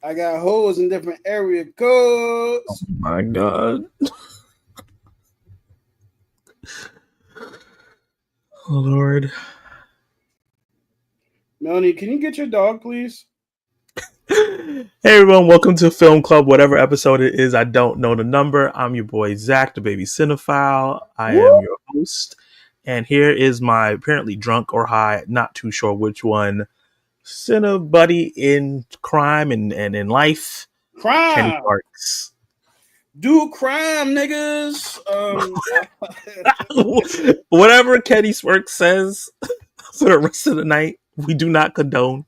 I got holes in different area codes. My God. Oh, Lord. Melanie, can you get your dog, please? Hey, everyone. Welcome to Film Club, whatever episode it is. I don't know the number. I'm your boy, Zach, the baby cinephile. I Woo! am your host. And here is my apparently drunk or high, not too sure which one, cine buddy in crime and in life, Kenny Crime. Parks. Do crime, niggas. Whatever Kenny Sparks says for the rest of the night, we do not condone.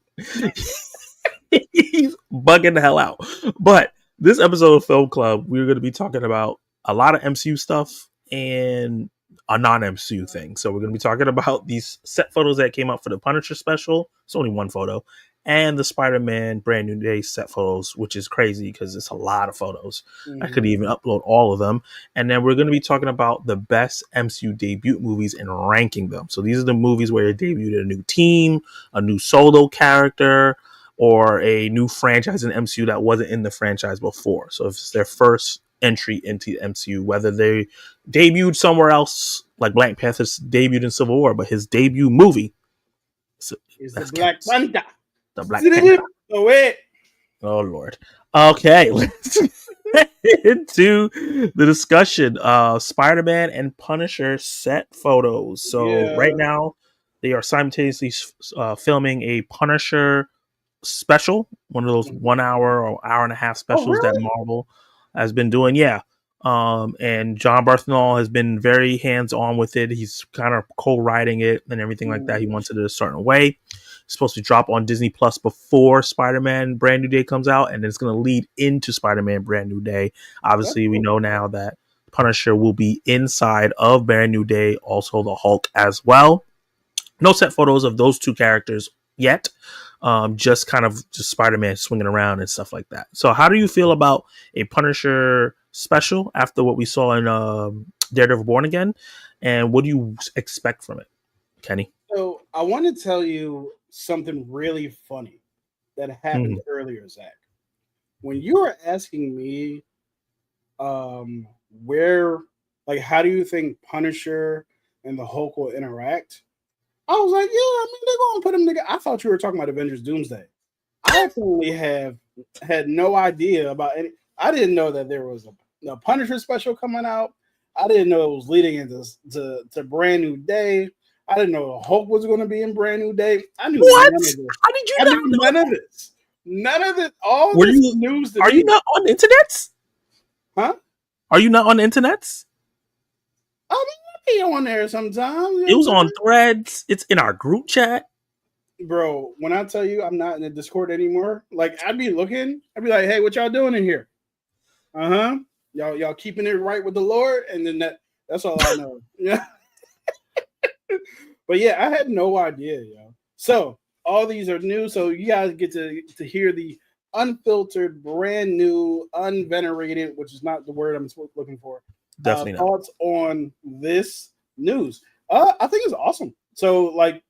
He's bugging the hell out. But this episode of Film Club, we're going to be talking about a lot of MCU stuff and a non-MCU thing. So we're going to be talking about these set photos that came out for the Punisher special. It's only one photo. And the Spider-Man Brand New Day set photos, which is crazy because it's a lot of photos. I could even upload all of them. And then we're going to be talking about the best MCU debut movies and ranking them. So these are the movies where they debuted a new team, a new solo character, or a new franchise in MCU that wasn't in the franchise before. So if it's their first entry into the MCU, whether they debuted somewhere else, like Black Panther debuted in Civil War, but his debut movie is the Black Panther. The Black Panther. Oh, wait. Oh, Lord. Okay, let's get into the discussion of Spider-Man and Punisher set photos. So right now, they are simultaneously filming a Punisher special, one of those 1 hour or hour and a half specials that Marvel has been doing. And John Barthenol has been very hands-on with it. He's kind of co-writing it and everything like that. He wants it a certain way. It's supposed to drop on Disney Plus before Spider-Man Brand New Day comes out, and it's going to lead into Spider-Man Brand New Day. Obviously, we know now that Punisher will be inside of Brand New Day, also the Hulk as well. No set photos of those two characters yet. Just kind of just Spider-Man swinging around and stuff like that. So how do you feel about a Punisher special after what we saw in Daredevil Born Again? And what do you expect from it, Kenny? So I want to tell you something really funny that happened earlier, Zach. When you were asking me where, like, how do you think Punisher and the Hulk will interact? I was like, yeah, I mean, they're going to put them together. I thought you were talking about Avengers Doomsday. I actually had no idea about any. I didn't know that there was a Punisher special coming out. I didn't know it was leading into to Brand New Day. I didn't know the Hulk was going to be in Brand New Day. I knew what? None of this. How did you I not knew know none of this. None of it. All Were this you, news. Are you not on the internet? Huh? Are you not on the internet? I mean, be on there sometimes. It was on Threads. It's in our group chat. Bro, when I tell you I'm not in the Discord anymore, like I'd be looking, I'd be like, hey, what y'all doing in here? Y'all keeping it right with the Lord, and then that's all I know. Yeah. But yeah, I had no idea, yo. So all these are new, so you guys get to hear the unfiltered, brand new, unvenerated, which is not the word I'm looking for. Definitely not. Thoughts on this news. I think it's awesome. So, like,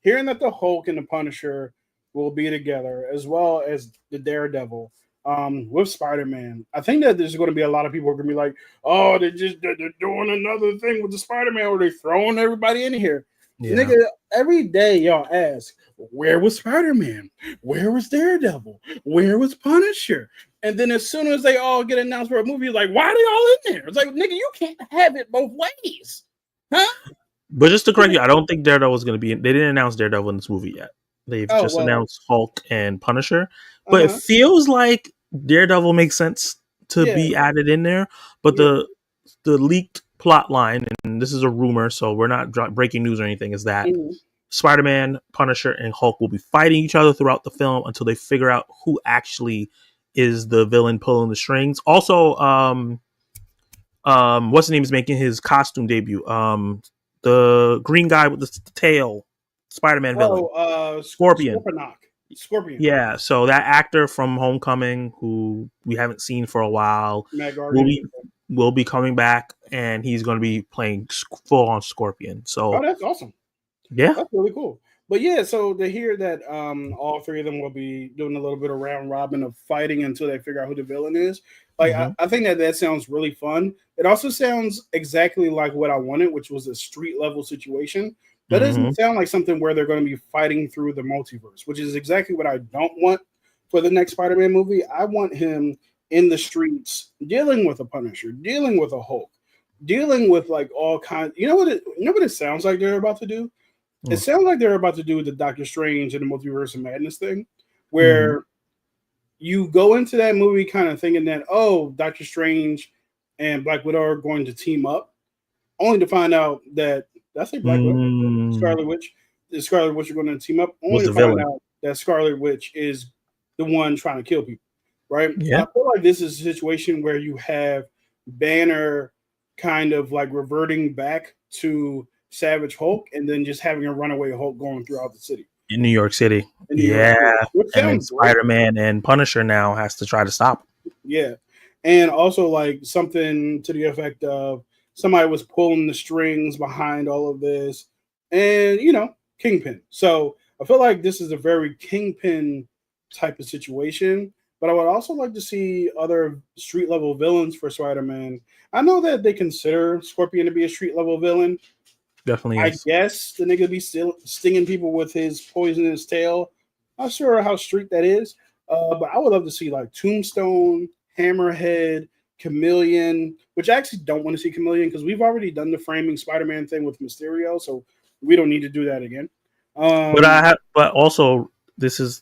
hearing that the Hulk and the Punisher will be together, as well as the Daredevil, with Spider-Man, I think that there's going to be a lot of people who are going to be like, oh, they're doing another thing with the Spider-Man where they're throwing everybody in here. Yeah. Nigga, every day y'all ask, where was Spider-Man? Where was Daredevil? Where was Punisher? And then as soon as they all get announced for a movie, like, why are they all in there? It's like, nigga, you can't have it both ways. Huh? But just to correct you, I don't think Daredevil is going to be in. They didn't announce Daredevil in this movie yet. They've just announced Hulk and Punisher. But it feels like Daredevil makes sense to be added in there. But the leaked plot line, and this is a rumor, so we're not breaking news or anything, is that Spider-Man, Punisher, and Hulk will be fighting each other throughout the film until they figure out who actually is the villain pulling the strings. Also, what's his name is making his costume debut. The green guy with the tail, Spider-Man villain. Scorpion. Yeah, so that actor from Homecoming, who we haven't seen for a while, will be coming back, and he's going to be playing full-on Scorpion. So, that's awesome. Yeah, that's really cool. But yeah, so to hear that all three of them will be doing a little bit of round robin of fighting until they figure out who the villain is, like Hmm. I think that that sounds really fun. It also sounds exactly like what I wanted, which was a street level situation. That doesn't Hmm. sound like something where they're going to be fighting through the multiverse, which is exactly what I don't want for the next Spider-Man movie. I want him in the streets dealing with a Punisher, dealing with a Hulk, dealing with like all kinds. You know what it sounds like they're about to do? It sounds like they're about to do the Doctor Strange and the Multiverse of Madness thing, Hmm. where you go into that movie kind of thinking that, oh, Doctor Strange and Black Widow are going to team up, only to find out that that's a Black Widow, Mm. Scarlet Witch. The Scarlet Witch are going to team up, Was only to the find villain? out that Scarlet Witch is the one trying to kill people. Right? Yeah. I feel like this is a situation where you have Banner kind of like reverting back to Savage Hulk and then just having a runaway Hulk going throughout the city In New York City. in New York Yeah. City, which And then sounds great. Spider Man and Punisher now has to try to stop Yeah. And also like something to the effect of somebody was pulling the strings behind all of this and Kingpin. So I feel like this is a very Kingpin type of situation. But I would also like to see other street level villains for Spider-Man. I know that they consider Scorpion to be a street level villain. definitely I is. guess the nigga be still stinging people with his poisonous tail. Not sure how street that is, but I would love to see like Tombstone, Hammerhead, Chameleon. Which I actually don't want to see Chameleon because we've already done the framing Spider-Man thing with Mysterio, so we don't need to do that again. But Um, but also this is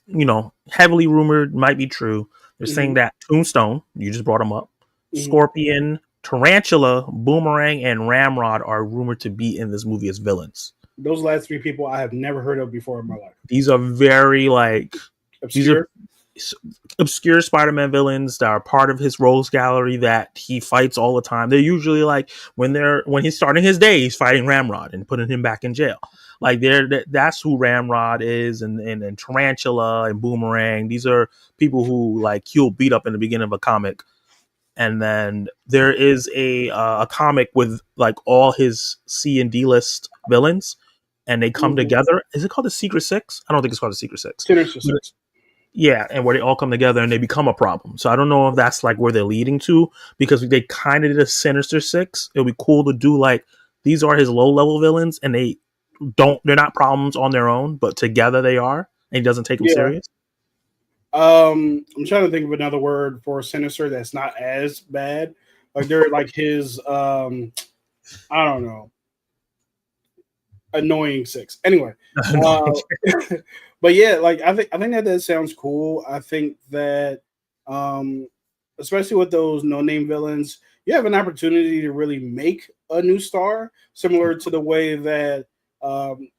heavily rumored, might be true. They're saying mhm, that Tombstone, you just brought him up, mhm. Scorpion, Tarantula, Boomerang, and Ramrod are rumored to be in this movie as villains. Those last three people I have never heard of before in my life. These are very these are Obscure. obscure Spider-Man villains that are part of his rogues gallery that he fights all the time. They're usually like when he's starting his day, he's fighting Ramrod and putting him back in jail. Like that's who Ramrod is, and Tarantula and Boomerang. These are people who like he'll beat up in the beginning of a comic, and then there is a comic with like all his C and D list villains, and they come Mhm. together. Is it called the Secret Six? I don't think it's called the Secret Six. Sinister But Six. yeah, and where they all come together and they become a problem. So I don't know if that's like where they're leading to because they kind of did a Sinister Six. It would be cool to do like these are his low level villains and they're not problems on their own, but together they are, and he doesn't take them Yeah. serious. I'm trying to think of another word for sinister that's not as bad. Like they're like his I don't know, annoying six. Anyway, uh but yeah, like I think that that sounds cool. I think that um especially with those no name villains, you have an opportunity to really make a new star, similar to the way that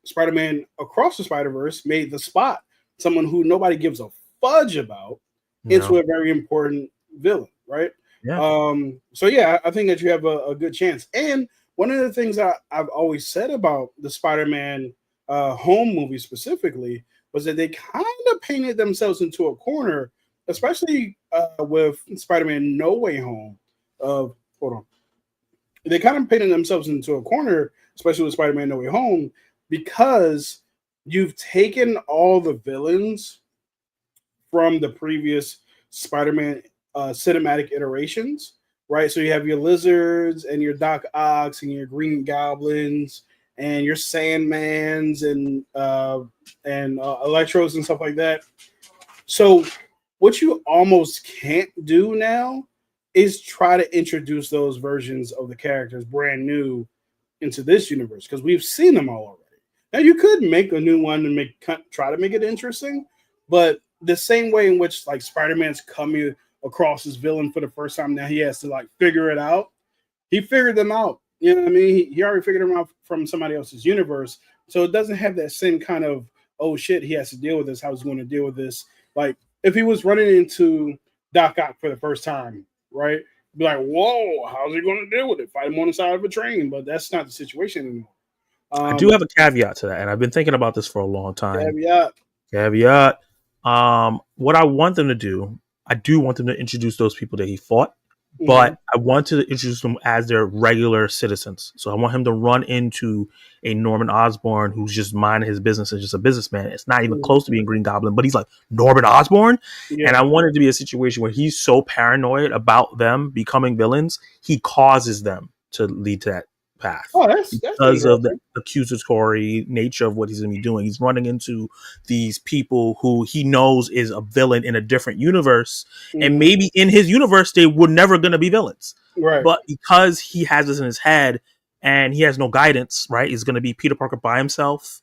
Spider-Man Across the Spider-Verse made the Spot, someone who nobody gives a fudge about, into No. a very important villain, right? Yeah. So yeah, I think that you have a good chance. And one of the things I've always said about the Spider-Man home movie specifically was that they kind of painted themselves into a corner, especially with Spider-Man No Way Home. Hold on, they kind of painted themselves into a corner, especially with Spider-Man No Way Home, because you've taken all the villains from the previous Spider-Man cinematic iterations, right? So you have your lizards and your Doc Ocks and your Green Goblins and your Sandmans and Electros and stuff like that. So what you almost can't do now is try to introduce those versions of the characters brand new into this universe because we've seen them all already. Now you could make a new one and try to make it interesting, but the same way in which like Spider-Man's coming across his villain for the first time, now he has to like figure it out. He figured them out. You know what I mean? He already figured them out from somebody else's universe, so it doesn't have that same kind of oh shit he has to deal with this. How he's going to deal with this? Like if he was running into Doc Ock for the first time, right? Be like, whoa, how's he going to deal with it? Fight him on the side of a train, but that's not the situation anymore. I do Um, have a caveat to that, and I've been thinking about this for a long time. Caveat. Caveat. What I want them to do, I do want them to introduce those people that he fought. but I want to introduce them as their regular citizens. So I want him to run into a Norman Osborn who's just minding his business and just a businessman. It's not even close to being Green Goblin, but he's like Norman Osborn. Yeah. And I want it to be a situation where he's so paranoid about them becoming villains, he causes them to lead to that path. Oh, that's because of the accusatory nature of what he's going to be doing. He's running into these people who he knows is a villain in a different universe, and maybe in his universe they were never going to be villains. Right. But because he has this in his head and he has no guidance, right? He's going to be Peter Parker by himself.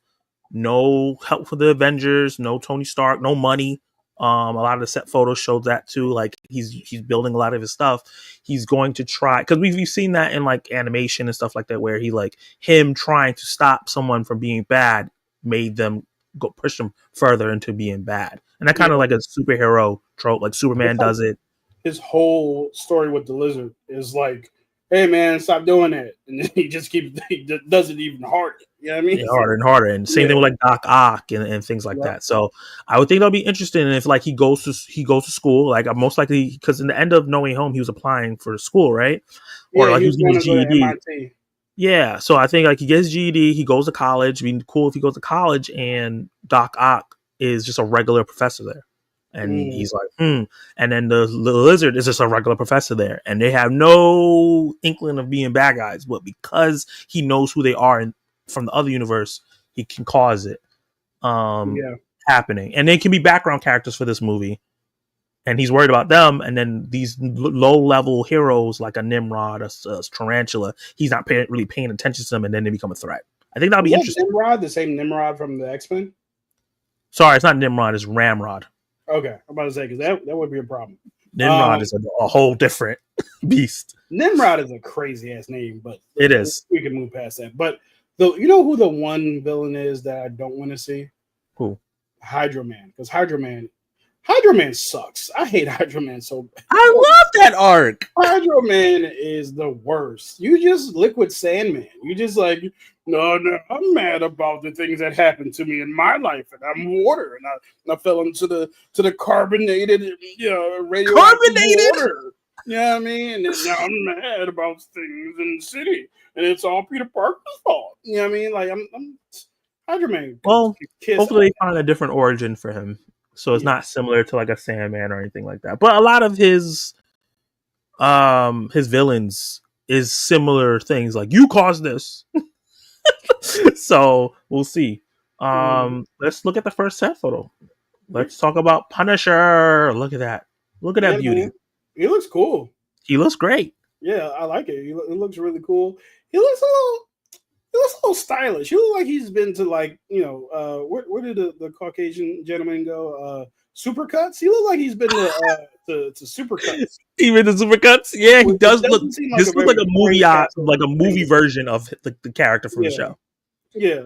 No help for the Avengers, no Tony Stark, no money. A lot of the set photos showed that too. Like he's building a lot of his stuff. He's going to try, because we've seen that in like animation and stuff like that, where he like him trying to stop someone from being bad made them go push them further into being bad. And that kind of like a superhero trope, like Superman does it. His whole story with the Lizard is like, hey man, stop doing that, and then he does it even harder. You know what I mean? Yeah, harder and harder, and same thing with like Doc Ock and things like that. So I would think that'll be interesting if like he goes to school, like most likely, because in the end of No Way Home he was applying for school, right? Or like he was getting his GED. Yeah, so I think like he gets GED, he goes to college. It'd be cool if he goes to college and Doc Ock is just a regular professor there. And he's like, and then the Lizard is just a regular professor there, and they have no inkling of being bad guys, but because he knows who they are and from the other universe, he can cause it happening, and they can be background characters for this movie. And he's worried about them, and then these low-level heroes like a Nimrod, a Tarantula, he's not really paying attention to them, and then they become a threat. I think that'll be interesting. Nimrod, the same Nimrod from the X-Men? Sorry, it's not Nimrod, it's Ramrod. Okay, I'm about to say, because that would be a problem. Nimrod is a whole different beast. Nimrod is a crazy ass name, but it is. We can move past that. But you know who the one villain is that I don't want to see? Who? Hydro Man, because Hydro Man sucks. I hate Hydro Man so bad. I love that arc. Hydro Man is the worst. You just Liquid Sandman. You just like, no, I'm mad about the things that happened to me in my life, and I'm water, and I fell into the carbonated, radioactive water. You know what I mean? And now I'm mad about things in the city, and it's all Peter Parker's fault. You know what I mean? Like I'm Hydro Man. Well, hopefully they find a different origin for him. So it's not similar to like a Sandman or anything like that. But a lot of his villains is similar things, like you caused this. So we'll see. Let's look at the first set photo. Let's talk about Punisher. Look at that. Look at that beauty. Man. He looks cool. He looks great. Yeah, I like it. He looks really cool. He looks a little stylish. He looks like he's been to like, where did the Caucasian gentleman go? Supercuts. He looks like he's been to Supercuts. Even the Supercuts? Yeah, he does look. This looks like a movie, like a movie version of the character from the show. Yeah,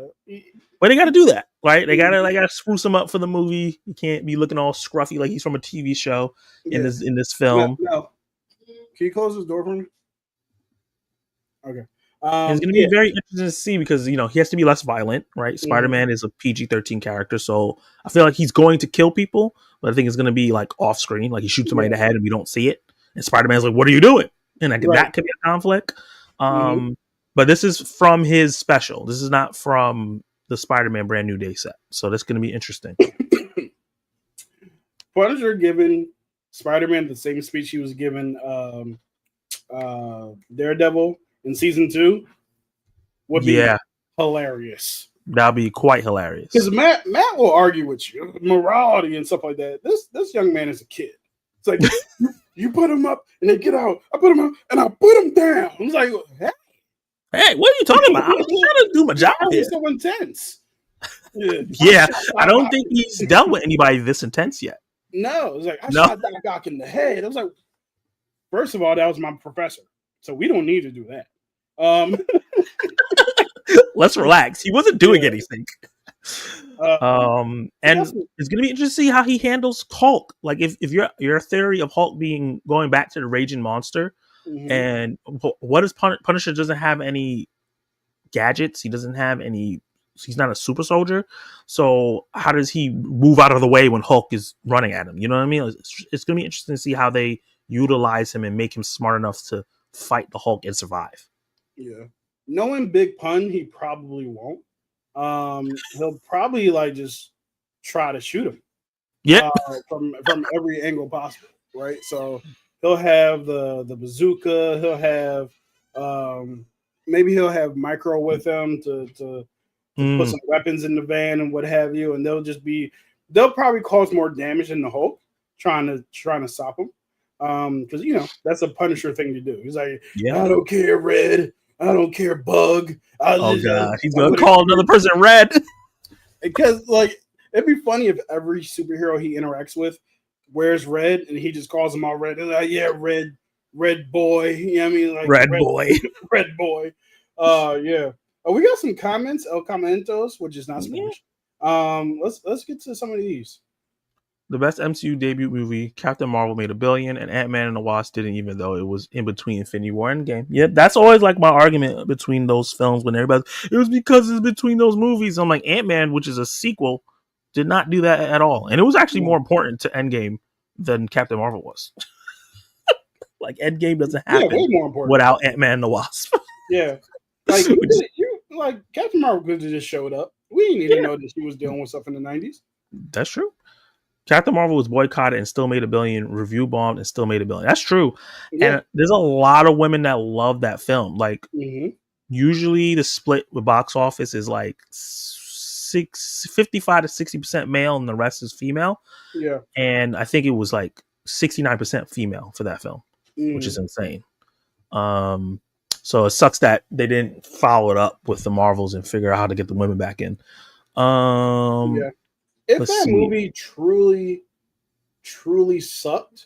but they got to do that, right? They got to spruce him up for the movie. He can't be looking all scruffy like he's from a TV show in this film. No. Can you close this door for me? Okay. It's going to be very interesting to see because, he has to be less violent, right? Spider-Man is a PG-13 character, so I feel like he's going to kill people, but I think it's going to be like off screen, like he shoots somebody in the head and we don't see it. And Spider-Man's like, what are you doing? And that could be a conflict. But this is from his special. This is not from the Spider-Man Brand New Day set. So that's going to be interesting. Punisher giving Spider-Man the same speech he was giving Daredevil in season 2 would be hilarious. That'll be quite hilarious. Because Matt will argue with you, morality and stuff like that. This young man is a kid. It's like you put him up and they get out. I put him up and I put him down. I was like, hey, what are you talking about? I'm trying to do my job here. So intense. Yeah, I don't think he's dealt with anybody this intense yet. No, it was like I shot Doc Ock in the head. I was like, first of all, that was my professor, so we don't need to do that. Let's relax. He wasn't doing anything. And it's gonna be interesting to see how he handles Hulk. Like if your theory of Hulk going back to the raging monster, and what is Punisher doesn't have any gadgets. He doesn't have any. He's not a super soldier. So how does he move out of the way when Hulk is running at him? You know what I mean? It's gonna be interesting to see how they utilize him and make him smart enough to fight the Hulk and survive. Yeah. Knowing Big Pun, he probably won't. He'll probably like just try to shoot him. Yeah. From every angle possible, right? So he'll have the bazooka. He'll have maybe he'll have Micro with him to put some weapons in the van and what have you, and they'll probably cause more damage than the Hulk trying to stop him. Because that's a Punisher thing to do. He's like, I don't care, Red. I don't care, Bug. God, he's gonna call another person Red. Because like it'd be funny if every superhero he interacts with wears red and he just calls them all red. And like, yeah, red boy. You know what I mean? Like red boy. Red boy. Yeah. We got some comments, El Comentos, which is not Spanish. Let's get to some of these. The best MCU debut movie, Captain Marvel, made $1 billion, and Ant-Man and the Wasp didn't, even though it was in between Infinity War and Endgame. Yeah, that's always like my argument between those films when everybody, it was because it's between those movies. I'm like, Ant-Man, which is a sequel, did not do that at all. And it was actually more important to Endgame than Captain Marvel was. Like, Endgame doesn't happen way more important without Ant-Man and the Wasp. Yeah. Like, Captain Marvel could have just showed up. We didn't even know that she was dealing with stuff in the 90s. That's true. Captain Marvel was boycotted and still made $1 billion. Review bombed and still made $1 billion. That's true. Yeah. And there's a lot of women that love that film. Like, usually the split with box office is like 55 to 60% male and the rest is female. Yeah. And I think it was like 69% female for that film, which is insane. So it sucks that they didn't follow it up with the Marvels and figure out how to get the women back in. Yeah. If that movie truly sucked,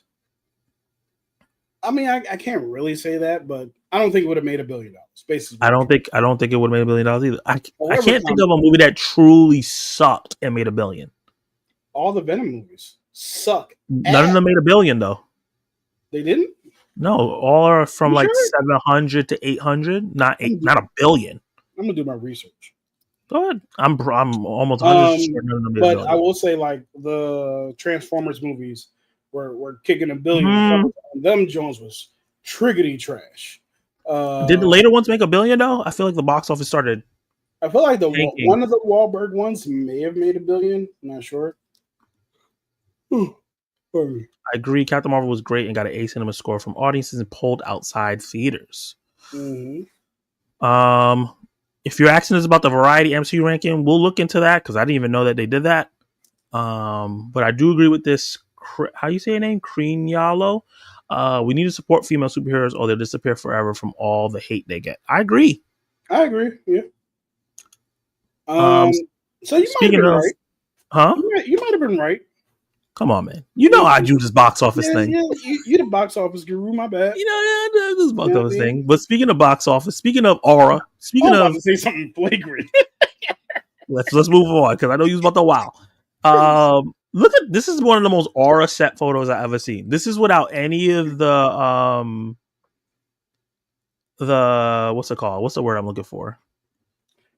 I mean, I can't really say that, but I don't think it would have made $1 billion. Basically, I don't think it would have made $1 billion either. I can't think of a movie that truly sucked and made $1 billion. All the Venom movies suck. None of them made $1 billion though. They didn't. No, all are from like 700 to 800, not $1 billion. I'm gonna do my research. Go ahead. I'm almost 100 sure none of them made $1 billion. I will say, like, the Transformers movies were kicking $1 billion. Them Jones was triggity trash. Did the later ones make $1 billion though? I feel like the box office started. I feel like one of the Wahlberg ones may have made $1 billion. I'm not sure. I agree. Captain Marvel was great and got an A cinema score from audiences and pulled outside theaters. If you're asking us about the Variety MCU ranking, we'll look into that because I didn't even know that they did that. But I do agree with this. How you say your name? Creanyalo. We need to support female superheroes or they'll disappear forever from all the hate they get. I agree. Yeah. So you might have been right. Huh? You might have been right. Come on, man. You know I do this box office thing. Yeah, you the box office guru, my bad. This box office thing. But speaking of box office, speaking of aura, I'm about to say something flagrant. let's move on because I know you was about to wow. Look at this is one of the most aura set photos I've ever seen. This is without any of the what's it called? What's the word I'm looking for?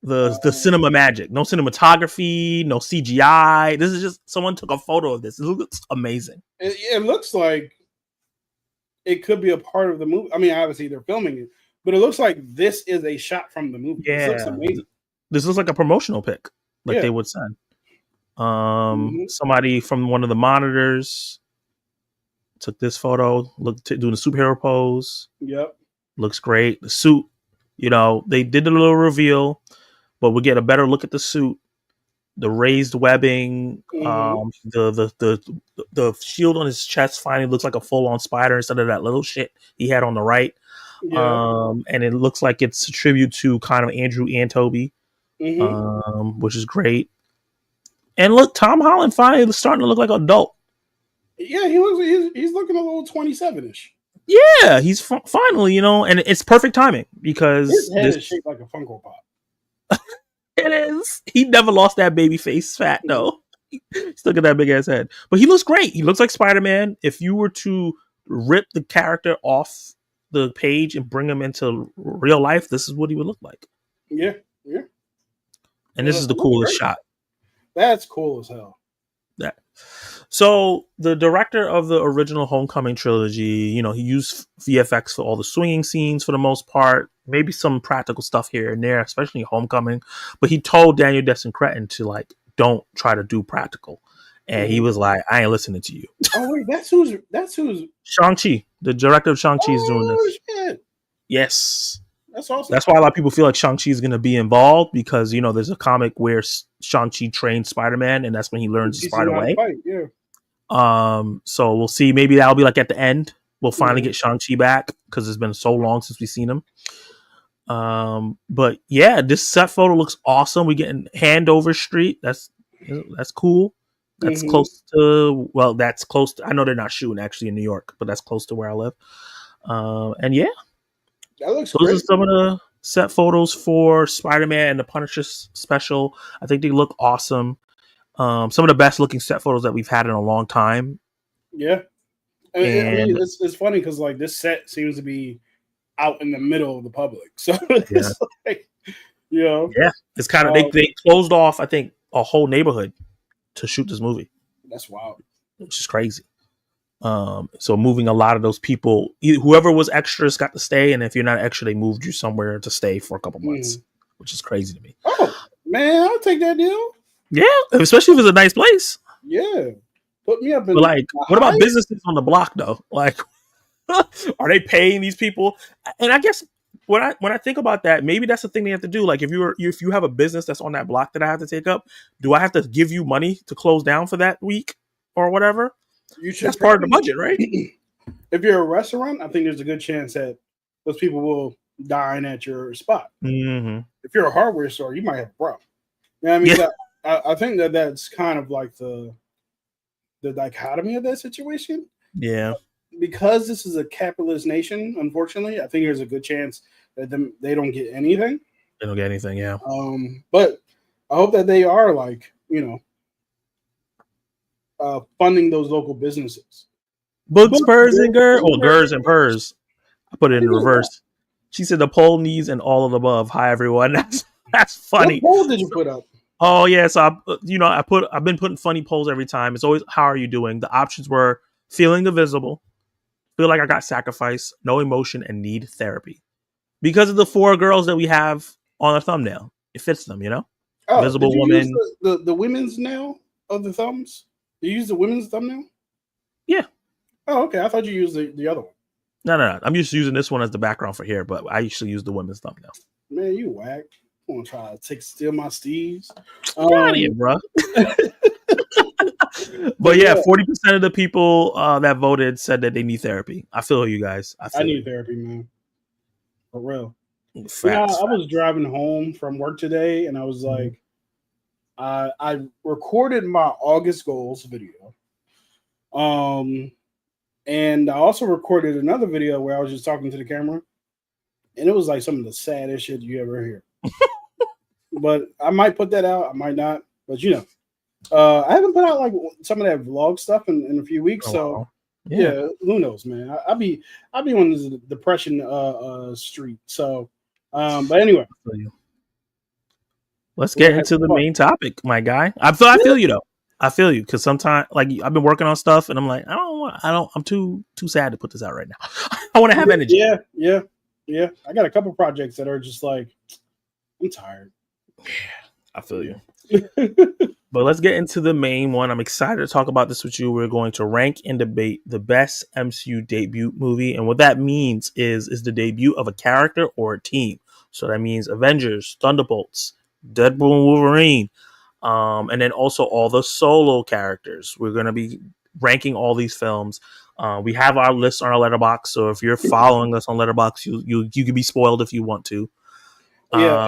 The cinema magic. No cinematography, no CGI. This is just someone took a photo of this. It looks amazing. It looks like it could be a part of the movie. I mean, obviously they're filming it, but it looks like this is a shot from the movie. Yeah. This looks amazing. This looks like a promotional pic, like they would send. Somebody from one of the monitors took this photo, doing a superhero pose. Yep. Looks great. The suit, they did a little reveal, but we get a better look at the suit, the raised webbing, the shield on his chest finally looks like a full-on spider instead of that little shit he had on the right. Yeah. And it looks like it's a tribute to kind of Andrew and Toby, which is great. And look, Tom Holland finally starting to look like an adult. Yeah, he's looking a little 27-ish. Yeah, he's finally, and it's perfect timing because his head is shaped like a Funko Pop. It is. He never lost that baby face fat, though. Still got that big ass head. But he looks great. He looks like Spider-Man. If you were to rip the character off the page and bring him into real life, this is what he would look like. Yeah. And this is the coolest shot. That's cool as hell. Yeah. So the director of the original Homecoming trilogy, he used VFX for all the swinging scenes for the most part, maybe some practical stuff here and there, especially Homecoming. But he told Daniel Destin Cretton to like, don't try to do practical. And he was like, I ain't listening to you. Oh wait, that's who's Shang-Chi, the director of Shang-Chi is doing oh this. shit. Yes. That's awesome. That's why a lot of people feel like Shang-Chi is going to be involved because, there's a comic where Shang-Chi trains Spider-Man and that's when he learns the Spider-Way. Yeah. So we'll see. Maybe that'll be like at the end. We'll finally get Shang-Chi back because it's been so long since we've seen him. But yeah, this set photo looks awesome. We getting Handover Street. That's cool. That's close to, that's close to, I know they're not shooting actually in New York, but that's close to where I live. And yeah, that looks those great. are some of the set photos for Spider-Man and the Punisher special. I think they look awesome. Some of the best looking set photos that we've had in a long time. Yeah. I mean, it's funny because like this set seems to be out in the middle of the public. So it's like, yeah, it's kind of, they closed off, I think, a whole neighborhood to shoot this movie. That's wild. Which is crazy. So moving a lot of those people, whoever was extras got to stay, and if you're not extra, they moved you somewhere to stay for a couple months, which is crazy to me. Oh man, I'll take that deal. Yeah, especially if it's a nice place. Yeah, put me up in. But like, what about businesses on the block though? Like, are they paying these people? And I guess when I think about that, maybe that's the thing they have to do. Like, if you have a business that's on that block that I have to take up, do I have to give you money to close down for that week or whatever? That's part of the budget, right? If you're a restaurant, I think there's a good chance that those people will dine at your spot. Mm-hmm. If you're a hardware store, you might have a problem. You know what I mean? Yeah. I think that's kind of like the dichotomy of that situation. Yeah. Because this is a capitalist nation, unfortunately, I think there's a good chance that they don't get anything. They don't get anything, yeah. But I hope that they are like, funding those local businesses. Books, purrs, and gurs. Well, gurs and purrs. I put it in reverse. She said the poll needs and all of the above. Hi, everyone. That's funny. What poll did you put up? Oh, yeah. So, I've been putting funny polls every time. It's always, how are you doing? The options were feeling invisible, feel like I got sacrificed, no emotion, and need therapy. Because of the 4 girls that we have on the thumbnail. It fits them, Oh, Invisible did you woman. use the women's nail of the thumbs? Did you use the women's thumbnail? Yeah. Oh, okay. I thought you used the other one. No. I'm just using this one as the background for here, but I usually use the women's thumbnail. Man, you whack. I'm going to try to steal my steeds. Get out of here, bro. But yeah, 40% of the people that voted said that they need therapy. I feel you guys. I need therapy, man. For real. Facts. I was driving home from work today, and I was like, I recorded my August goals video. And I also recorded another video where I was just talking to the camera, and it was like some of the saddest shit you ever hear. But I might put that out, I might not, but I haven't put out like some of that vlog stuff in a few weeks. So yeah, who knows, man? I'll be on this depression street. So, but anyway, let's get into the main topic, my guy. I feel you though. I feel you because sometimes, like, I've been working on stuff, and I'm like, I'm too sad to put this out right now. I want to have energy. Yeah. I got a couple projects that are just like, I'm tired. Yeah, I feel you. But let's get into the main one. I'm excited to talk about this with you. We're going to rank and debate the best MCU debut movie, and what that means is the debut of a character or a team. So that means Avengers, Thunderbolts, Deadpool and Wolverine. And then also all the solo characters. We're going to be ranking all these films. We have our list on our Letterboxd, so if you're following us on Letterboxd, you can be spoiled if you want to. Yeah,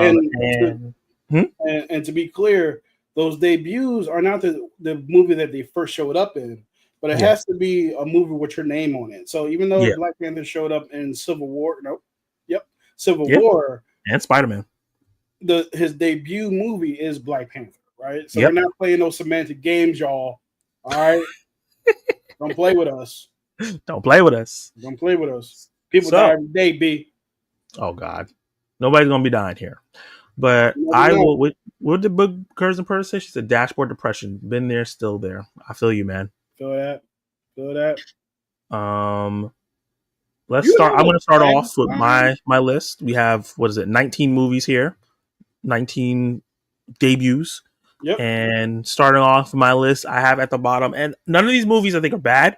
and to be clear, those debuts are not the movie that they first showed up in, but it has to be a movie with your name on it. So even though Black Panther showed up in Civil War, Civil War and Spider-Man, his debut movie is Black Panther. Right, so we're not playing those semantic games, y'all. All right, don't play with us. Don't play with us. Don't play with us. People die every day, B. Oh God, nobody's gonna be dying here. But I will. What did Bug Curves and Purrs say? She said, "Dashboard depression. Been there, still there." I feel you, man. Feel that. Feel that. Let's You start. have I'm a going to start off with tagline? my list. We have, what is it, 19 movies here, 19 debuts. Yep. And starting off my list, I have at the bottom, and none of these movies I think are bad.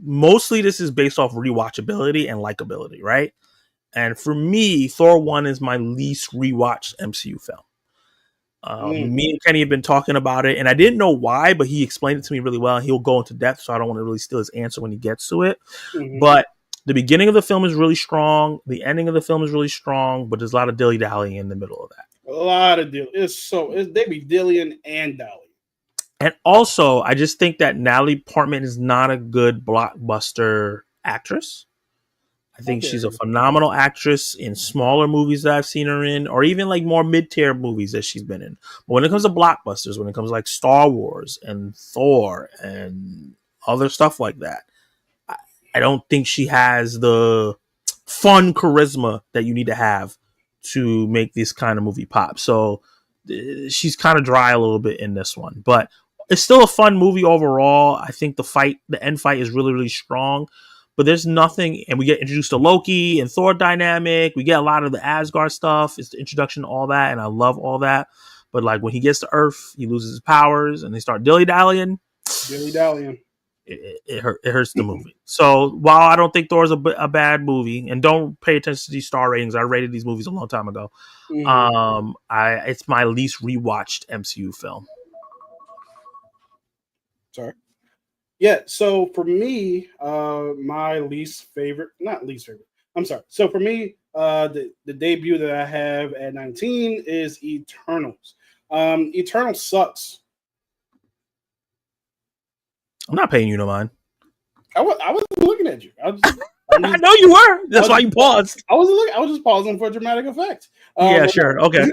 Mostly this is based off rewatchability and likability, right? And for me, Thor 1 is my least rewatched MCU film. Mm, Me and Kenny have been talking about it, and I didn't know why, but he explained it to me really well. And he'll go into depth, so I don't want to really steal his answer when he gets to it. hmm But the beginning of the film is really strong. The ending of the film is really strong, but there's a lot of dilly dallying in the middle of that. A lot of deal. They be Dillian and Dolly. And also, I just think that Natalie Portman is not a good blockbuster actress. I think Okay. she's a phenomenal actress in smaller movies that I've seen her in, or even like more mid-tier movies that she's been in. But when it comes to blockbusters, when it comes to like Star Wars and Thor and other stuff like that, I don't think she has the fun charisma that you need to have to make this kind of movie pop. So she's kind of dry a little bit in this one, but it's still a fun movie overall. I think the end fight is really, really strong, but there's nothing, and we get introduced to Loki and Thor dynamic. We get a lot of the Asgard stuff. It's the introduction to all that, and I love all that. But like when he gets to Earth, he loses his powers, and they start dilly dallying. Dilly dallying. It hurts the movie. So while I don't think Thor's a bad movie, and don't pay attention to these star ratings, I rated these movies a long time ago. It's my least rewatched MCU film. Sorry. Yeah, so for me, my not least favorite. I'm sorry. So for me, the debut that I have at 19 is Eternals. Eternal sucks. I'm not paying you no mind. I was looking at you. I know you were. That's why you paused. I was just pausing for dramatic effect. Yeah, sure. Okay.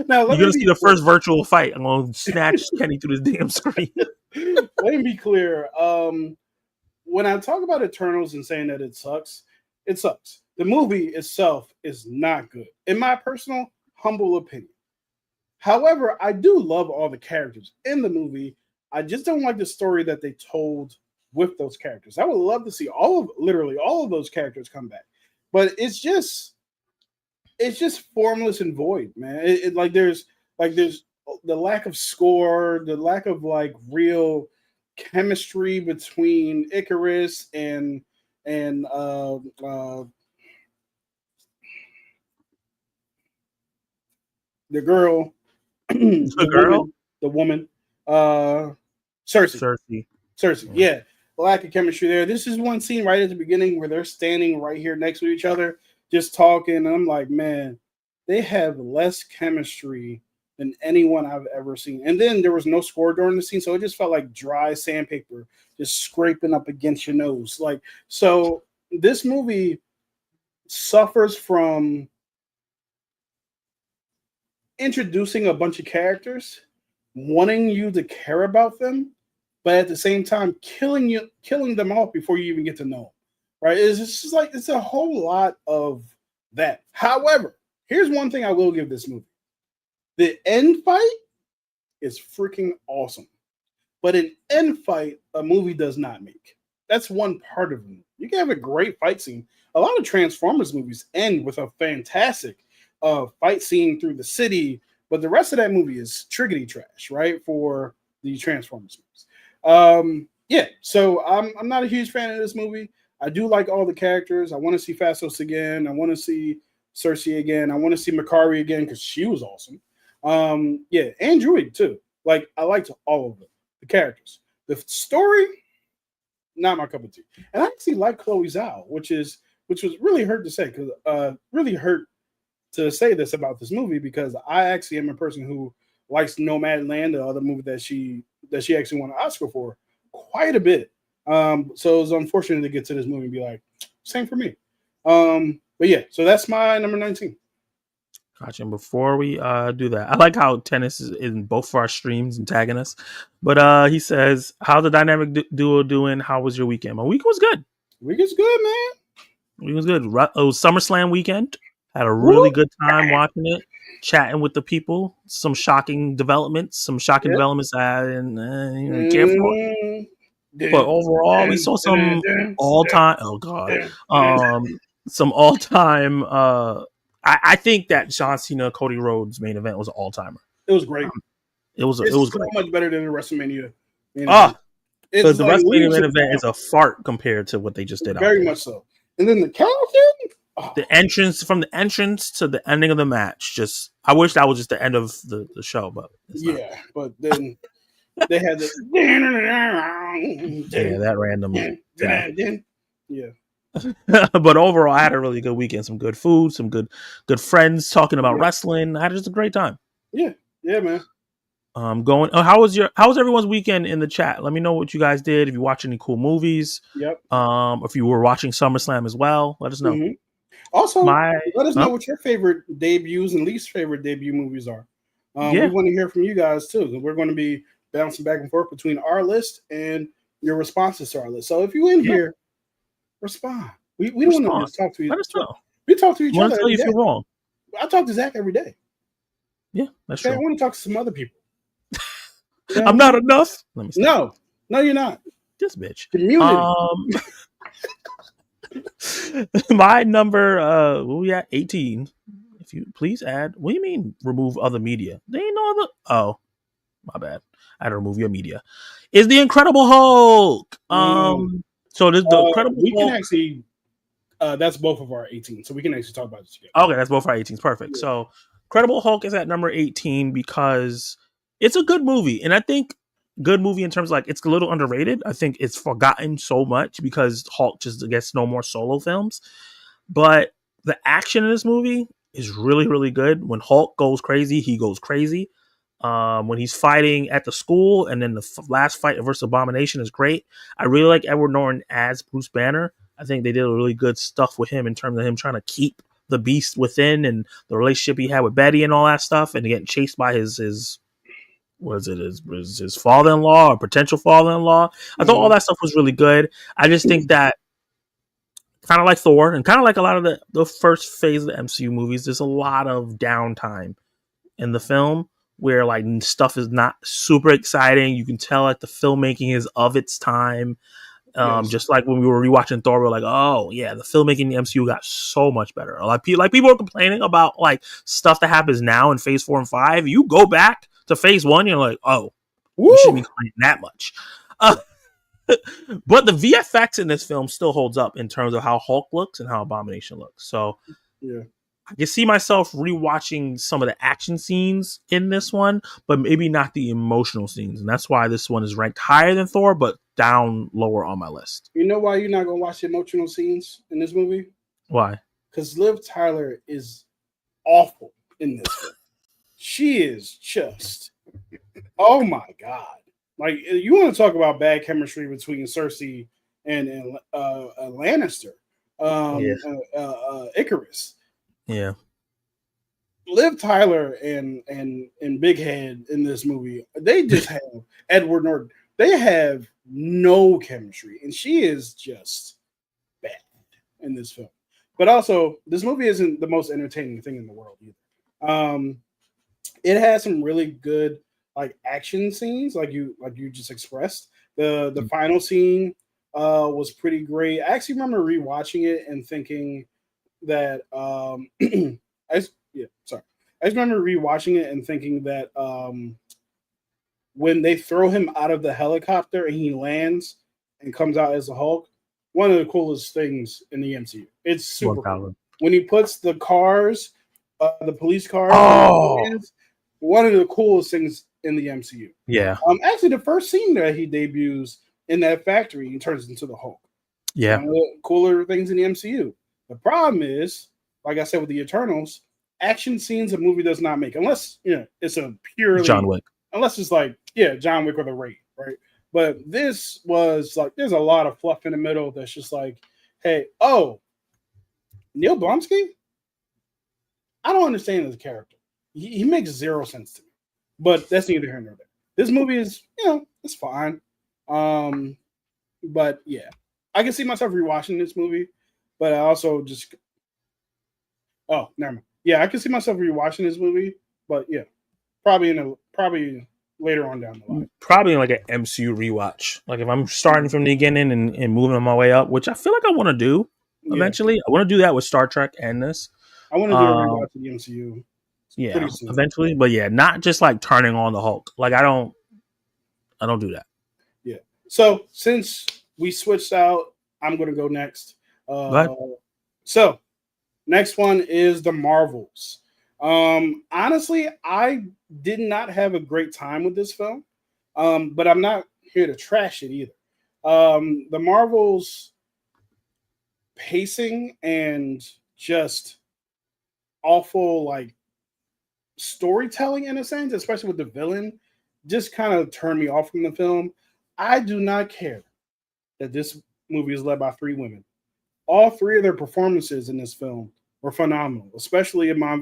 Now you're gonna see the first virtual fight. I'm gonna snatch Kenny through this damn screen. Let me be clear. When I talk about Eternals and saying that it sucks, it sucks. The movie itself is not good, in my personal humble opinion. However, I do love all the characters in the movie. I just don't like the story that they told with those characters. I would love to see literally all of those characters come back, but it's just formless and void, man. There's the lack of score, the lack of like real chemistry between Icarus and the girl, the woman, Cersei. Yeah, the lack of chemistry there. This is one scene right at the beginning where they're standing right here next to each other, just talking, and I'm like, man, they have less chemistry than anyone I've ever seen. And then there was no score during the scene, so it just felt like dry sandpaper just scraping up against your nose. So this movie suffers from introducing a bunch of characters, wanting you to care about them, but at the same time killing them off before you even get to know them. Right? It's just like it's a whole lot of that. However, here's one thing I will give this movie. The end fight is freaking awesome. But an end fight, a movie does not make. That's one part of it. You can have a great fight scene. A lot of Transformers movies end with a fantastic fight scene through the city, but the rest of that movie is triggity trash, right? For the Transformers movies. Yeah, so I'm not a huge fan of this movie. I do like all the characters. I want to see Phastos again. I want to see Cersei again. I want to see Makari again because she was awesome. Yeah, and Druid too. Like I liked all of them, the characters. The story, not my cup of tea. And I actually like Chloe Zhao, which was really hurt to say because really hurt to say this about this movie because I actually am a person who likes Nomadland, the other movie that she actually won an Oscar for, quite a bit. So it was unfortunate to get to this movie and be like, same for me. But yeah, so that's my number 19. Gotcha. And before we do that, I like how Tennis is in both of our streams and tagging us. But he says, how's the dynamic duo doing? How was your weekend? My weekend was good. Weekend's good, man. It was good. It was SummerSlam weekend. Had a really good time watching it. chatting with the people. Some shocking developments. I didn't care for. But overall, we saw some all time. Oh God, some all time. I think that John Cena Cody Rhodes main event was an all timer. It was great. It was so great. Much better than the WrestleMania. Because the WrestleMania main event is a fart compared to what they just did. Very much so. And then the Carlton. The entrance to the ending of the match. Just I wish that was just the end of the show, but yeah. But then they had the that random. Yeah. But overall, I had a really good weekend. Some good food, some good friends talking about wrestling. I had just a great time. Yeah, man. How was everyone's weekend in the chat? Let me know what you guys did. If you watch any cool movies. Yep. If you were watching SummerSlam as well, let us know. Mm-hmm. Also, let us know what your favorite debuts and least favorite debut movies are. We want to hear from you guys too. We're going to be bouncing back and forth between our list and your responses to our list. So if you in here, respond. We don't want to just talk to you. Let us know. We talk to each other. Tell you if you're wrong. I talk to Zach every day. Yeah, that's true. I want to talk to some other people. I'm not enough. Let me stop. No, you're not. This bitch. Community. My number, we at 18. If you please add. What do you mean remove other media? They ain't no other. Oh, my bad. I had to remove your media. Is the Incredible Hulk? So there's the Incredible Hulk. We can actually. That's both of our 18, so we can actually talk about this together. Okay, that's both our 18s. Perfect. Yeah. So Incredible Hulk is at number 18 because it's a good movie, and I think good movie in terms of like it's a little underrated. I think it's forgotten so much because Hulk just gets no more solo films. But the action in this movie is really, really good. When Hulk goes crazy, he goes crazy. When he's fighting at the school, and then the last fight versus Abomination is great. I really like Edward Norton as Bruce Banner. I think they did really good stuff with him in terms of him trying to keep the beast within and the relationship he had with Betty and all that stuff, and getting chased by his father-in-law or potential father-in-law. I thought all that stuff was really good. I just think that kind of like Thor and kind of like a lot of the first phase of the MCU movies, there's a lot of downtime in the film where like stuff is not super exciting. You can tell like the filmmaking is of its time. Just like when we were rewatching Thor, we were like, oh yeah, the filmmaking in the MCU got so much better. Like people are complaining about like stuff that happens now in phase 4 and 5. You go back to phase 1, you're like, oh, you shouldn't be complaining that much. But the VFX in this film still holds up in terms of how Hulk looks and how Abomination looks. So yeah, I can see myself rewatching some of the action scenes in this one, but maybe not the emotional scenes. And that's why this one is ranked higher than Thor, but down lower on my list. You know why you're not going to watch the emotional scenes in this movie? Why? Because Liv Tyler is awful in this film. She is just, oh my God. Like, you want to talk about bad chemistry between Cersei and Lannister, Icarus. Yeah. Liv Tyler and Big Head in this movie, they just have Edward Norton. They have no chemistry, and she is just bad in this film. But also, this movie isn't the most entertaining thing in the world either. It has some really good like action scenes, like you just expressed. The final scene was pretty great. I actually remember rewatching it and thinking that I just remember rewatching it and thinking that when they throw him out of the helicopter and he lands and comes out as a Hulk, one of the coolest things in the MCU. It's super cool. When he puts the cars, the police cars, one of the coolest things in the MCU. Yeah. Actually, the first scene that he debuts in that factory, he turns into the Hulk. Yeah. One of the cooler things in the MCU. The problem is, like I said with the Eternals, action scenes a movie does not make, unless it's a purely John Wick. Unless it's like John Wick or The Raid, right? But this was like there's a lot of fluff in the middle that's just like, hey, Neil Blomsky? I don't understand his character. He makes zero sense to me. But that's neither here nor there. This movie is, it's fine. But yeah, I can see myself rewatching this movie, but I also just never mind. Yeah, I can see myself rewatching this movie, but yeah, probably later on down the line. Probably like an MCU rewatch. Like if I'm starting from the beginning and moving my way up, which I feel like I want to do Yeah, eventually. I want to do that with Star Trek and this. I want to do a Um, rewatch of the MCU yeah, pretty soon. eventually, but yeah, not just like turning on the Hulk. Like I don't do that. Yeah. So since we switched out, I'm gonna go next. Go ahead. So next one is the Marvels. Honestly, I did not have a great time with this film, but I'm not here to trash it either. The Marvels pacing and just awful like storytelling in a sense, especially with the villain, just kind of turned me off from the film. I do not care that this movie is led by three women. All three of their performances in this film were phenomenal, especially Iman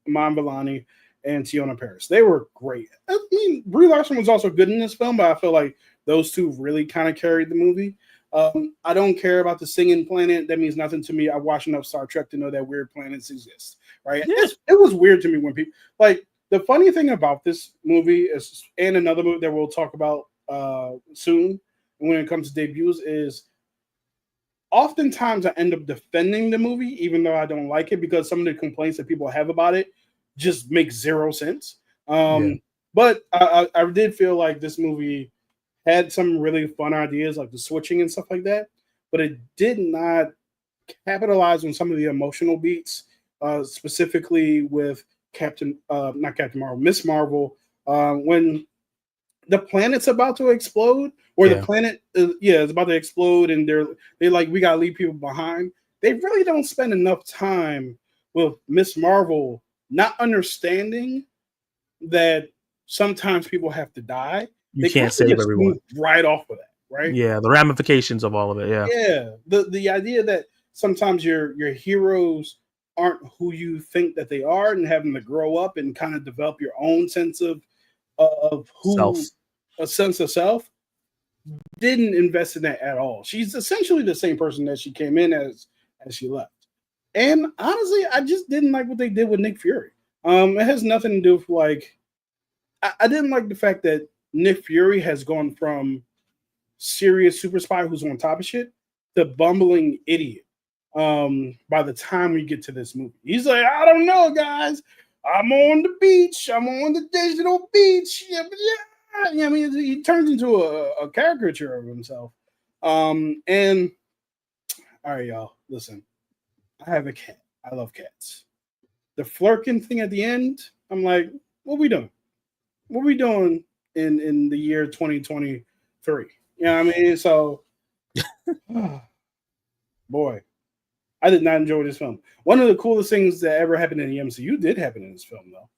Vellani and Tiona Paris. They were great. I mean, Brie Larson was also good in this film, but I feel like those two really kind of carried the movie. I don't care about the singing planet. That means nothing to me. I watched enough Star Trek to know that weird planets exist, right? Yeah. It was weird to me when people like the funny thing about this movie is, and another movie that we'll talk about soon when it comes to debuts is oftentimes I end up defending the movie, even though I don't like it, because some of the complaints that people have about it just make zero sense. Yeah. But I did feel like this movie had some really fun ideas, like the switching and stuff like that, but it did not capitalize on some of the emotional beats, specifically with not Captain Marvel, Miss Marvel, when the planet's about to explode, or the Yeah. planet, is about to explode, and they like we gotta leave people behind. They really don't spend enough time with Miss Marvel not understanding that sometimes people have to die. You They kind can't of save just everyone. move right off of that, right? Yeah, the ramifications of all of it. Yeah. Yeah, the idea that sometimes your heroes aren't who you think that they are, and having to grow up and kind of develop your own sense of Self. who a sense of self, didn't invest in that at all. She's essentially the same person that she came in as she left. And honestly, I just didn't like what they did with Nick Fury. It has nothing to do with like I didn't like the fact that Nick Fury has gone from serious super spy who's on top of shit to bumbling idiot. By the time we get to this movie, he's like, I don't know, guys. I'm on the beach. I'm on the digital beach. Yeah, but yeah. I mean, he turns into a caricature of himself. And all right, y'all, listen. I have a cat. I love cats. The flirking thing at the end, I'm like, what we doing? What we doing in the year 2023? You know what I mean? So, boy, I did not enjoy this film. One of the coolest things that ever happened in the MCU did happen in this film, though.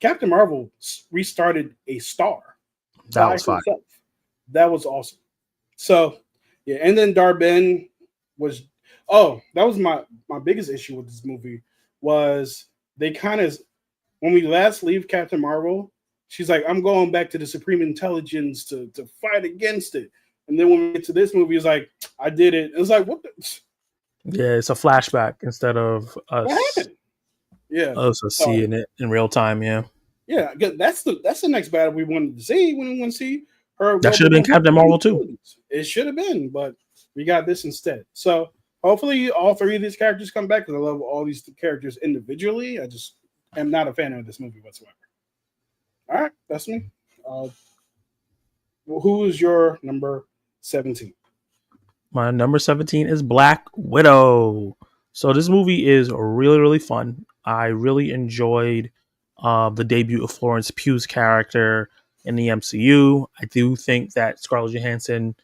Captain Marvel restarted a star That by was fine. herself. That was awesome. So, yeah, and then Darben was that was my biggest issue with this movie was they kind of when we last leave Captain Marvel, she's like, I'm going back to the Supreme Intelligence to fight against it. And then when we get to this movie, it's like, I did it. It's like, what the Yeah, it's a flashback instead of what us happened? Yeah. So seeing it in real time. Yeah, yeah, that's the next battle we wanted to see. We want to see her that go should have back been to the Captain Supreme Marvel too. Intelligence. It should have been, but we got this instead. So hopefully all three of these characters come back because I love all these characters individually. I just am not a fan of this movie whatsoever. All right, that's me. Who is your number 17? My number 17 is Black Widow. So this movie is really, really fun. I really enjoyed the debut of Florence Pugh's character in the MCU. I do think that Scarlett Johansson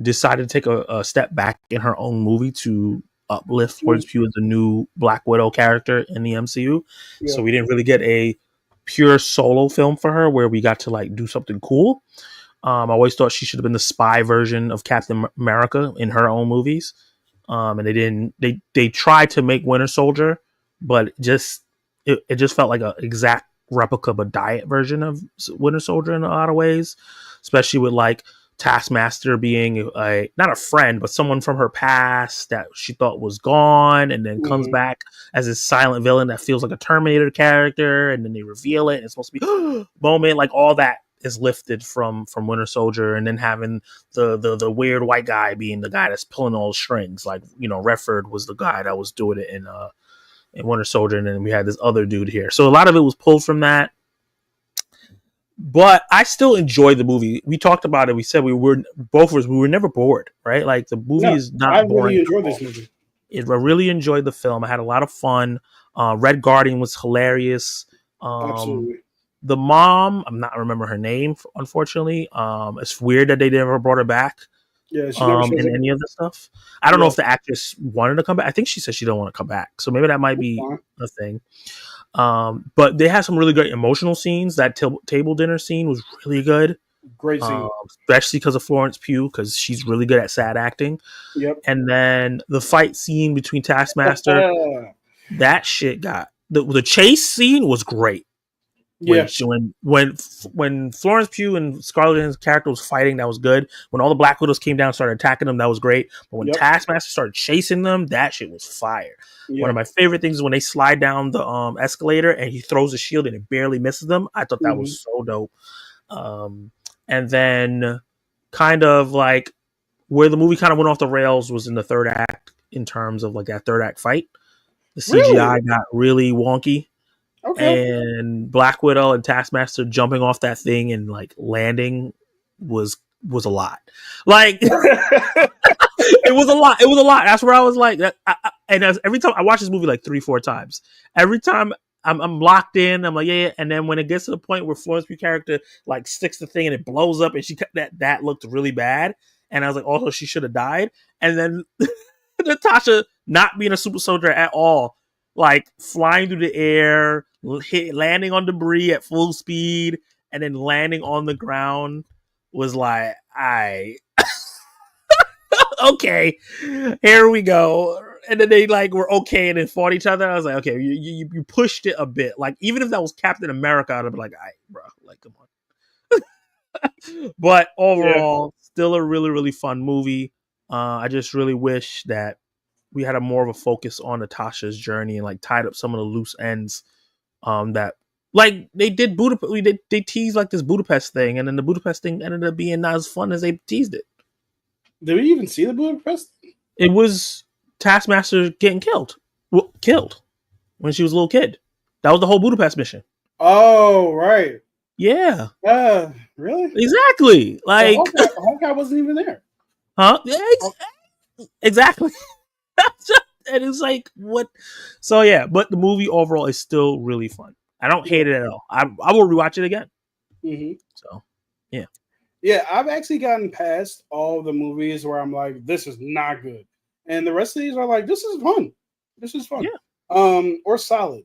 decided to take a step back in her own movie to uplift Florence Pugh as the new Black Widow character in the MCU. Yeah. So we didn't really get a pure solo film for her where we got to like do something cool. I always thought she should have been the spy version of Captain America in her own movies. And they didn't. They tried to make Winter Soldier, but it just felt like an exact replica of a diet version of Winter Soldier in a lot of ways, especially with like Taskmaster being not a friend, but someone from her past that she thought was gone, and then comes back as this silent villain that feels like a Terminator character, and then they reveal it. And it's supposed to be moment, like all that is lifted from Winter Soldier, and then having the weird white guy being the guy that's pulling all the strings. Like, Redford was the guy that was doing it in Winter Soldier, and then we had this other dude here. So a lot of it was pulled from that. But I still enjoyed the movie. We talked about it. We said we were never bored, right? Like the movie is not boring. I really enjoyed this movie. I really enjoyed the film. I had a lot of fun. Red Guardian was hilarious. Absolutely. The mom, I'm not remember her name, unfortunately. It's weird that they never brought her back. Yeah, she never shows in any of the stuff. I don't know if the actress wanted to come back. I think she said she don't want to come back. So maybe that might be a thing. But they had some really great emotional scenes. That table dinner scene was really good. Great scene. Especially because of Florence Pugh, because she's really good at sad acting. Yep. And then the fight scene between Taskmaster, that shit got the chase scene was great. Yeah. When Florence Pugh and Scarlett Johansson's character was fighting, that was good. When all the Black Widows came down and started attacking them, that was great. But when Taskmaster started chasing them, that shit was fire. Yep. One of my favorite things is when they slide down the escalator and he throws a shield and it barely misses them. I thought that was so dope. And then kind of like where the movie kind of went off the rails was in the third act in terms of like that third act fight. The CGI got really wonky. Okay. And Black Widow and Taskmaster jumping off that thing and like landing was a lot. Like it was a lot. It was a lot. That's where I was like, every time I watch this movie like 3-4 times, every time I'm locked in. I'm like, yeah. And then when it gets to the point where Florence Pugh character like sticks the thing and it blows up, and that looked really bad. And I was like, also she should have died. And then Natasha not being a super soldier at all, like flying through the air, landing on debris at full speed, and then landing on the ground was like, okay, here we go. And then they like were okay and then fought each other. I was like, okay, you pushed it a bit. Like even if that was Captain America, I'd be like, all right, bro, like come on. But overall, still a really, really fun movie. I just really wish that we had a more of a focus on Natasha's journey and like tied up some of the loose ends. That like they did Budapest. They teased like this Budapest thing, and then the Budapest thing ended up being not as fun as they teased it. Did we even see the Budapest? It was Taskmaster getting killed when she was a little kid. That was the whole Budapest mission. Oh, right. Yeah. Really? Exactly. Like Hawkeye wasn't even there. Huh? Yeah, exactly. And it's like what? So yeah, but the movie overall is still really fun. I don't hate it at all. I will rewatch it again. Mm-hmm. So yeah. Yeah, I've actually gotten past all the movies where I'm like, this is not good. And the rest of these are like, this is fun. This is fun. Yeah. Or solid.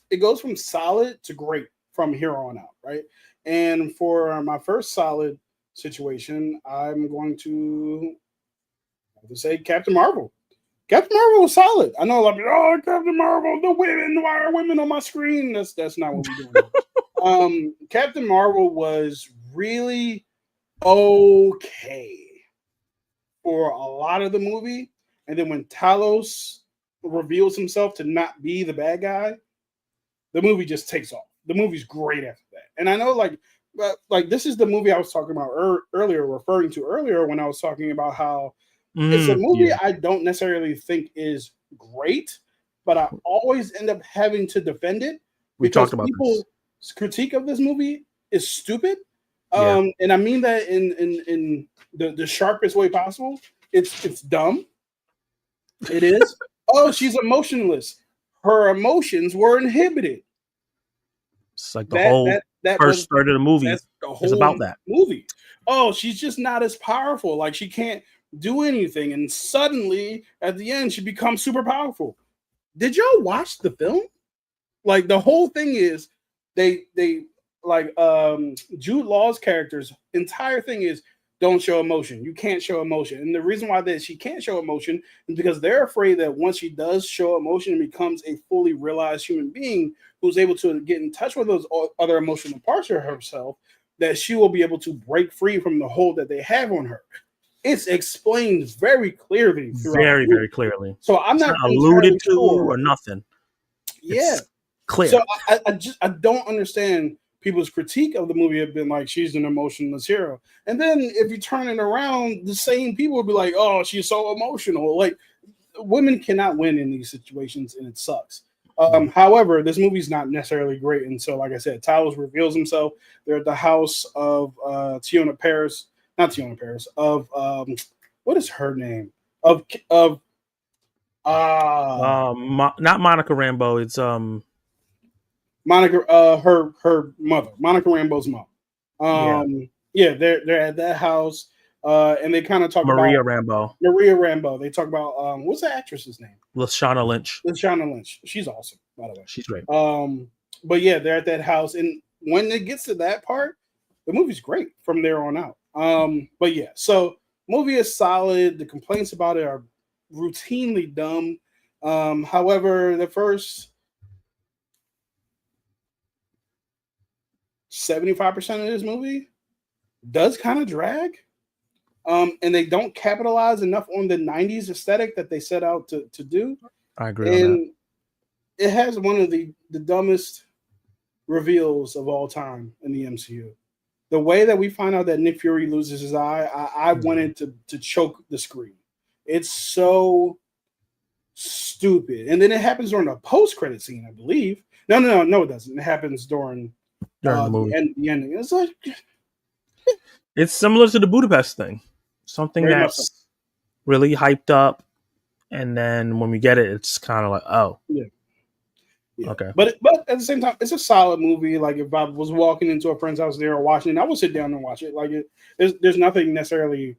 It goes from solid to great from here on out, right? And for my first solid situation, I'm going to have to say Captain Marvel. Captain Marvel was solid. I know a lot of people, oh, Captain Marvel, the women, why are women on my screen? That's not what we're doing. Captain Marvel was really okay for a lot of the movie, and then when Talos reveals himself to not be the bad guy, the movie just takes off. The movie's great after that. And I know like this is the movie I was talking about referring to earlier when I was talking about how it's a movie I don't necessarily think is great, but I always end up having to defend it because people's critique of this movie is stupid. And I mean that in the sharpest way possible. It's dumb. It is. Oh, she's emotionless. Her emotions were inhibited. It's like the whole first third of the movie is about that movie. Oh, she's just not as powerful. Like she can't do anything, and suddenly at the end she becomes super powerful. Did y'all watch the film? Like the whole thing is they like Jude Law's character's entire thing is don't show emotion. You can't show emotion. And the reason why that she can't show emotion is because they're afraid that once she does show emotion and becomes a fully realized human being who's able to get in touch with those other emotional parts of herself, that she will be able to break free from the hold that they have on her. It's explained very clearly throughout the Very, movie. very clearly. So I'm It's not not alluded entirely to sure. or nothing. Yeah. It's clear. So I don't understand people's critique of the movie have been like she's an emotionless hero. And then if you turn it around, the same people will be like, oh, she's so emotional. Like women cannot win in these situations and it sucks. However, this movie's not necessarily great. And so, like I said, Talos reveals himself. They're at the house of Tiona Paris, not Tiona Paris, of what is her name? Of Not Monica Rambeau. It's Monica, her mother, Monica Rambeau's mom. Yeah. Yeah, they're at that house, and they kind of talk Maria about Rambeau. Maria Rambeau. They talk about what's the actress's name? Lashana Lynch. Lashana Lynch. She's awesome, by the way. She's great. But yeah, they're at that house, and when it gets to that part, the movie's great from there on out. But yeah, so movie is solid. The complaints about it are routinely dumb. However, the first 75% of this movie does kind of drag. And they don't capitalize enough on the 90s aesthetic that they set out to do. I agree on that. It has one of the dumbest reveals of all time in the MCU. The way that we find out that Nick Fury loses his eye, I wanted to choke the screen. It's so stupid. And then it happens during a post-credit scene, I believe. No, it doesn't. It happens during the movie. The ending. It's like it's similar to the Budapest thing. Something that's really hyped up, and then when we get it, it's kind of like, oh, yeah. Okay. But at the same time, it's a solid movie. Like if I was walking into a friend's house there or watching it, I would sit down and watch it. Like there's nothing necessarily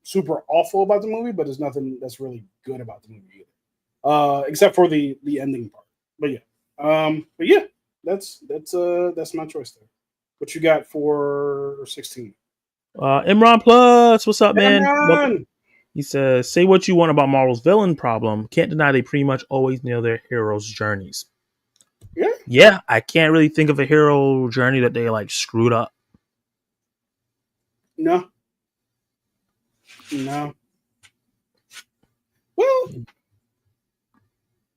super awful about the movie, but there's nothing that's really good about the movie either, except for the ending part. But yeah, that's my choice there. What you got for 16? Imran Plus, what's up, man? Imran! He says, say what you want about Marvel's villain problem. Can't deny they pretty much always nail their heroes' journeys. Yeah, I can't really think of a hero journey that they like screwed up. No. Well,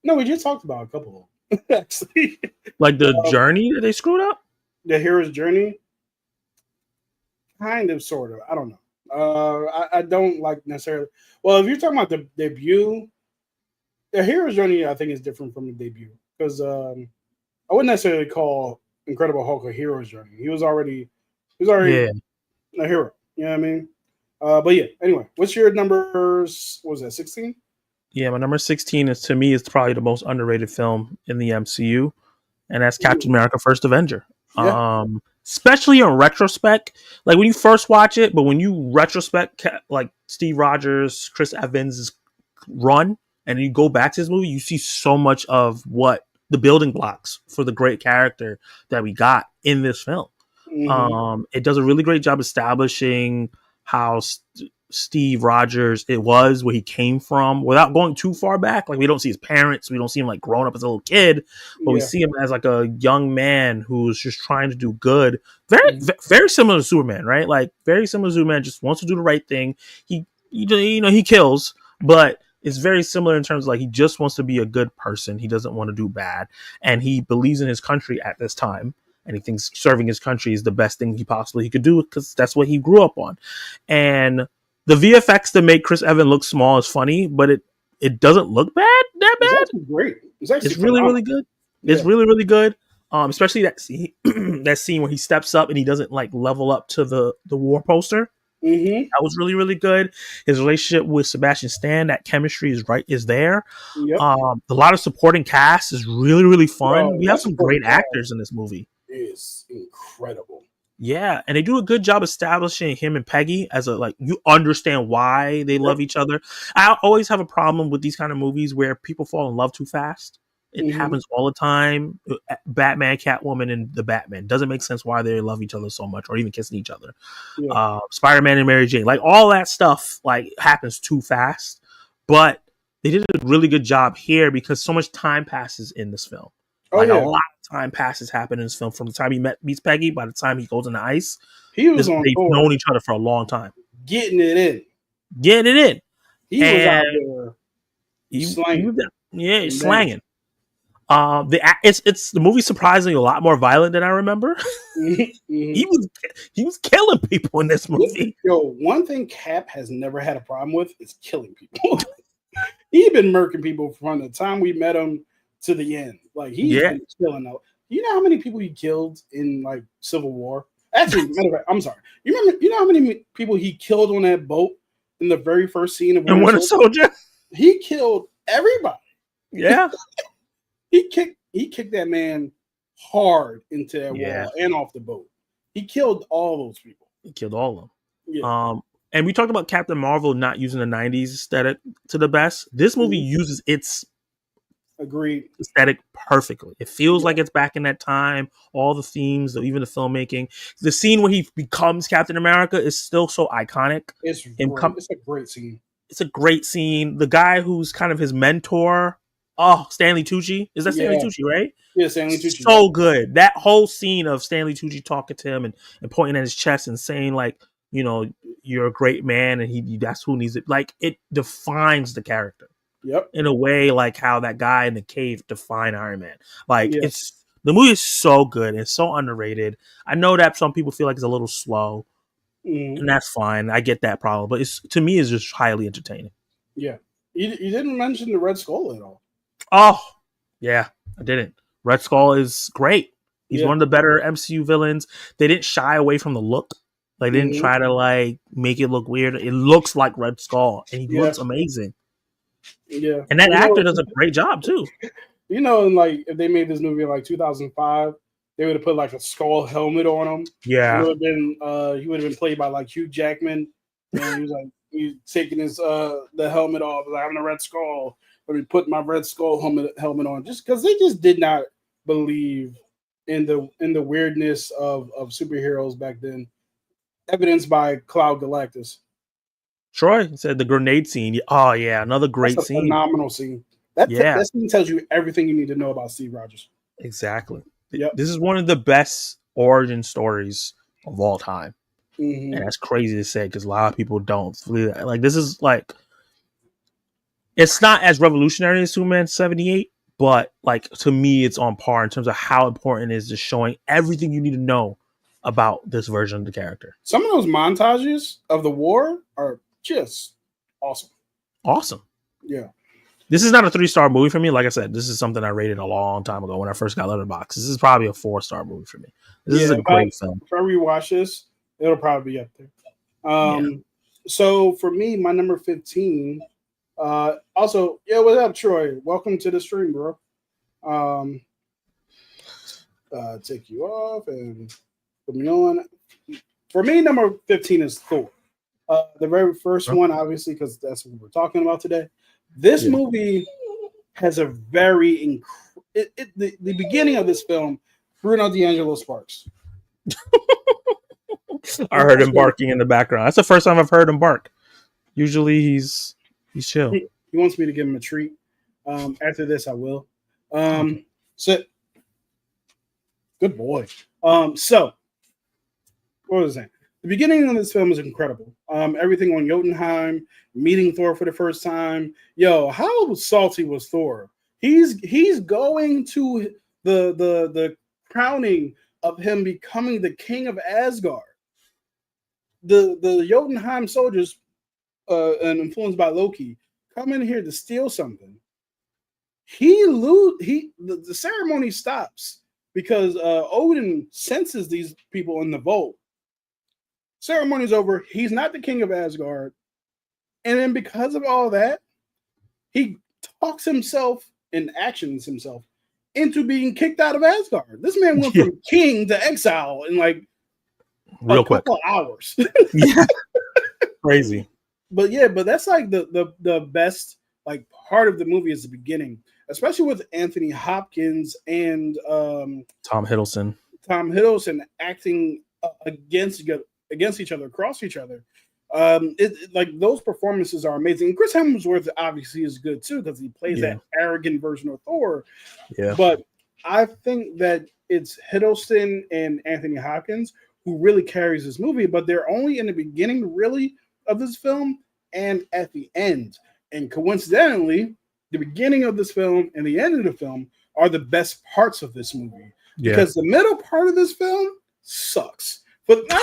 no, we just talked about a couple actually. Like the journey that they screwed up? The hero's journey? Kind of, sort of. I don't know. I don't like necessarily. Well, if you're talking about the debut, the hero's journey, I think is different from the debut because I wouldn't necessarily call Incredible Hulk a hero's journey. He was already a hero. You know what I mean? But yeah. Anyway, what's your numbers? What was that 16? Yeah, my number 16 is to me is probably the most underrated film in the MCU, and that's Captain America: First Avenger. Yeah. Especially in retrospect, like when you first watch it, but when you retrospect like Steve Rogers, Chris Evans' run, and you go back to this movie, you see so much of what the building blocks for the great character that we got in this film. Mm-hmm. It does a really great job establishing how Steve Rogers where he came from without going too far back. Like we don't see his parents, we don't see him like growing up as a little kid, but we see him as like a young man who's just trying to do good. Very similar to Superman, right? Like very similar to Superman, just wants to do the right thing. He kills, but it's very similar in terms of like he just wants to be a good person. He doesn't want to do bad, and he believes in his country at this time. And he thinks serving his country is the best thing he could do because that's what he grew up on. And the VFX to make Chris Evans look small is funny, but it doesn't look that bad. It's great. It's really, really good. Yeah. It's really, really good. Especially that scene, that scene where he steps up and he doesn't like level up to the war poster. Mm-hmm. That was really, really good. His relationship with Sebastian Stan, that chemistry is there. Yep. A lot of supporting cast is really, really fun. We have some great actors in this movie. Is incredible. Yeah, and they do a good job establishing him and Peggy as you understand why they love each other. I always have a problem with these kind of movies where people fall in love too fast. It happens all the time. Batman, Catwoman, and the Batman. Doesn't make sense why they love each other so much or even kissing each other. Yeah. Spider-Man and Mary Jane. Like all that stuff happens too fast. But they did a really good job here because so much time passes in this film. A lot of time passes happen in this film. From the time he meets Peggy, by the time he goes in the ice, he was on they've Thor, known each other for a long time. getting it in. Getting it in. He was out there slanging. He's slanging. The movie's surprisingly a lot more violent than I remember. He was killing people in this movie. One thing Cap has never had a problem with is killing people. He's been murking people from the time we met him to the end. Like he's been killing them. You know how many people he killed in like Civil War? Actually, matter of fact, I'm sorry. You know how many people he killed on that boat in the very first scene of Winter Soldier? He killed everybody. Yeah. He kicked that man hard into that wall and off the boat. He killed all those people. He killed all of them. Yeah. And we talked about Captain Marvel not using the 90s aesthetic to the best. This movie uses its aesthetic perfectly. It feels like it's back in that time. All the themes, even the filmmaking. The scene where he becomes Captain America is still so iconic. It's a great scene. It's a great scene. The guy who's kind of his mentor, Stanley Tucci. Is that Stanley Tucci, right? Yeah, Stanley Tucci. So good. That whole scene of Stanley Tucci talking to him and pointing at his chest and saying, like, you know, you're a great man, and that's who needs it. Like, it defines the character. Yep. In a way, like how that guy in the cave defined Iron Man. Like, the movie is so good. It's so underrated. I know that some people feel like it's a little slow, and that's fine. I get that problem, but to me, it's just highly entertaining. Yeah. You didn't mention the Red Skull at all. Oh, yeah, I didn't. Red Skull is great. He's one of the better MCU villains. They didn't shy away from the look. They didn't try to like make it look weird. It looks like Red Skull, and he looks amazing. Yeah, and that actor does a great job too. You know, like if they made this movie in like 2005, they would have put like a skull helmet on him. Yeah, he would have been played by like Hugh Jackman, and he was like he's taking his the helmet off, like I'm the Red Skull. Let me put my Red Skull helmet on, just because they just did not believe in the weirdness of superheroes back then, evidenced by Cloud Galactus. Troy said the grenade scene. Oh yeah, another great scene. Phenomenal scene. That scene tells you everything you need to know about Steve Rogers. Exactly. Yep. This is one of the best origin stories of all time. And that's crazy to say because a lot of people don't. Like, this is like, it's not as revolutionary as Superman 78, but like, to me, it's on par in terms of how important it is to showing everything you need to know about this version of the character. Some of those montages of the war are just awesome. Awesome. Yeah. This is not a 3-star movie for me. Like I said, this is something I rated a long time ago when I first got Letterboxd. This is probably a 4-star movie for me. This is a great film. If I rewatch this, it'll probably be up there. So for me, my number 15. Also, what's up, Troy? Welcome to the stream, bro. Take you off and put me on. For me, number 15 is Thor. The very first one, obviously, because that's what we're talking about today. This movie has a very the beginning of this film, Bruno D'Angelo Sparks. I heard him barking in the background. That's the first time I've heard him bark. Usually he's chill. He wants me to give him a treat. After this, I will. Sit. Good boy. So what was that? The beginning of this film is incredible. Everything on Jotunheim, meeting Thor for the first time. Yo, how salty was Thor? He's going to the crowning of him becoming the king of Asgard. The Jotunheim soldiers, and influenced by Loki, come in here to steal something. The ceremony stops because Odin senses these people in the vault. Ceremony's over. He's not the king of Asgard. And then because of all that, he talks himself and actions himself into being kicked out of Asgard. This man went from king to exile in like real quick couple hours. Crazy. But that's like the best like part of the movie is the beginning, especially with Anthony Hopkins and Tom Hiddleston acting against each other, across each other. Like those performances are amazing. And Chris Hemsworth obviously is good too because he plays that arrogant version of Thor. Yeah. But I think that it's Hiddleston and Anthony Hopkins who really carries this movie, but they're only in the beginning, really, of this film and at the end. And coincidentally, the beginning of this film and the end of the film are the best parts of this movie Yeah. because the middle part of this film sucks, but not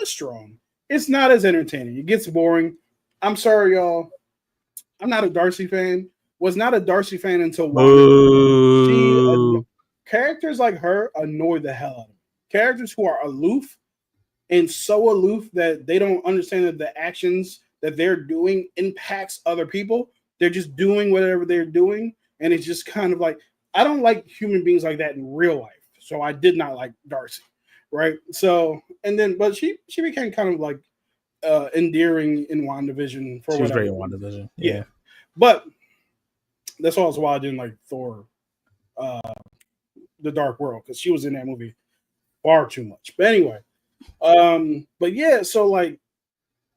strong. It's not as entertaining. It gets boring. I'm sorry, y'all. I'm not a Darcy fan. Was not a Darcy fan until WandaVision. She Boo. characters like her annoy the hell out of me. Characters who are aloof and so aloof that they don't understand that the actions that they're doing impacts other people. They're just doing whatever they're doing, and it's just kind of like I don't like human beings like that in real life. So I did not like Darcy, right? So and then, but she became kind of like endearing in WandaVision for She was whatever. great in WandaVision. Yeah, but that's also why I didn't like Thor, uh, The Dark World, because she was in that movie far too much. But anyway, but yeah, so like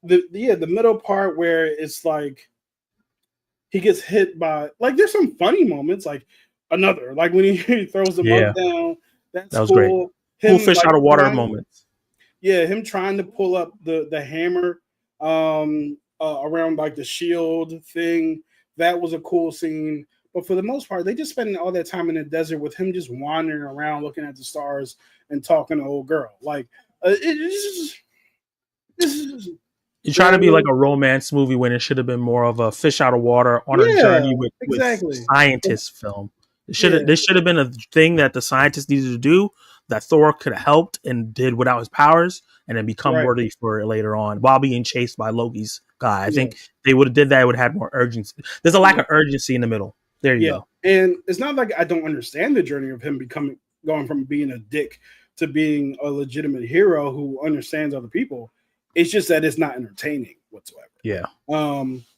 the middle part where it's like he gets hit by like there's some funny moments, like another like when he throws the Yeah. mug down, that's That was great. cool. Cool Him fish like out of water trying, moments. yeah, him trying to pull up the hammer around like the shield thing. That was a cool scene. But for the most part, they just spending all that time in the desert with him just wandering around, looking at the stars and talking to old girl. Like it's You you know try what to I be like mean? a romance movie when it should have been more of a fish out of water on a Yeah, journey with exactly. scientist film. Yeah, This should have been a thing that the scientists needed to do that Thor could have helped and did without his powers and then become right. worthy for it later on while being chased by Loki's guy. I Yeah, think they would have did that. It would have had more urgency. There's a lack yeah, of urgency in the middle. There you yeah. go. And it's not like I don't understand the journey of him becoming going from being a dick to being a legitimate hero who understands other people. It's just that it's not entertaining whatsoever. Yeah.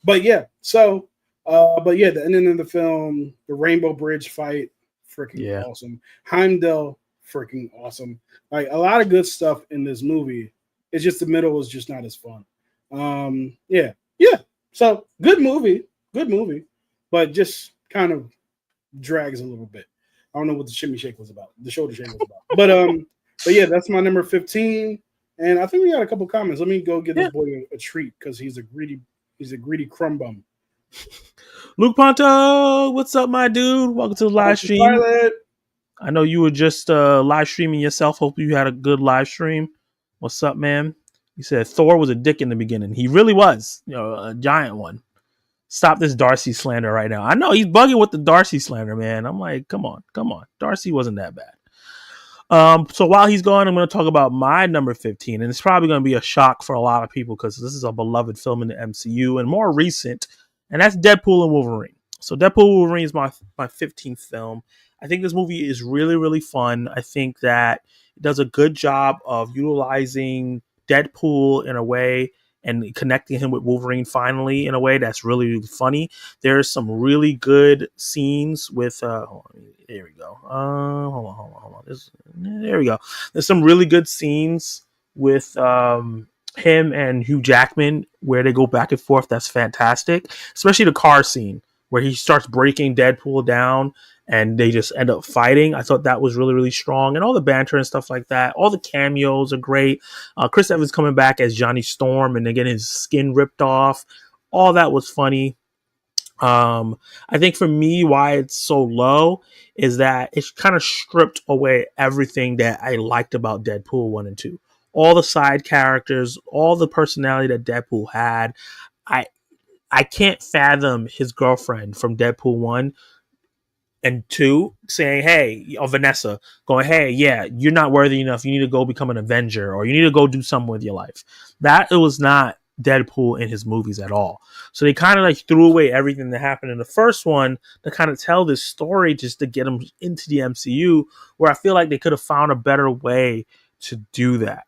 But yeah, so but yeah, the ending of the film, the Rainbow Bridge fight, freaking Yeah. awesome. Heimdall, freaking awesome. Like a lot of good stuff in this movie. It's just the middle is just not as fun. Yeah, yeah. So good movie, but just kind of drags a little bit. I don't know what the shimmy shake was about, the shoulder shake was about. But yeah, that's my number 15. And I think we got a couple comments. Let me go give this boy a treat because he's a greedy crumb bum. Luke Ponto, what's up, my dude? Welcome to the live stream. I know you were just live streaming yourself. Hope you had a good live stream. What's up, man? He said Thor was a dick in the beginning. He really was, a giant one. Stop this Darcy slander right now. I know he's bugging with the Darcy slander, man. I'm like, come on. Darcy wasn't that bad. So while he's gone, I'm going to talk about my number 15, and it's probably going to be a shock for a lot of people because this is a beloved film in the MCU and more recent, and that's Deadpool and Wolverine. So Deadpool and Wolverine is my 15th film. I think this movie is really, really fun. I think that it does a good job of utilizing Deadpool in a way and connecting him with Wolverine finally in a way that's really, really funny. There's some really good scenes with here we go. Hold on. There we go. There's some really good scenes with him and Hugh Jackman where they go back and forth. That's fantastic. Especially the car scene where he starts breaking Deadpool down and they just end up fighting. I thought that was really, really strong. And all the banter and stuff like that. All the cameos are great. Chris Evans coming back as Johnny Storm and then getting his skin ripped off. All that was funny. I think for me, why it's so low is that it's kind of stripped away everything that I liked about Deadpool 1 and 2. All the side characters, all the personality that Deadpool had. I I can't fathom his girlfriend from Deadpool 1 and 2 saying, hey, or Vanessa going, hey, yeah, you're not worthy enough. You need to go become an Avenger or you need to go do something with your life. That it was not Deadpool in his movies at all. So they kind of like threw away everything that happened in the first one to kind of tell this story just to get him into the MCU, where I feel like they could have found a better way to do that.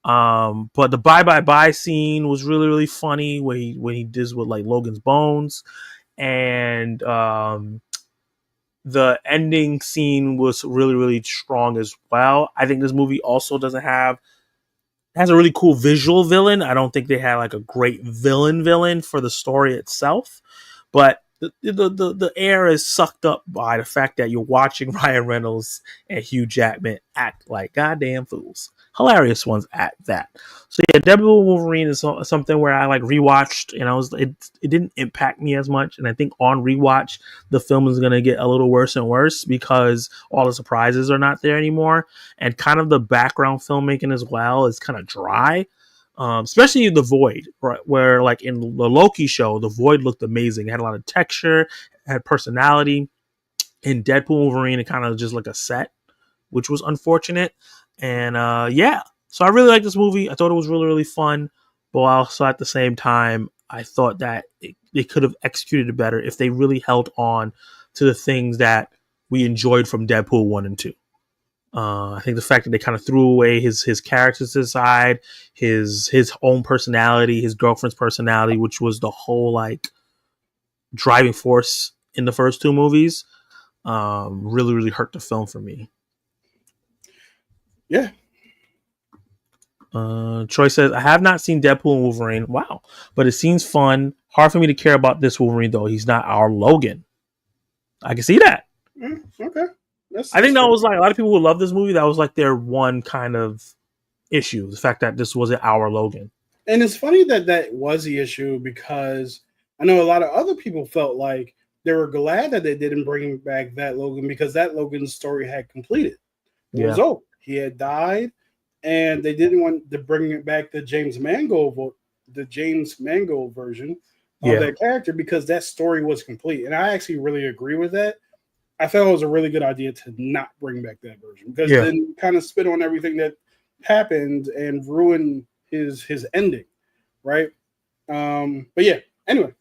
But the bye bye bye scene was really, really funny when he does with like Logan's bones. And the ending scene was really, really strong as well. I think this movie also has a really cool visual villain. I don't think they had like a great villain for the story itself, but the air is sucked up by the fact that you're watching Ryan Reynolds and Hugh Jackman act like goddamn fools. Hilarious ones at that. So yeah, Deadpool Wolverine is something where I like rewatched, and it didn't impact me as much. And I think on rewatch, the film is gonna get a little worse and worse because all the surprises are not there anymore, and kind of the background filmmaking as well is kind of dry. Especially the Void, right, where like in the Loki show, the Void looked amazing. It had a lot of texture, had personality. In Deadpool Wolverine, it kind of just like a set, which was unfortunate. And yeah, so I really liked this movie. I thought it was really, really fun, but also at the same time, I thought that they could have executed it better if they really held on to the things that we enjoyed from Deadpool 1 and 2. I think the fact that they kind of threw away his characters to the side, his own personality, his girlfriend's personality, which was the whole like driving force in the first two movies, really, really hurt the film for me. Yeah. Troy says, I have not seen Deadpool and Wolverine. Wow. But it seems fun. Hard for me to care about this Wolverine, though. He's not our Logan. I can see that. Okay. I think that was like a lot of people who love this movie. That was like their one kind of issue, the fact that this wasn't our Logan. And it's funny that was the issue because I know a lot of other people felt like they were glad that they didn't bring back that Logan because that Logan's story had completed. It was over. He had died, and they didn't want to bring it back the James Mangold version of that character because that story was complete. And I actually really agree with that. I felt it was a really good idea to not bring back that version because then kind of spit on everything that happened and ruin his ending, right? But yeah, anyway.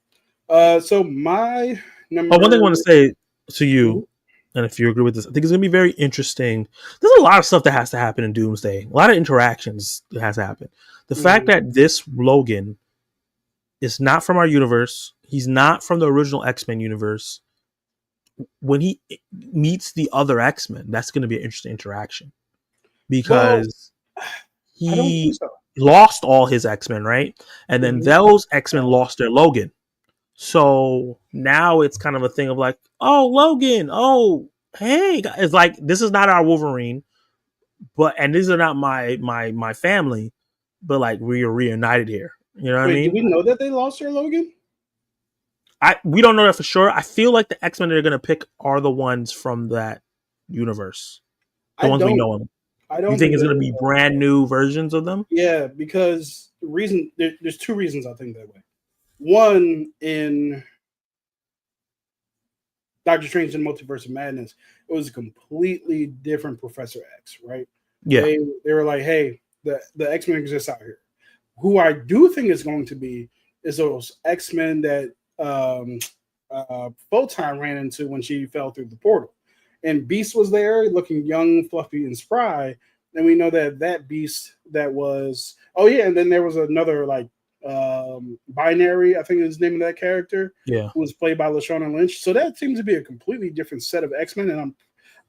So my number. One thing I want to say to you, and if you agree with this, I think it's gonna be very interesting. There's a lot of stuff that has to happen in Doomsday. A lot of interactions that has to happen. The fact that this Logan is not from our universe, he's not from the original X-Men universe. When he meets the other X-Men, that's going to be an interesting interaction because he lost all his X-Men, right? And then those X-Men lost their Logan. So now it's kind of a thing of like, oh, Logan, oh, hey, it's like this is not our Wolverine, and these are not my family, but like we are reunited here. You know what I mean? Do we know that they lost their Logan? We don't know that for sure. I feel like the X-Men they're going to pick are the ones from that universe. The ones we know them. You think it's going to be brand new versions of them? Yeah, because there's two reasons I think that way. One, in Doctor Strange and Multiverse of Madness, it was a completely different Professor X, right? Yeah. They were like, hey, the X-Men exist out here. Who I do think is going to be is those X-Men that Photon ran into when she fell through the portal. And Beast was there looking young, fluffy, and spry. And we know that Beast that was... Oh, yeah, and then there was another, like, Binary, I think is the name of that character. Yeah. Who was played by Lashana Lynch. So that seems to be a completely different set of X-Men. And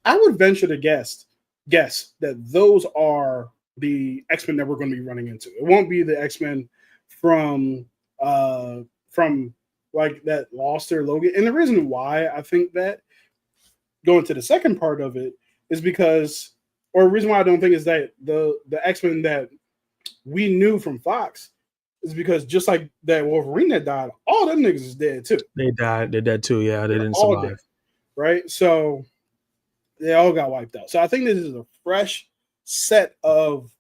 I would venture to guess that those are the X-Men that we're going to be running into. It won't be the X-Men from like that lost their Logan. And the reason why I think that, going to the second part of it, is because, or the reason why I don't think is that the X-Men that we knew from Fox is because just like that Wolverine that died, all them niggas is dead too. They died. They're dead too. Yeah, they didn't survive. Dead, right? So they all got wiped out. So I think this is a fresh set of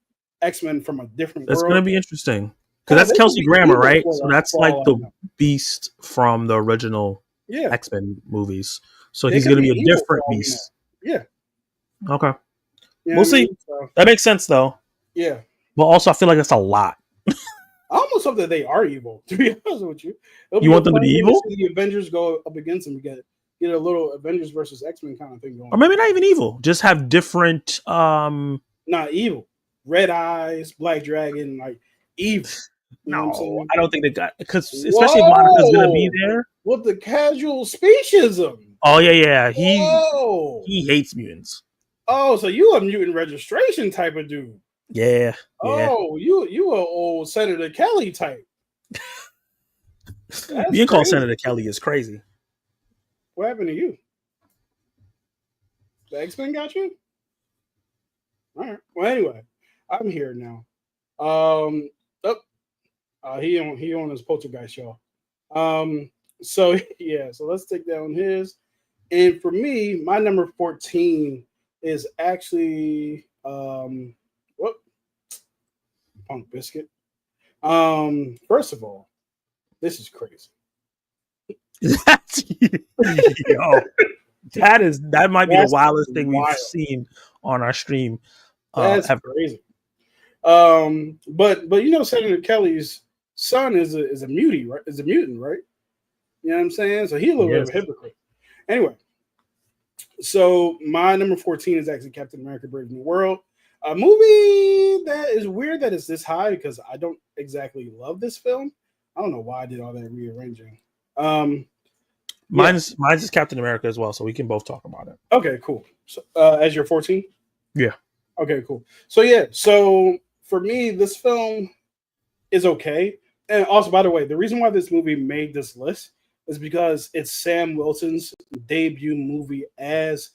X-Men from a different world. That's going to be interesting. Because that's Kelsey Grammer, right? So that's like the Beast from the original X-Men movies. So he's going to be a different Beast. Yeah. Okay. We'll see. So, that makes sense, though. Yeah. But also, I feel like that's a lot. I almost hope that they are evil, to be honest with you. You want them to be evil? The Avengers go up against them. Get a little Avengers versus X-Men kind of thing going. Or maybe not even evil. Just have different... Not evil. Red eyes, Black Dragon, like evil. No, I don't think they got, because especially if Monica's gonna be there with the casual speciesism. Oh yeah. He hates mutants. Oh, so you a mutant registration type of dude? Yeah. Oh, you a old Senator Kelly type. Being called Senator Kelly is crazy. What happened to you? The X-Men got you? All right. Well, anyway, I'm here now. Um, oh, he on his poltergeist, y'all. So yeah, so let's take down his. And for me, my number 14 is actually what Punk Biscuit. First of all, this is crazy. Yo, that might be the That's wildest thing we've wild. seen on our stream. That's Ever. crazy. But Senator Kelly's son is a mutie, right? Is a mutant, right? You know what I'm saying? So he's a little bit of a hypocrite. Anyway, so my number 14 is actually Captain America: Brave New World. A movie that is weird that it's this high because I don't exactly love this film. I don't know why I did all that rearranging. Mine's is Captain America as well, so we can both talk about it. Okay, cool. So, as your 14? Yeah. Okay, cool. So yeah, so for me, this film is okay. And also, by the way, the reason why this movie made this list is because it's Sam Wilson's debut movie as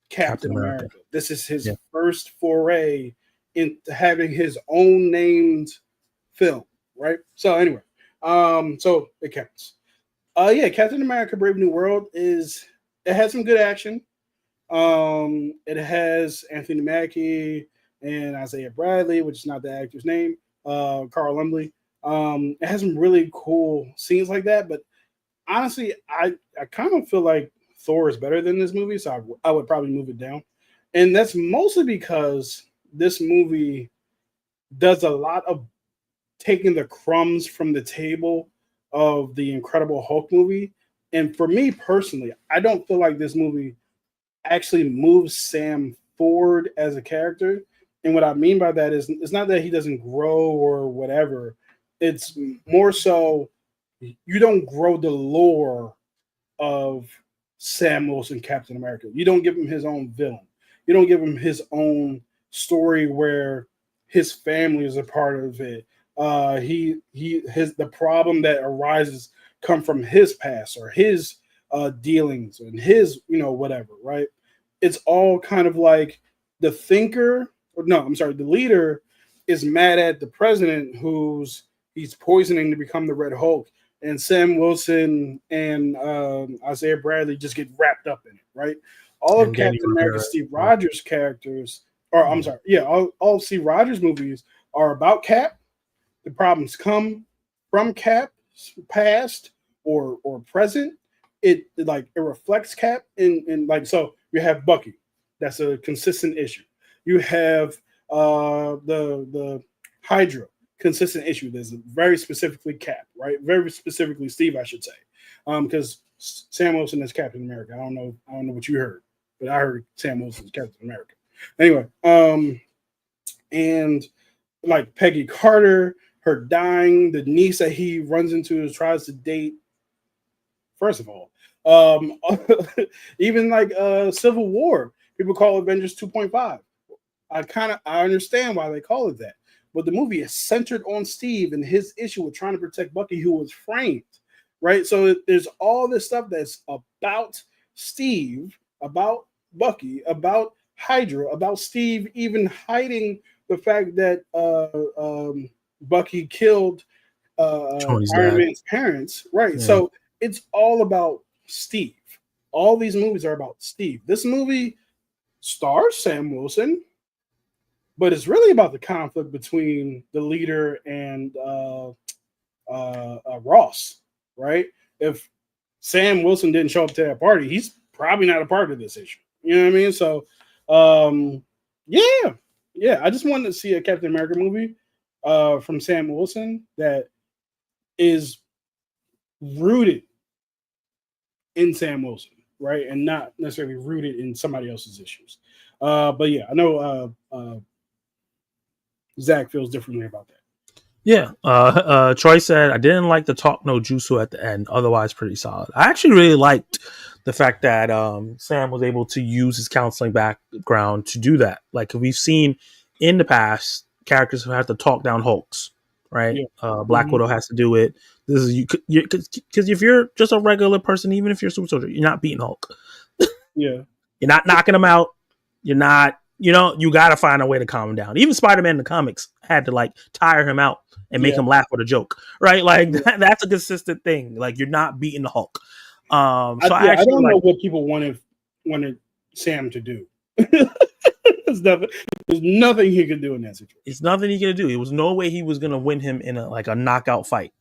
Captain America. This is his first foray into having his own named film, right? So anyway, so it counts. Yeah, Captain America: Brave New World it has some good action. It has Anthony Mackie and Isaiah Bradley, which is not the actor's name. Carl Lumbly. It has some really cool scenes like that, but honestly, I kind of feel like Thor is better than this movie, so I would probably move it down. And that's mostly because this movie does a lot of taking the crumbs from the table of the Incredible Hulk movie. And for me personally, I don't feel like this movie actually moves Sam forward as a character. And what I mean by that is it's not that he doesn't grow or whatever. It's more so you don't grow the lore of Sam Wilson, Captain America. You don't give him his own villain. You don't give him his own story where his family is a part of it. The problem that arises come from his past or his dealings and his whatever, right? It's all kind of like the leader is mad at the president he's poisoning to become the Red Hulk, and Sam Wilson and Isaiah Bradley just get wrapped up in it, right? All of Captain America, Steve Rogers characters, all of Steve Rogers movies are about Cap. The problems come from Cap's past or present. It reflects Cap so you have Bucky, that's a consistent issue. You have the Hydra, consistent issue. There's very specifically Cap, right? Very specifically Steve, I should say, because Sam Wilson is Captain America. I don't know what you heard, but I heard Sam Wilson is Captain America. Anyway, and like Peggy Carter, her dying, the niece that he runs into and tries to date. First of all, even like Civil War, people call Avengers 2.5. I understand why they call it that. But the movie is centered on Steve and his issue with trying to protect Bucky, who was framed, right? So there's all this stuff that's about Steve, about Bucky, about Hydra, about Steve even hiding the fact that Bucky killed Iron Man's parents, right? Yeah. So it's all about Steve. All these movies are about Steve. This movie stars Sam Wilson, but it's really about the conflict between the leader and Ross, right? If Sam Wilson didn't show up to that party, he's probably not a part of this issue. You know what I mean? So, yeah. I just wanted to see a Captain America movie from Sam Wilson that is rooted in Sam Wilson, right? And not necessarily rooted in somebody else's issues. But yeah, I know Zach feels differently about that. Yeah. Troy said, I didn't like the talk no jutsu at the end, otherwise pretty solid. I actually really liked the fact that Sam was able to use his counseling background to do that. Like we've seen in the past, characters who have to talk down Hulks right? Yeah. Black Widow has to do it. This is because if you're just a regular person, even if you're a super soldier, you're not beating Hulk. Yeah. You're not knocking him out. You're not, you got to find a way to calm him down. Even Spider-Man in the comics had to like tire him out and make him laugh with a joke, right? Like that's a consistent thing. Like you're not beating the Hulk. So I don't know what people wanted Sam to do. there's nothing he could do in that situation. It's nothing he could do. There was no way he was gonna win him in a knockout fight,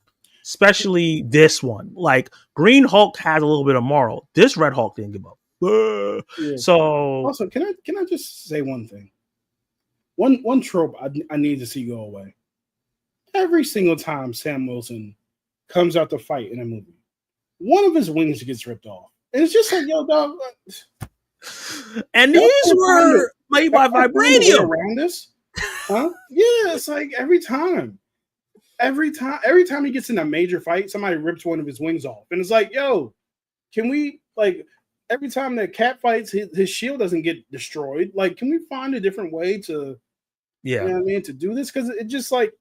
especially this one. Like Green Hulk has a little bit of moral. This Red Hulk didn't give up. Yeah. So also, can I just say one thing? One trope I need to see go away. Every single time Sam Wilson comes out to fight in a movie, one of his wings gets ripped off. And it's just like, yo, dog. And these were made by vibranium. Around this, huh? Yeah, it's like every time he gets in a major fight, somebody rips one of his wings off, and it's like, yo, can we like every time that Cap fights, his shield doesn't get destroyed? Like, can we find a different way to, you know what I mean, to do this? Because it just like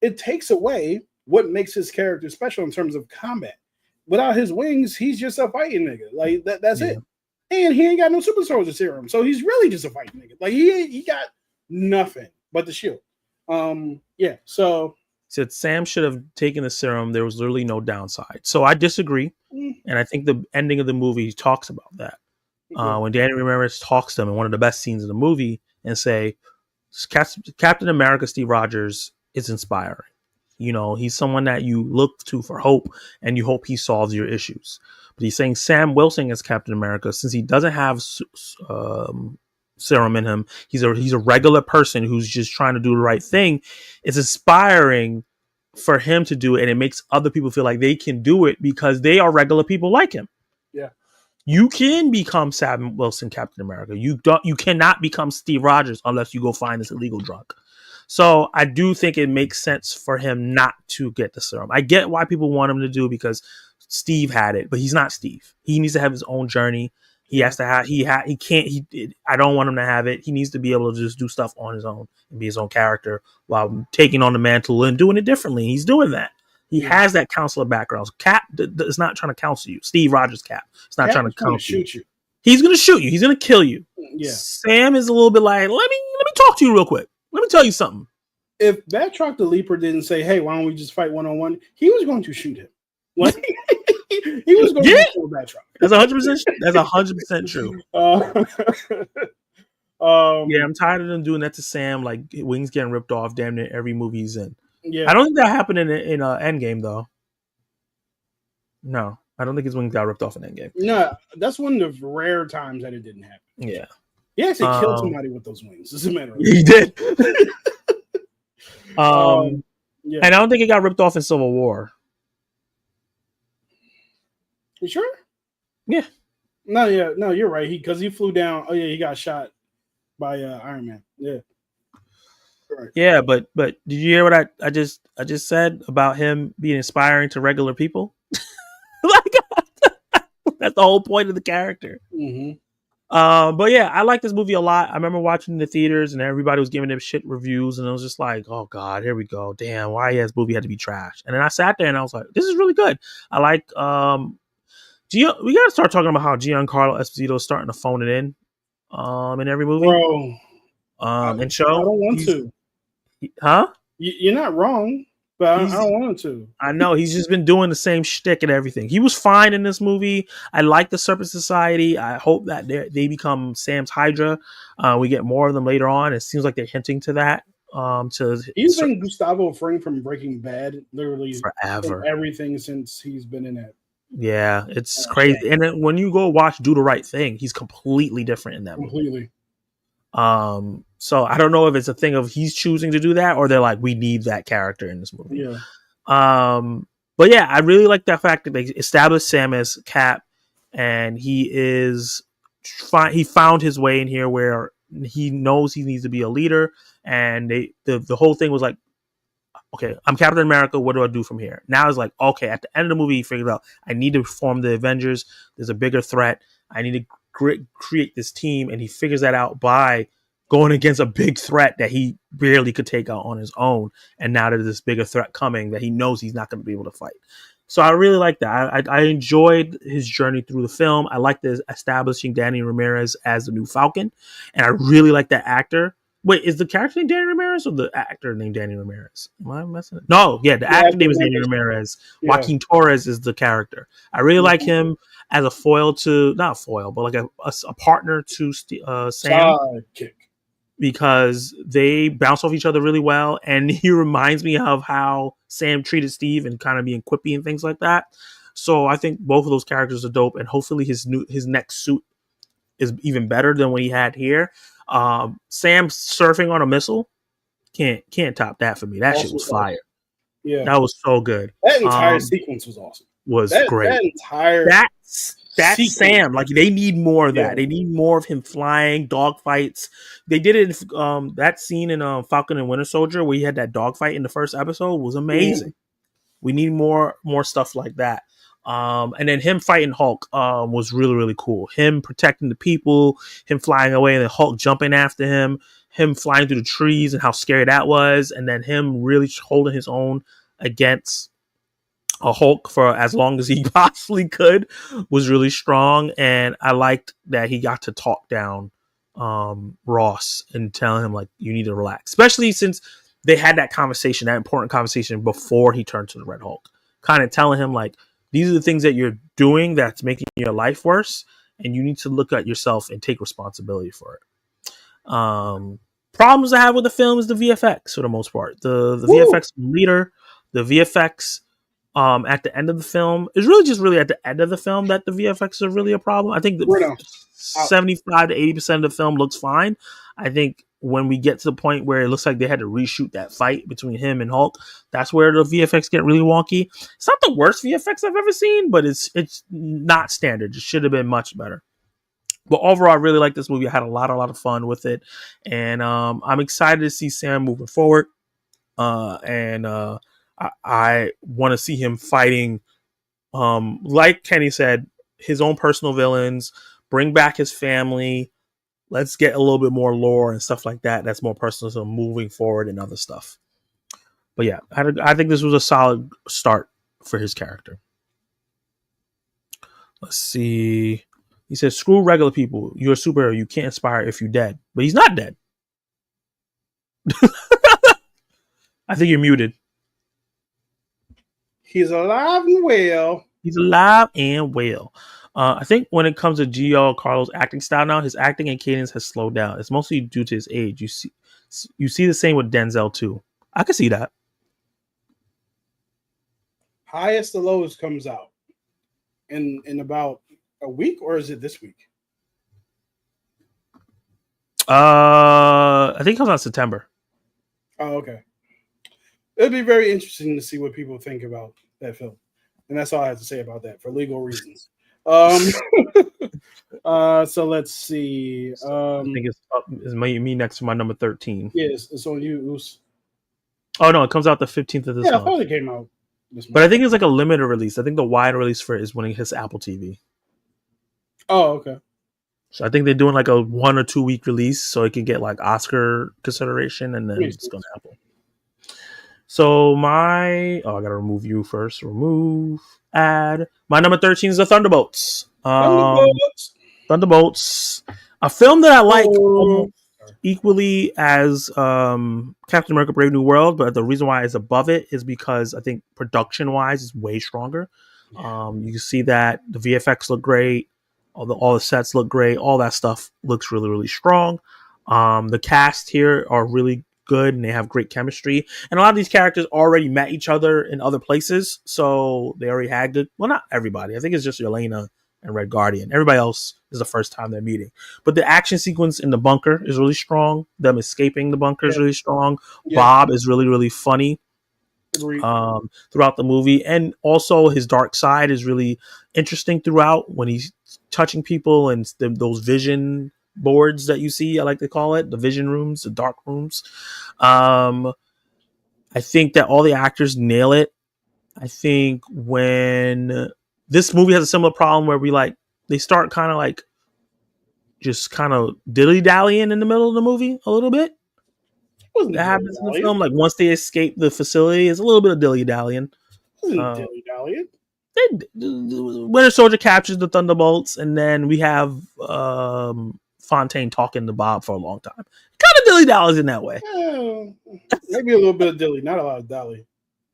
it takes away what makes his character special in terms of combat. Without his wings, he's just a fighting nigga. Like that's it. And he ain't got no super soldier serum, so he's really just a fighting nigga. Like he got nothing but the shield. So said Sam should have taken the serum. There was literally no downside. So I disagree, and I think the ending of the movie talks about that. When Danny Ramirez talks to him in one of the best scenes of the movie and say, Captain America Steve Rogers is inspiring. He's someone that you look to for hope, and you hope he solves your issues. But he's saying Sam Wilson as Captain America, since he doesn't have serum in him, he's a regular person who's just trying to do the right thing. It's inspiring for him to do it, and it makes other people feel like they can do it because they are regular people like him. Yeah. You can become Sam Wilson Captain America. You cannot become Steve Rogers unless you go find this illegal drug. So I do think it makes sense for him not to get the serum. I get why people want him to do it because Steve had it, but he's not Steve. He needs to have his own journey. He has to have. I don't want him to have it. He needs to be able to just do stuff on his own and be his own character while taking on the mantle and doing it differently. He's doing that. He has that counselor background. Cap is not trying to counsel you. Steve Rogers Cap. It's not trying to counsel you. He's going to shoot you. He's going to kill you. Yeah. Sam is a little bit like, let me talk to you real quick. Let me tell you something. If Batroc the Leaper didn't say, hey, why don't we just fight one-on-one, he was going to shoot him. Like, he was going to kill Batroc. That's 100%. That's 100% true. I'm tired of them doing that to Sam. Like wings getting ripped off damn near every movie he's in. Yeah, I don't think that happened in Endgame though. No, I don't think his wings got ripped off in Endgame. No, that's one of the rare times that it didn't happen. Yeah, he actually killed somebody with those wings. As a matter of he did. And I don't think it got ripped off in Civil War. You sure? Yeah. No, you're right. Because he flew down. Oh yeah, he got shot by Iron Man. Yeah. Right. Yeah, but did you hear what I just said about him being inspiring to regular people? That's the whole point of the character. Mm-hmm. But yeah, I like this movie a lot. I remember watching in the theaters and everybody was giving him shit reviews, and I was just like, oh god, here we go. Damn, why has this movie had to be trash? And then I sat there and I was like, this is really good. I like we gotta start talking about how Giancarlo Esposito is starting to phone it in in every movie. Bro. And show. I don't want to. Huh? You're not wrong, but I don't want to. I know. He's just been doing the same shtick and everything. He was fine in this movie. I like the Serpent Society. I hope that they become Sam's Hydra. We get more of them later on. It seems like they're hinting to that. He's been Gustavo Fring from Breaking Bad literally forever. Everything since he's been in that. Yeah, it's crazy. And then when you go watch Do the Right Thing, he's completely different in that movie. Completely. So I don't know if it's a thing of he's choosing to do that or they're like, we need that character in this movie. Yeah. But yeah, I really like the fact that they established Sam as Cap, and he is fine. He found his way in here where he knows he needs to be a leader, and the whole thing was like, okay, I'm Captain America. What do I do from here? Now it's like, okay, at the end of the movie, he figured out I need to form the Avengers. There's a bigger threat. I need to create this team, and he figures that out by going against a big threat that he barely could take out on his own. And now there's this bigger threat coming that he knows he's not going to be able to fight. So I really like that. I enjoyed his journey through the film. I like the establishing Danny Ramirez as the new Falcon. And I really like that actor. Wait, is the character named Danny Ramirez or the actor named Danny Ramirez? Am I messing it? No, yeah, the actor name is Danny Ramirez. Yeah. Joaquin Torres is the character. I really like him as a foil to, not foil, but like a partner to Sam. Because they bounce off each other really well. And he reminds me of how Sam treated Steve and kind of being quippy and things like that. So I think both of those characters are dope. And hopefully his next suit is even better than what he had here. Sam surfing on a missile can't top that for me. That shit was fire. Yeah, that was so good. That entire sequence was awesome. Was great. That entire that's Sam. Like they need more of that. Yeah. They need more of him flying, dogfights. They did it. That scene in Falcon and Winter Soldier where he had that dogfight in the first episode was amazing. We need more stuff like that. And then him fighting Hulk was really, really cool. Him protecting the people, him flying away, and then Hulk jumping after him flying through the trees, and how scary that was, and then him really holding his own against a Hulk for as long as he possibly could was really strong. And I liked that he got to talk down Ross and telling him, like, you need to relax, especially since they had that conversation, that important conversation before he turned to the Red Hulk, kind of telling him, like, these are the things that you're doing that's making your life worse, and you need to look at yourself and take responsibility for it. Problems I have with the film is the VFX for the most part. The VFX leader, the VFX at the end of the film is really at the end of the film that the VFX are really a problem. I think that 75 to 80% of the film looks fine. I think when we get to the point where it looks like they had to reshoot that fight between him and Hulk, that's where the VFX get really wonky. It's not the worst VFX I've ever seen, but it's not standard. It should have been much better. But overall, I really like this movie. I had a lot of fun with it, and I'm excited to see Sam moving forward. I want to see him fighting, like Kenny said, his own personal villains, bring back his family. Let's get a little bit more lore and stuff like that. That's more personal, so moving forward and other stuff. But yeah, I think this was a solid start for his character. Let's see. He says, screw regular people. You're a superhero. You can't inspire if you're dead. But he's not dead. I think you're muted. He's alive and well. He's alive and well. I think when it comes to Giancarlo's acting style now, his acting and cadence has slowed down. It's mostly due to his age. You see the same with Denzel too. I can see that. Highest to Lowest comes out in about a week, or is it this week? I think it comes out in September. Oh, okay. It'll be very interesting to see what people think about that film. And that's all I have to say about that for legal reasons. So let's see. I think it's me next to my number 13. Yes, it's on you. Oh no, it comes out the 15th of this month. I thought it came out this month. But I think it's like a limited release. I think the wide release for it is when it hits Apple TV. Oh, okay. So I think they're doing like a 1 or 2 week release so it can get like Oscar consideration, and then it's going to Apple. So I gotta remove you first. Remove, add. My number 13 is the Thunderbolts. Thunderbolts. A film that I like equally as Captain America: Brave New World, but the reason why it's above it is because I think production-wise it's way stronger. You can see that the VFX look great, all the sets look great, all that stuff looks really, really strong. The cast here are really good and they have great chemistry, and a lot of these characters already met each other in other places, so they already had good. Well, not everybody. I think it's just Yelena and Red Guardian. Everybody else is the first time they're meeting. But the action sequence in the bunker is really strong. Them escaping the bunker is really strong. Bob is really, really funny throughout the movie, and also his dark side is really interesting throughout when he's touching people and those vision boards that you see, I like to call it, the vision rooms, the dark rooms. I think that all the actors nail it. I think when this movie has a similar problem where they start kind of like just kind of dilly dallying in the middle of the movie a little bit. Wasn't That happens in the dilly-dallying. film. Like once they escape the facility, it's a little bit of dilly dallying. Wasn't dilly-dallying. Winter Soldier captures the Thunderbolts, and then we have Fontaine talking to Bob for a long time. Kind of dilly dallies in that way. Maybe a little bit of dilly, not a lot of dally.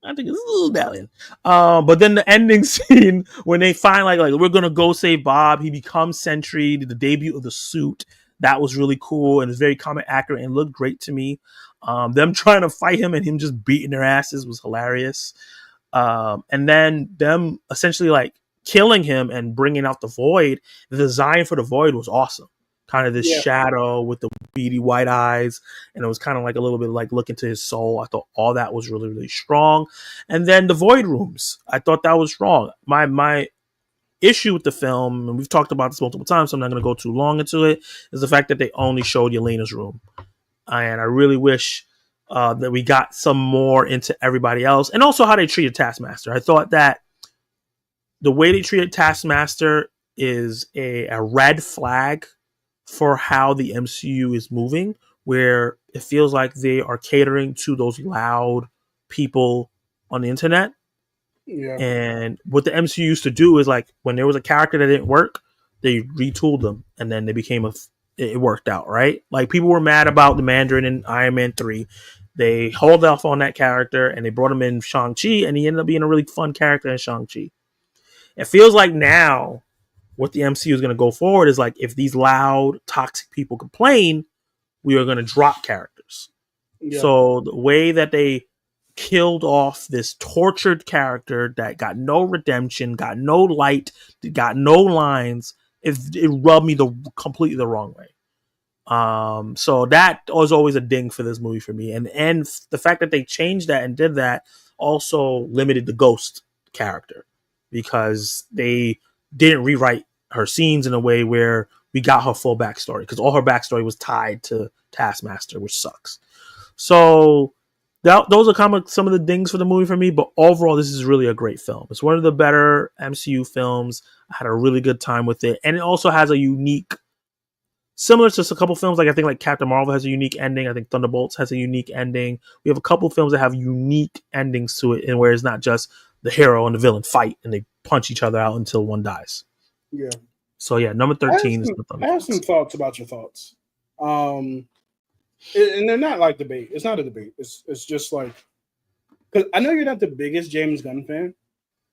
I think it's a little dallying. But then the ending scene when they find like we're gonna go save Bob, he becomes Sentry, the debut of the suit. That was really cool and it's very comic accurate and looked great to me. Them trying to fight him and him just beating their asses was hilarious. And then them essentially like killing him and bringing out the Void. The design for the Void was awesome. Kind of this shadow with the beady white eyes, and it was kind of like a little bit like look into his soul. I thought all that was really, really strong. And then the Void rooms, I thought that was strong. My issue with the film, and we've talked about this multiple times, so I'm not going to go too long into it, is the fact that they only showed Yelena's room. And I really wish that we got some more into everybody else, and also how they treated Taskmaster. I thought that the way they treated Taskmaster is a red flag for how the MCU is moving, where it feels like they are catering to those loud people on the internet. Yeah. And what the MCU used to do is like when there was a character that didn't work, they retooled them and then they became it worked out, right? Like people were mad about the Mandarin in Iron Man 3. They held off on that character and they brought him in Shang-Chi, and he ended up being a really fun character in Shang-Chi. It feels like now what the MCU is going to go forward is like if these loud, toxic people complain, we are going to drop characters. Yeah. So the way that they killed off this tortured character that got no redemption, got no light, got no lines, it rubbed me completely the wrong way. So that was always a ding for this movie for me. And the fact that they changed that and did that also limited the Ghost character because they didn't rewrite her scenes in a way where we got her full backstory, because all her backstory was tied to Taskmaster, which sucks. So those are some of the dings for the movie for me, but overall this is really a great film. It's one of the better MCU films. I had a really good time with it, and it also has a unique, similar to a couple films, like I think like Captain Marvel has a unique ending. I think Thunderbolts has a unique ending. We have a couple films that have unique endings to it, and where it's not just the hero and the villain fight and they punch each other out until one dies. Yeah. So yeah, number 13 is the Thunderbolts. I have some thoughts about your thoughts. And they're not like debate. It's not a debate. It's just like, because I know you're not the biggest James Gunn fan,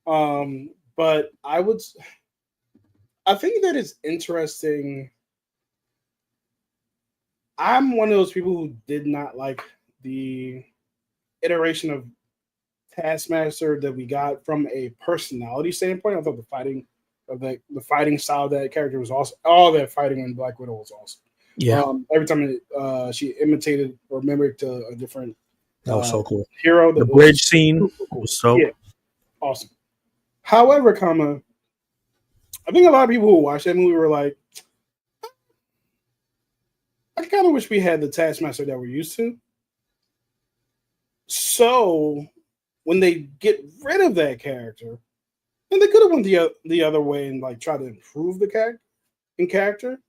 but I think that it's interesting. I'm one of those people who did not like the iteration of Taskmaster that we got from a personality standpoint. I thought the fighting style of that character was awesome. All that fighting in Black Widow was awesome. Yeah. Every time she imitated or mimicked a different that was so cool hero. The bridge scene was so awesome. However, I think a lot of people who watched that movie were like, I kind of wish we had the Taskmaster that we're used to. So when they get rid of that character, and they could have went the other way and like try to improve the character.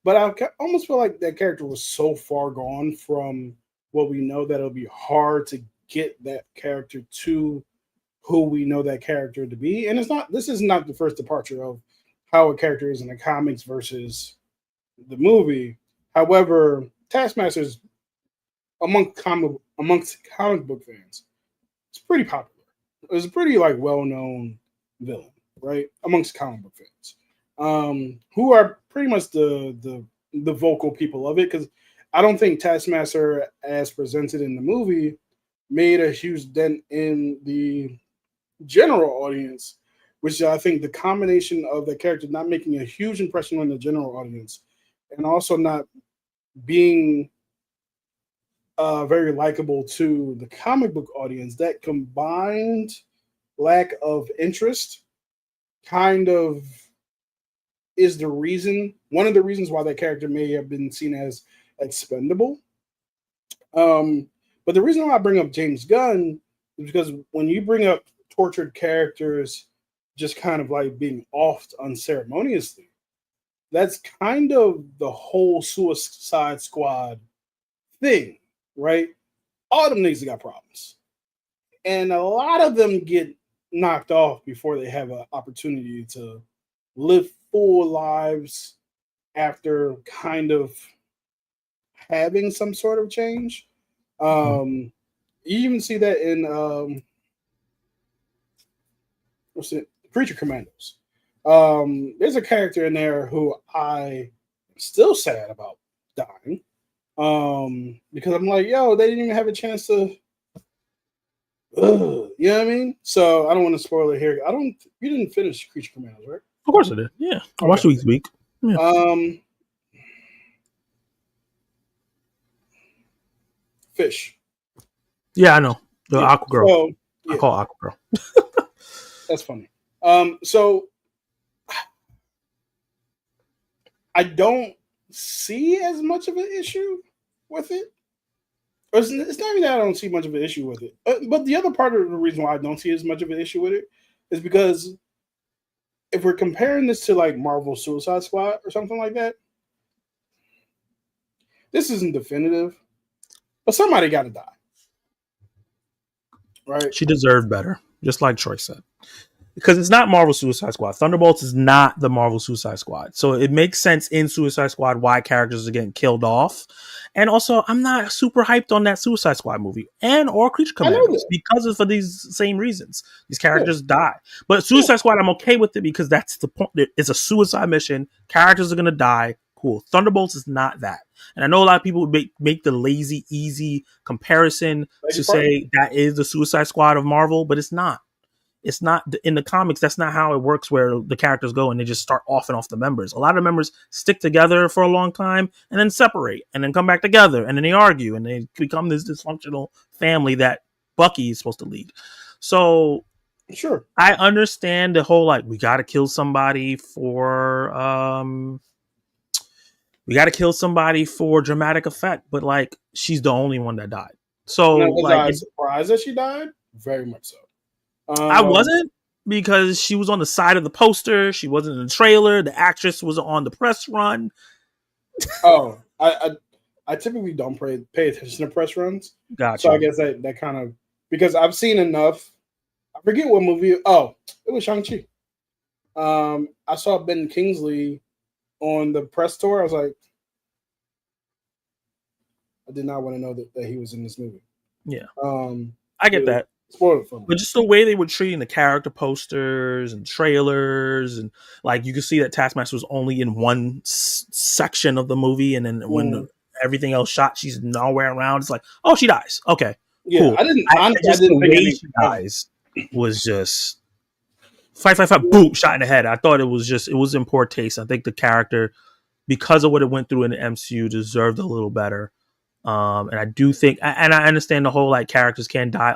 But I almost feel like that character was so far gone from what we know that it'll be hard to get that character to who we know that character to be. And this is not the first departure of how a character is in the comics versus the movie. However, Taskmaster is amongst comic book fans, it's pretty popular. It's a pretty like well-known villain, right? Amongst comic book fans. Who are pretty much the vocal people of it, because I don't think Taskmaster, as presented in the movie, made a huge dent in the general audience, which I think the combination of the character not making a huge impression on the general audience and also not being very likable to the comic book audience, that combined lack of interest kind of is one of the reasons why that character may have been seen as expendable. But the reason why I bring up James Gunn is because when you bring up tortured characters just kind of like being offed unceremoniously, that's kind of the whole Suicide Squad thing, right? All them niggas got problems, and a lot of them get knocked off before they have an opportunity to live full lives after kind of having some sort of change. You even see that in what's it? Creature Commandos. There's a character in there who I am still sad about dying. Because I'm like, yo, they didn't even have a chance to. You know what I mean? So I don't want to spoil it here. You didn't finish Creature Commandos, right? Of course I did. Yeah, I watched week. Yeah. Fish. Yeah, I know the Aqua Girl. So, yeah. I call Aqua Girl. That's funny. So I don't see as much of an issue with it. It's not even that I don't see much of an issue with it. But the other part of the reason why I don't see as much of an issue with it is because if we're comparing this to like Marvel Suicide Squad or something like that, this isn't definitive, but somebody got to die. Right? She deserved better, just like Troy said. Because it's not Marvel Suicide Squad. Thunderbolts is not the Marvel Suicide Squad. So it makes sense in Suicide Squad why characters are getting killed off. And also, I'm not super hyped on that Suicide Squad movie or Creature Commandos because for these same reasons. These characters die. But Suicide Squad, I'm okay with it because that's the point. It's a suicide mission. Characters are going to die. Cool. Thunderbolts is not that. And I know a lot of people would make the lazy, easy comparison to say that is the Suicide Squad of Marvel, but it's not. It's not in the comics. That's not how it works where the characters go and they just start off and off the members. A lot of members stick together for a long time and then separate and then come back together and then they argue and they become this dysfunctional family that Bucky is supposed to lead. So sure, I understand the whole, like, we got to kill somebody for, dramatic effect, but like, she's the only one that died. So like, I was surprised that she died. Very much so. I wasn't, because she was on the side of the poster. She wasn't in the trailer. The actress was on the press run. Oh, I typically don't pay attention to press runs. Gotcha. So I guess that kind of, because I've seen enough. I forget what movie. Oh, it was Shang-Chi. I saw Ben Kingsley on the press tour. I was like, I did not want to know that he was in this movie. Yeah. I get that. Spoil it for me. But just the way they were treating the character posters and trailers, and like, you could see that Taskmaster was only in one section of the movie, and then when everything else shot, she's nowhere around. It's like, oh, she dies. Okay, yeah, cool. I didn't the way she dies was just fight, boom, shot in the head. I thought it was in poor taste. I think the character, because of what it went through in the MCU, deserved a little better. And I do think, and I understand the whole, like, characters can die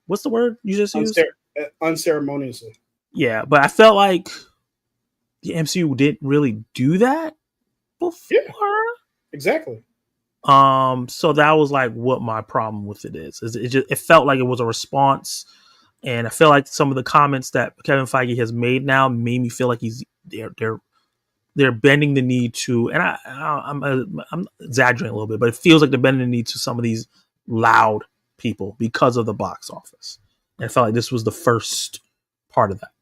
what's the word you just used? Unceremoniously. Yeah, but I felt like the MCU didn't really do that before. Yeah, exactly. So that was like what my problem with it is. It felt like it was a response, and I feel like some of the comments that Kevin Feige has made now made me feel like they're bending the knee to, and I'm exaggerating a little bit, but it feels like they're bending the knee to some of these loud people because of the box office. And I felt like this was the first part of that.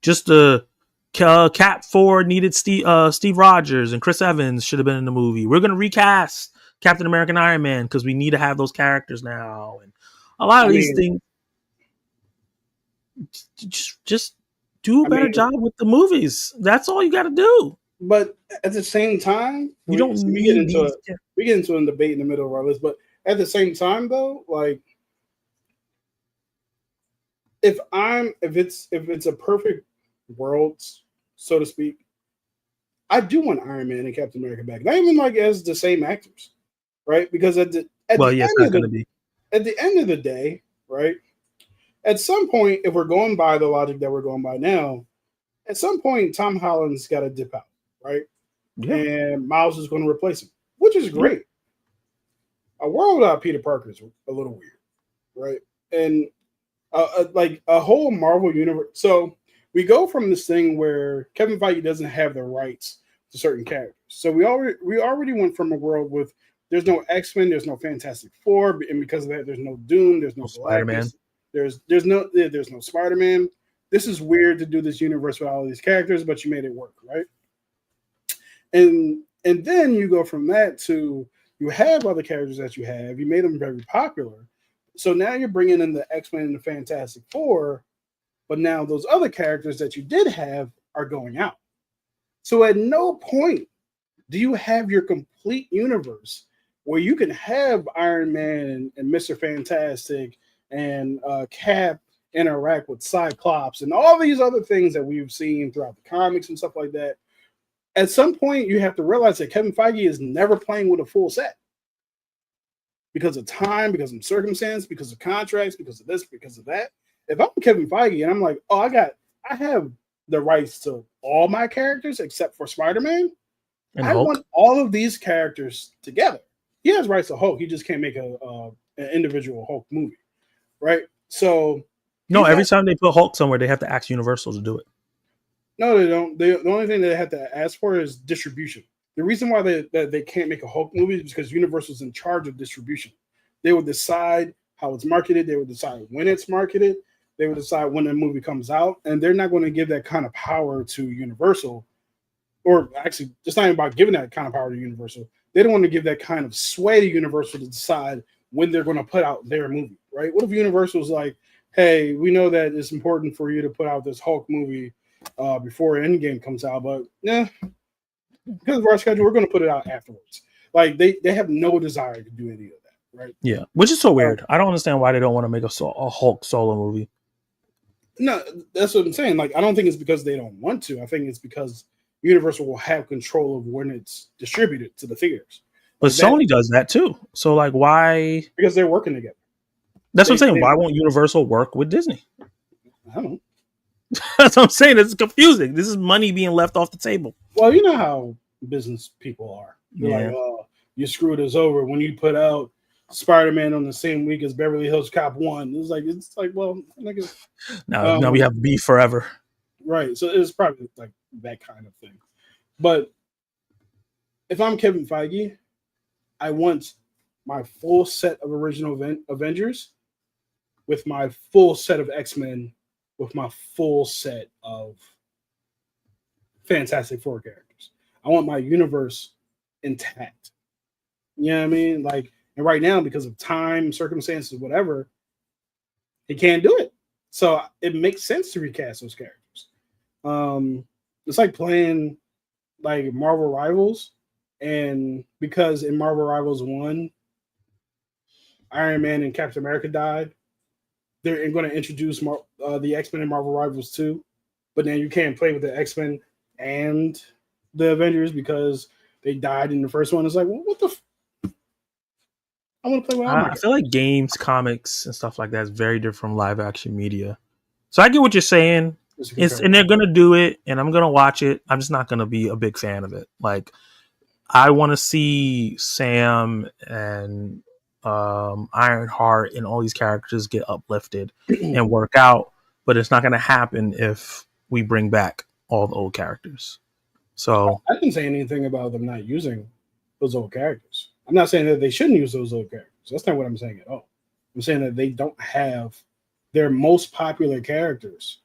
Just the Cap 4 needed Steve Rogers and Chris Evans should have been in the movie. We're going to recast Captain America and Iron Man because we need to have those characters now. And a lot of these things, just do a better job with the movies. That's all you got to do. But at the same time, we get into a debate in the middle of our list. But at the same time, though, like, if it's a perfect world, so to speak, I do want Iron Man and Captain America back. Not even like as the same actors, right? Because at the end of the day, right? At some point, if we're going by the logic that we're going by now, at some point, Tom Holland's got to dip out, right? Yeah. And Miles is going to replace him, which is great. A world without Peter Parker is a little weird, right? And like a whole Marvel universe. So we go from this thing where Kevin Feige doesn't have the rights to certain characters. So we already went from a world with there's no X-Men, there's no Fantastic Four, and because of that, there's no Doom, there's no Spider-Man. Galactus, there's no Spider-Man. This is weird to do this universe with all these characters, but you made it work, right? And then you go from that to you have other characters that you have. You made them very popular. So now you're bringing in the X-Men and the Fantastic Four, but now those other characters that you did have are going out. So at no point do you have your complete universe where you can have Iron Man and Mr. Fantastic and Cap interact with Cyclops and all these other things that we've seen throughout the comics and stuff like that. At some point, you have to realize that Kevin Feige is never playing with a full set because of time, because of circumstance, because of contracts, because of this, because of that. If I'm Kevin Feige and I'm like, oh, I have the rights to all my characters except for Spider-Man, And I Hulk. want all of these characters together. He has rights to Hulk. He just can't make an individual Hulk movie, right? So no, every time they put Hulk somewhere, they have to ask Universal to do it. No, they don't. The only thing they have to ask for is distribution. The reason why they can't make a Hulk movie is because Universal's in charge of distribution. They will decide how it's marketed. They will decide when it's marketed. They will decide when the movie comes out, and they're not going to give that kind of power to Universal. Or actually, it's not even about giving that kind of power to Universal. They don't want to give that kind of sway to Universal to decide when they're going to put out their movie, right? What if Universal's like, hey, we know that it's important for you to put out this Hulk movie before Endgame comes out, but yeah, because of our schedule, we're going to put it out afterwards. Like they have no desire to do any of that, right? Yeah, which is so weird. I don't understand why they don't want to make a Hulk solo movie. No, that's what I'm saying. Like I don't think it's because they don't want to. I think it's because Universal will have control of when it's distributed to the theaters. But Sony does that too. So like, why? Because they're working together. That's what I'm saying. Why won't Universal work with Disney? I don't know. That's what I'm saying. It's confusing. This is money being left off the table. Well, you know how business people are. They're like, oh, you screwed us over when you put out Spider-Man on the same week as Beverly Hills Cop 1. It's like, well, now we have beef forever. Right. So it's probably like that kind of thing. But if I'm Kevin Feige, I want my full set of original Avengers with my full set of X-Men with my full set of Fantastic Four characters. I want my universe intact. You know what I mean? Like, and right now, because of time, circumstances, whatever, he can't do it. So it makes sense to recast those characters. It's like playing like Marvel Rivals, and because in Marvel Rivals 1, Iron Man and Captain America died, they're going to introduce the X-Men and Marvel Rivals 2, but then you can't play with the X-Men and the Avengers because they died in the first one. It's like, well, what the I want to play with all my I feel like games, comics, and stuff like that is very different from live action media. So I get what you're saying. And they're going to do it, and I'm going to watch it. I'm just not going to be a big fan of it. Like, I want to see Sam and Ironheart and all these characters get uplifted and work out, but it's not going to happen if we bring back all the old characters. So I didn't say anything about them not using those old characters. I'm not saying that they shouldn't use those old characters. That's not what I'm saying at all. I'm saying that they don't have their most popular characters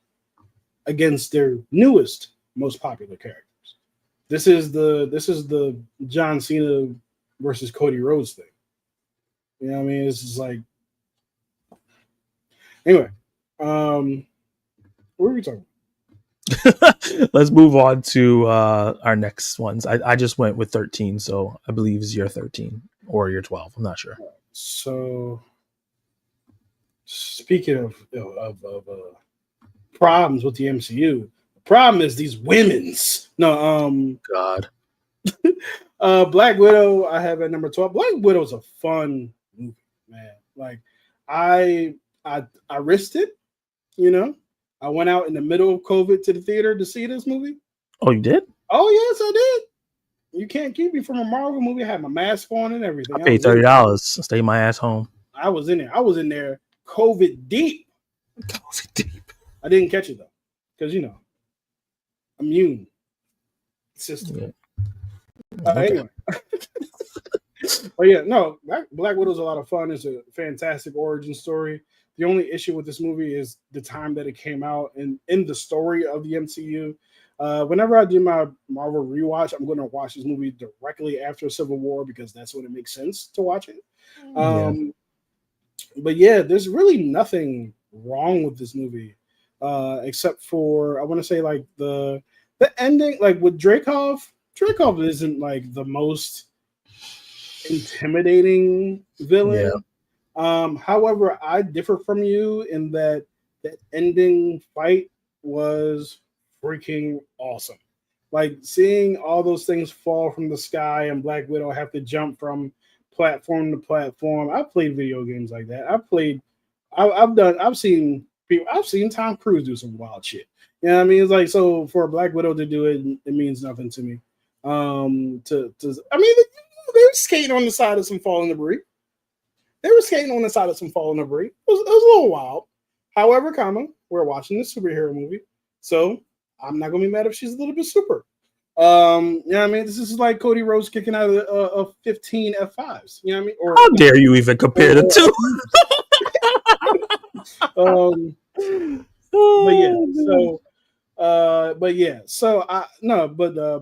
against their newest most popular characters. This is the John Cena versus Cody Rhodes thing. You know what I mean? It's just like anyway. What are we talking about? Let's move on to our next ones. I just went with 13, so I believe it's year 13 or year 12. I'm not sure. So speaking of problems with the MCU, the problem is these women's. No, God. Black Widow, I have at number 12. Black Widow's a fun movie, man. Like I risked it, you know. I went out in the middle of COVID to the theater to see this movie. Oh, you did? Oh, yes, I did. You can't keep me from a Marvel movie. I had my mask on and everything. I paid $30. Stay my ass home. I was in there. I was in there COVID deep. Coffee deep. I didn't catch it though, because immune system. Yeah. Okay. Anyway, but yeah, no, Black Widow's a lot of fun. It's a fantastic origin story. The only issue with this movie is the time that it came out and in the story of the MCU. Whenever I do my Marvel rewatch, I'm going to watch this movie directly after Civil War because that's when it makes sense to watch it. Yeah. But yeah, there's really nothing wrong with this movie, except for I want to say like the ending, like with Dreykov. Dreykov isn't like the most intimidating Yeah. villain. However, I differ from you in that ending fight was freaking awesome. Like seeing all those things fall from the sky and Black Widow have to jump from platform to platform. I've played video games like that. I've seen people. I've seen Tom Cruise do some wild shit. You know what I mean? It's like so for Black Widow to do it, it means nothing to me. I mean, they were skating on the side of some falling debris. They were skating on the side of some falling debris. It was a little wild. However, we're watching this superhero movie, so I'm not gonna be mad if she's a little bit super. You know what I mean? This is like Cody Rhodes kicking out of 15 F5s. You know what I mean? Or how dare you even compare the two?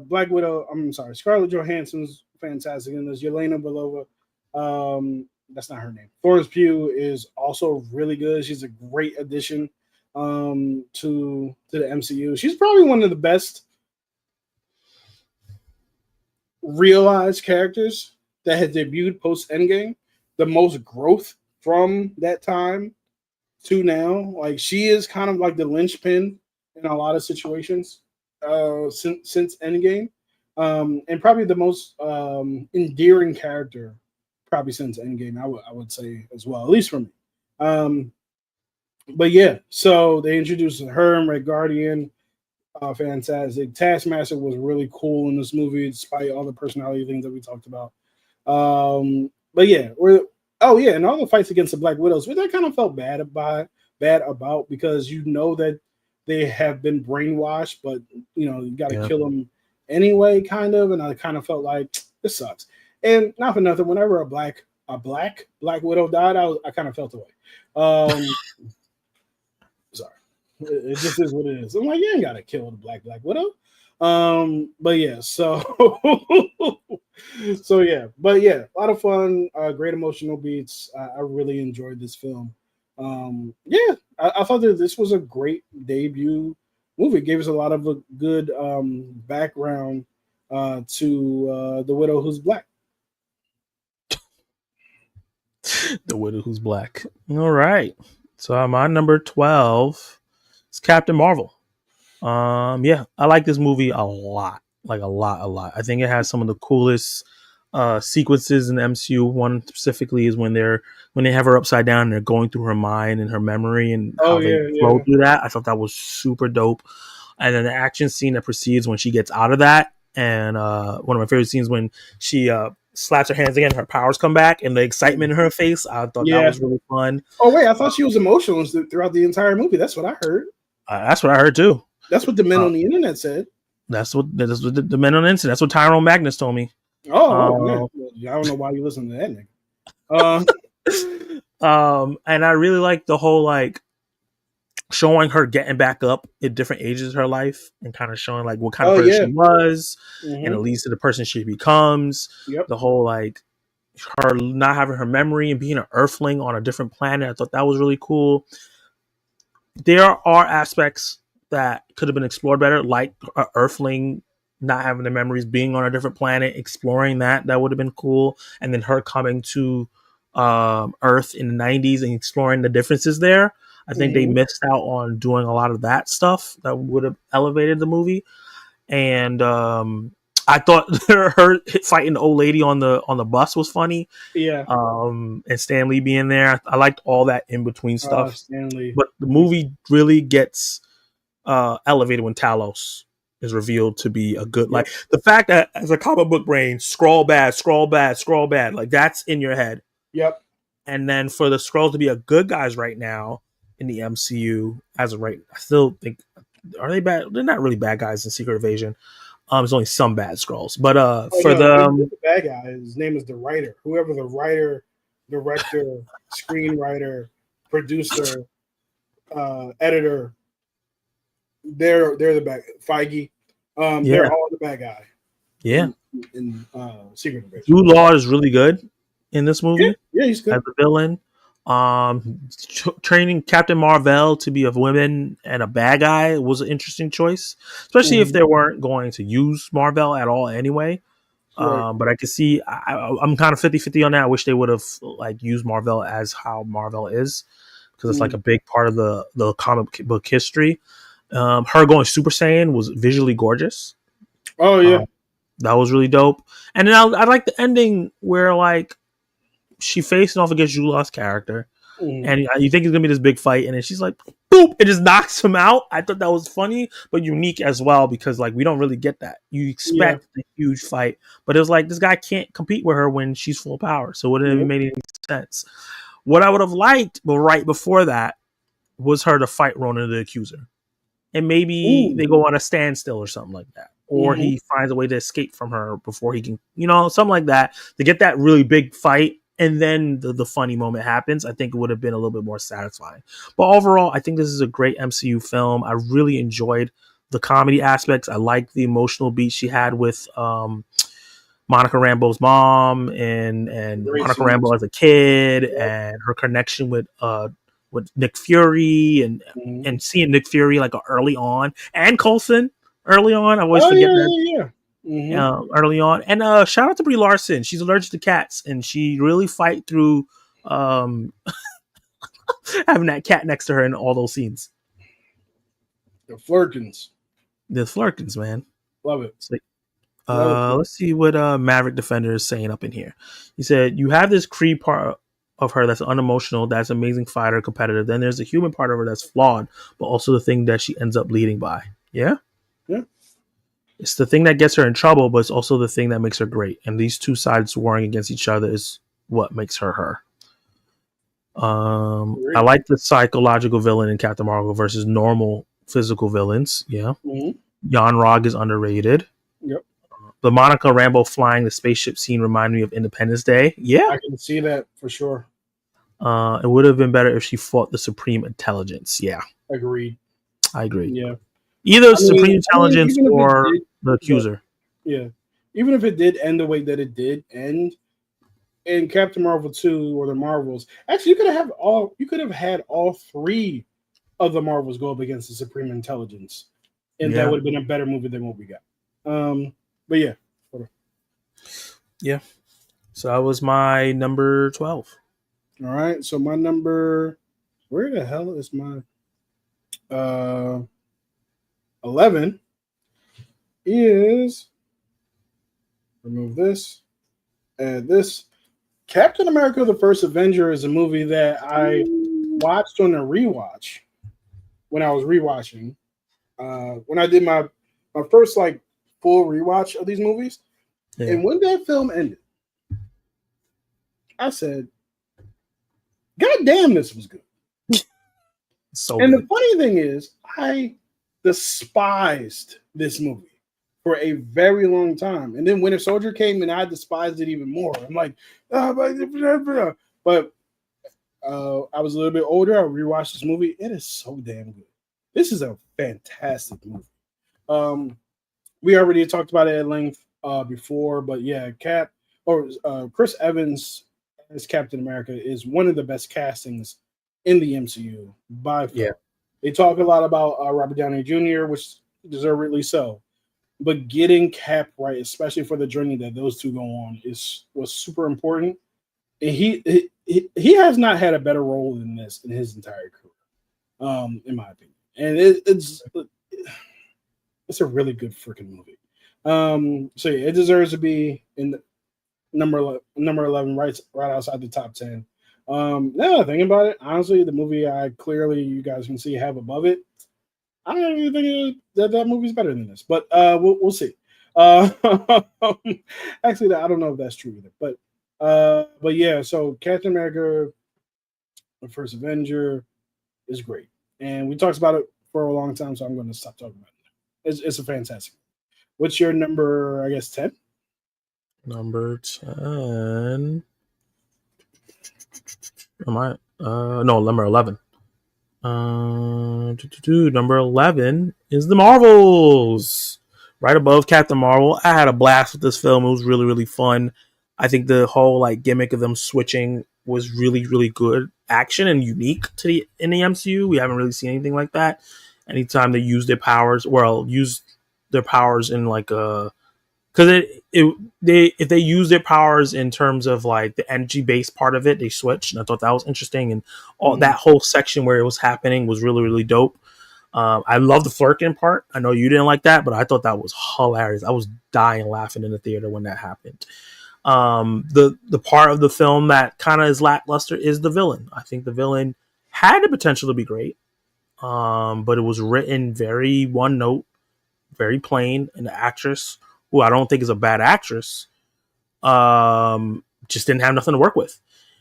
Black Widow. I'm sorry, Scarlett Johansson's fantastic in this. Yelena Belova. That's not her name. Florence Pugh is also really good. She's a great addition to the MCU. She's probably one of the best realized characters that had debuted post Endgame. The most growth from that time to now. Like she is kind of like the linchpin in a lot of situations since Endgame, and probably the most endearing character probably since Endgame. I would say as well, at least for me. But yeah, so they introduced her and Red Guardian. Fantastic. Taskmaster was really cool in this movie, despite all the personality things that we talked about. But yeah, and all the fights against the Black Widows, which I kind of felt bad about because that they have been brainwashed, but you got to kill them anyway, kind of. And I kind of felt like this sucks. And not for nothing, whenever a black Black Widow died, I kind of felt away. Sorry. It just is what it is. I'm like, you ain't gotta kill the Black Widow. But yeah, so yeah, but yeah, a lot of fun, great emotional beats. I really enjoyed this film. I thought that this was a great debut movie. It gave us a lot of a good background to the widow who's black. The widow who's black. All right. So my number 12 is Captain Marvel. I like this movie a lot. Like a lot. I think it has some of the coolest sequences in the MCU. One specifically is when they have her upside down and they're going through her mind and her memory and how they flow through that. I thought that was super dope. And then the action scene that precedes when she gets out of that. And one of my favorite scenes when she slaps her hands again, her powers come back, and the excitement in her face. I thought that was really fun. Oh wait, I thought she was emotional throughout the entire movie. That's what I heard. That's what I heard too. That's what the men on the internet said. That's what the men on the internet. That's what Tyrone Magnus told me. Man. I don't know why you listen to that nigga. And I really like the whole like showing her getting back up at different ages of her life and kind of showing like what kind of person she was and it leads to the person she becomes. The whole like her not having her memory and being an earthling on a different planet. I thought that was really cool. There are aspects that could have been explored better, like an earthling not having the memories, being on a different planet, exploring that would have been cool. And then her coming to Earth in the 90s and exploring the differences there. I think they missed out on doing a lot of that stuff that would have elevated the movie. And I thought her fighting the old lady on the bus was funny. Yeah. And Stan Lee being there. I liked all that in between stuff. Stanley. But the movie really gets elevated when Talos is revealed to be a good, like the fact that as a comic book brain, scroll bad, like that's in your head. Yep. And then for the Skrulls to be a good guys right now in the MCU as of right. I still think are they bad? They're not really bad guys in Secret Invasion. There's only some bad Skrulls, but for the bad guy, his name is the writer. Whoever the writer, director, screenwriter, producer, editor, they're the bad Feige. They're all the bad guy. Yeah, in Secret Invasion. Jude Law is really good in this movie. Yeah, he's good as a villain. Training Captain Marvel to be a woman and a bad guy was an interesting choice, especially if they weren't going to use Marvel at all anyway. Right. But I can see I'm kind of 50-50 on that. I wish they would have like used Marvel as how Marvel is, because it's like a big part of the comic book history. Her going Super Saiyan was visually gorgeous. Oh yeah, that was really dope. And then I like the ending where like she facing off against Jude Law's character, and you think it's gonna be this big fight, and then she's like, boop, it just knocks him out. I thought that was funny, but unique as well, because like we don't really get that. You expect a huge fight, but it was like this guy can't compete with her when she's full power, so it wouldn't have made any sense. What I would have liked, but right before that, was her to fight Ronan the Accuser, and maybe they go on a standstill or something like that, or he finds a way to escape from her before he can, something like that, to get that really big fight. And then the funny moment happens. I think it would have been a little bit more satisfying. But overall, I think this is a great MCU film. I really enjoyed the comedy aspects. I liked the emotional beat she had with Monica Rambeau's mom and Monica Rambeau as a kid, and her connection with Nick Fury and seeing Nick Fury like early on, and Coulson early on. I always forget that. Early on, and shout out to Brie Larson. She's allergic to cats, and she really fight through having that cat next to her in all those scenes. The Flurkins, man, love it. Like, let's see what Maverick Defender is saying up in here. He said, "You have this Kree part of her that's unemotional, that's amazing fighter, competitive. Then there's the human part of her that's flawed, but also the thing that she ends up leading by." Yeah. It's the thing that gets her in trouble, but it's also the thing that makes her great. And these two sides warring against each other is what makes her her. I like the psychological villain in Captain Marvel versus normal physical villains. Yeah. Jan Rog is underrated. Yep. The Monica Rambeau flying the spaceship scene reminded me of Independence Day. Yeah. I can see that for sure. It would have been better if she fought the Supreme Intelligence. Yeah. Agreed. I agree. Yeah. Either Supreme Intelligence or the Accuser. Yeah. Even if it did end the way that it did end in Captain Marvel 2 or the Marvels, actually you could have had all three of the Marvels go up against the Supreme Intelligence. And that would have been a better movie than what we got. But yeah. Yeah. So that was my number 12. All right. So my number, where the hell is my 11 is, remove this, add this. Captain America the First Avenger is a movie that I watched on a rewatch when I was rewatching. When I did my first like full rewatch of these movies. Yeah. And when that film ended, I said, God damn, this was good. The funny thing is, I despised this movie for a very long time. And then Winter Soldier came and I despised it even more. I'm like, but I was a little bit older. I rewatched this movie. It is so damn good. This is a fantastic movie. We already talked about it at length before, but yeah, Chris Evans as Captain America is one of the best castings in the MCU by far. Yeah. They talk a lot about Robert Downey Jr., which deservedly so. But getting Cap right, especially for the journey that those two go on, was super important. And he has not had a better role than this in his entire career, in my opinion. And it's a really good freaking movie. So yeah, it deserves to be in the number 11, right outside the top 10. Now that I think about it, honestly, the movie you guys can see have above it, I don't even think that movie's better than this, but we'll see. Actually, I don't know if that's true either, but yeah. So Captain America, the First Avenger, is great, and we talked about it for a long time, so I'm going to stop talking about it. It's a fantastic. What's your number? I guess 10. Number 10. Am I? No, number 11. Number 11 is the Marvels. Right above Captain Marvel. I had a blast with this film. It was really, really fun. I think the whole like gimmick of them switching was really, really good action and unique to in the MCU. We haven't really seen anything like that. Anytime they use their powers, use their powers in like a because if they use their powers in terms of like the energy based part of it, they switch, and I thought that was interesting, and all that whole section where it was happening was really, really dope. I love the flirting part. I know you didn't like that, but I thought that was hilarious. I was dying laughing in the theater when that happened. The part of the film that kind of is lackluster is the villain. I think the villain had the potential to be great, but it was written very one note, very plain, and the actress, who I don't think is a bad actress, just didn't have nothing to work with.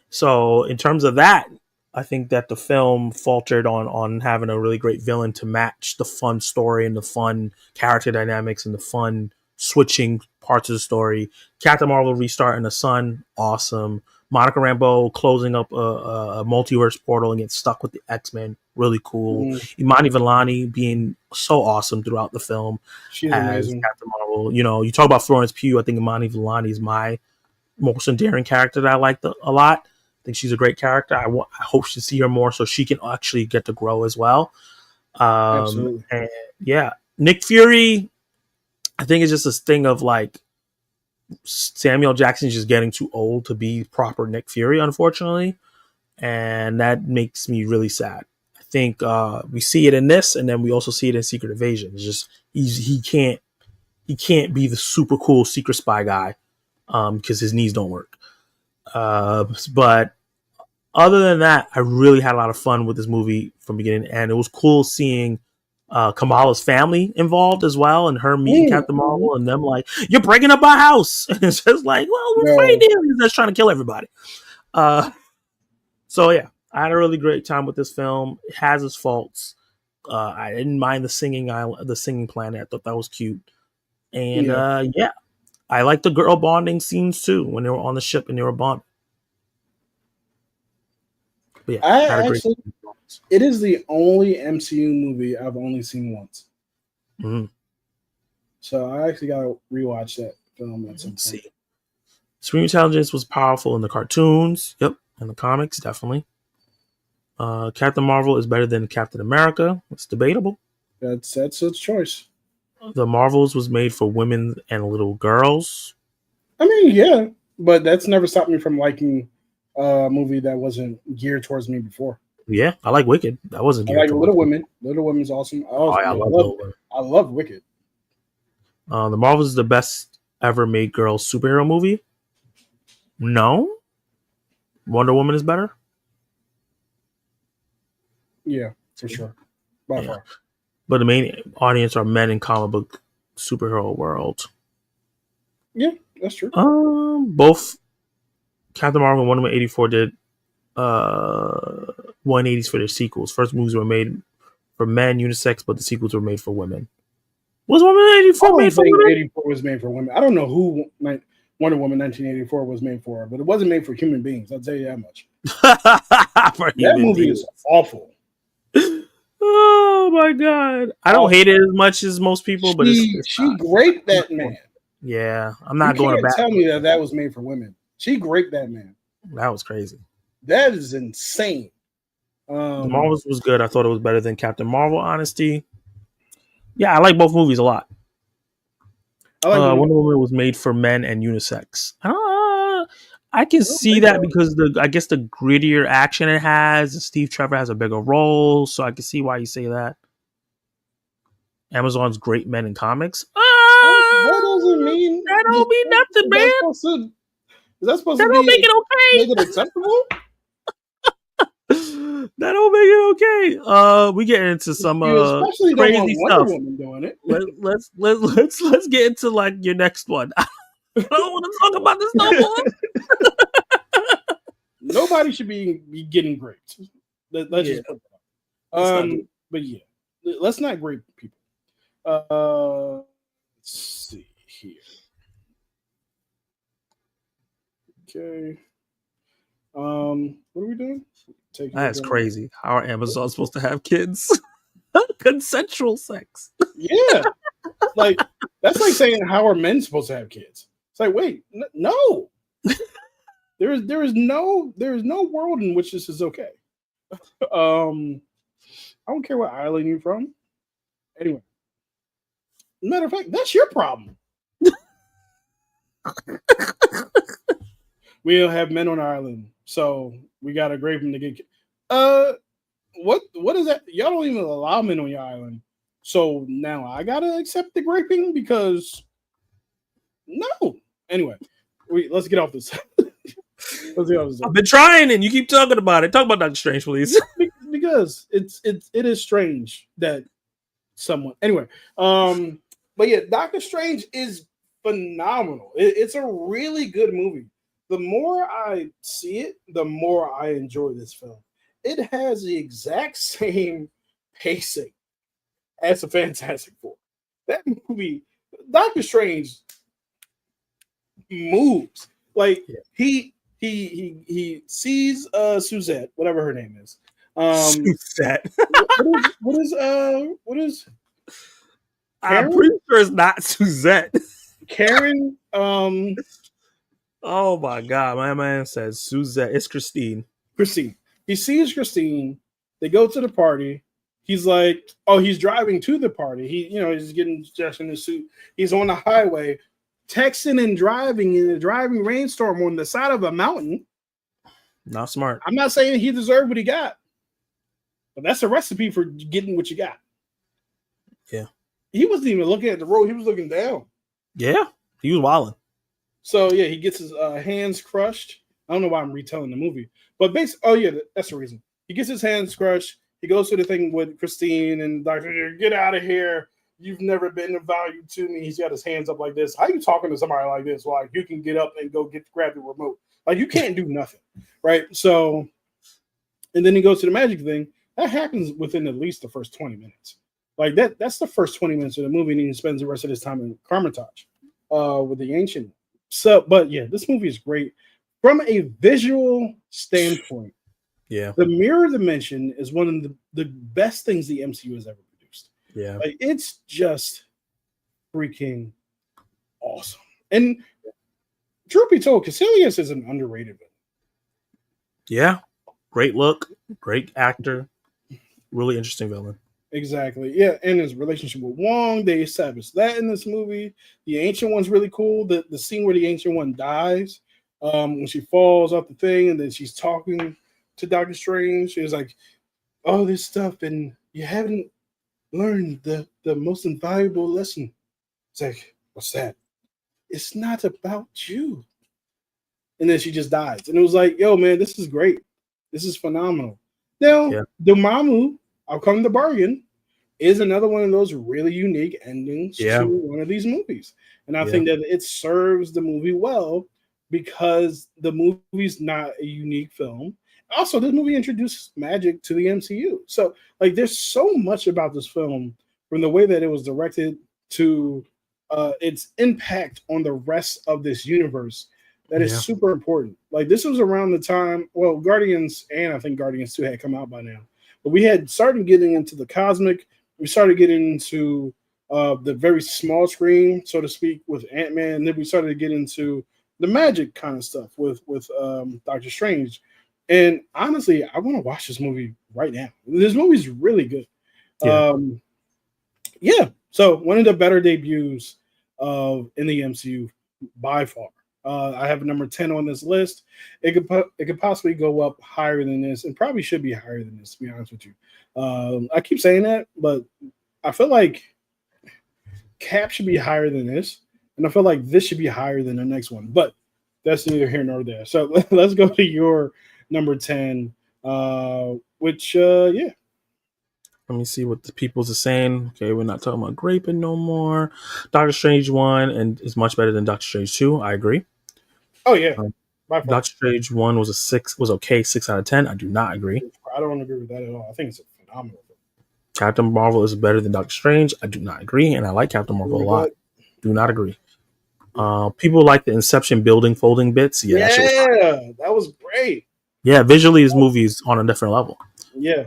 So in terms of that, I think that the film faltered on having a really great villain to match the fun story and the fun character dynamics and the fun switching parts of the story. Captain Marvel restart in the sun, awesome. Monica Rambeau closing up a multiverse portal and getting stuck with the X-Men, really cool. Imani Vellani being so awesome throughout the film. She's amazing. Captain Marvel. You know, you talk about Florence Pugh. I think Imani Vellani is my most endearing character that I like a lot. I think she's a great character. I hope to see her more so she can actually get to grow as well. Absolutely. And yeah, Nick Fury, I think it's just this thing of like Samuel Jackson's just getting too old to be proper Nick Fury, unfortunately. And that makes me really sad. I think we see it in this, and then we also see it in Secret Invasion. It's just he can't be the super cool secret spy guy because his knees don't work. But other than that, I really had a lot of fun with this movie from beginning to end. It was cool seeing Kamala's family involved as well, and her meeting Captain Marvel, and them like, "You're breaking up our house." It's just like, well, we're fighting aliens that's trying to kill everybody. So yeah, I had a really great time with this film. It has its faults. I didn't mind the singing planet. I thought that was cute, and yeah, I like the girl bonding scenes too when they were on the ship and they were bonding. But yeah, it is the only MCU movie I've only seen once. Mm-hmm. So I actually got to rewatch that film at some point. Supreme Intelligence was powerful in the cartoons. Yep. In the comics, definitely. Captain Marvel is better than Captain America. It's debatable. That's its choice. The Marvels was made for women and little girls. I mean, yeah, but that's never stopped me from liking a movie that wasn't geared towards me before. Yeah, I like Wicked. That wasn't geared I like Little Women. Little Women's awesome. I love Wicked. The Marvels is the best ever made girl superhero movie. No, Wonder Woman is better. Yeah, for sure. By far. But the main audience are men in comic book superhero world. Yeah, that's true. Both Captain Marvel and Wonder Woman 84 did 180s for their sequels. First movies were made for men, unisex, but the sequels were made for women. Was Wonder Woman 84 made for women? 84 was made for women. I don't know who Wonder Woman 1984 was made for, but it wasn't made for human beings. I'll tell you that much. That movie is awful. Oh my god! I don't hate it as much as most people, but she raped that man. Yeah, I'm not going to tell me that was made for women. She raped that man. That was crazy. That is insane. The Marvels was good. I thought it was better than Captain Marvel. Honesty. Yeah, I like both movies a lot. Wonder Woman was made for men and unisex. I can see that because I guess the grittier action it has, and Steve Trevor has a bigger role, so I can see why you say that. Amazon's great men in comics. That doesn't mean that don't mean nothing, man. Is that supposed to make it okay? Make it acceptable? That don't make it okay. We get into some crazy stuff. Doing it. Let's get into like your next one. I don't want to talk about this no more. Nobody should be getting raped. Let's just put that up. But yeah, let's not grade people. Let's see here. Okay. What are we doing? That's crazy. How are Amazon supposed to have kids? Consensual sex. Yeah, like that's like saying how are men supposed to have kids? It's like wait, no. there is no world in which this is okay. I don't care what island you're from. Anyway, matter of fact, that's your problem. We don't have men on our island, so we gotta grave them to get. What is that? Y'all don't even allow men on your island, so now I gotta accept the graping because no. Anyway, let's get off this. I've been trying, and you keep talking about it. Talk about Doctor Strange, please. Because it is strange that someone. Anyway, but yeah, Doctor Strange is phenomenal. It's a really good movie. The more I see it, the more I enjoy this film. It has the exact same pacing as the Fantastic Four. That movie, Doctor Strange, moves like he sees Suzette, whatever her name is. Suzette. What is? Karen? I'm pretty sure it's not Suzette. Karen. Oh my God, my man says Suzette. It's Christine. Christine. He sees Christine. They go to the party. He's like, oh, he's driving to the party. He's getting dressed in his suit. He's on the highway, texting and driving in a driving rainstorm on the side of a mountain. Not smart. I'm not saying he deserved what he got, but that's a recipe for getting what you got. Yeah. He wasn't even looking at the road. He was looking down. Yeah. He was wilding. So, yeah, he gets his hands crushed. I don't know why I'm retelling the movie. But basically, that's the reason. He gets his hands crushed. He goes to the thing with Christine and Dr. Get out of here. You've never been of value to me. He's got his hands up like this. How are you talking to somebody like this? Like, you can get up and go grab the remote. Like, you can't do nothing, right? So, and then he goes to the magic thing. That happens within at least the first 20 minutes. Like, that's the first 20 minutes of the movie, and he spends the rest of his time in Carmitage with the Ancient. So, but yeah, this movie is great. From a visual standpoint, yeah, the mirror dimension is one of the best things the MCU has ever produced. Yeah, like it's just freaking awesome. And truth be told, Caecilius is an underrated villain. Yeah, great look, great actor, really interesting villain. Exactly. Yeah, and his relationship with Wong, they established that in this movie. The Ancient One's really cool. The scene where the Ancient One dies, when she falls off the thing and then she's talking to Doctor Strange. She's like, all this stuff, and you haven't learned the most invaluable lesson. It's like, what's that? It's not about you. And then she just dies. And it was like, yo, man, this is great. This is phenomenal. Now, Dormammu, I'll come to bargain, is another one of those really unique endings to one of these movies. And I think that it serves the movie well because the movie's not a unique film. Also, this movie introduced magic to the MCU. So, like, there's so much about this film from the way that it was directed to its impact on the rest of this universe that is super important. Like, this was around the time, well, Guardians and I think Guardians 2 had come out by now. But we had started getting into the cosmic. We started getting into the very small screen, so to speak, with Ant-Man. And then we started to get into the magic kind of stuff with Doctor Strange. And honestly, I want to watch this movie right now. This movie's really good. So one of the better debuts in the MCU by far. I have a number 10 on this list. It could possibly go up higher than this, and probably should be higher than this, to be honest with you. I keep saying that, but I feel like Cap should be higher than this, and I feel like this should be higher than the next one. But that's neither here nor there. So let's go to your number 10, which Let me see what the people's are saying. Okay, we're not talking about graping no more. Doctor Strange 1 and is much better than Doctor Strange 2. I agree. Oh yeah. Doctor Strange 1 was a 6, was okay, 6 out of 10. I do not agree. I don't agree with that at all. I think it's a phenomenal film. Captain Marvel is better than Doctor Strange. I do not agree, and I like Captain Marvel a lot. Do not agree. People like the Inception building folding bits. Yeah, that was great. Yeah, visually, his movie is on a different level. Yeah.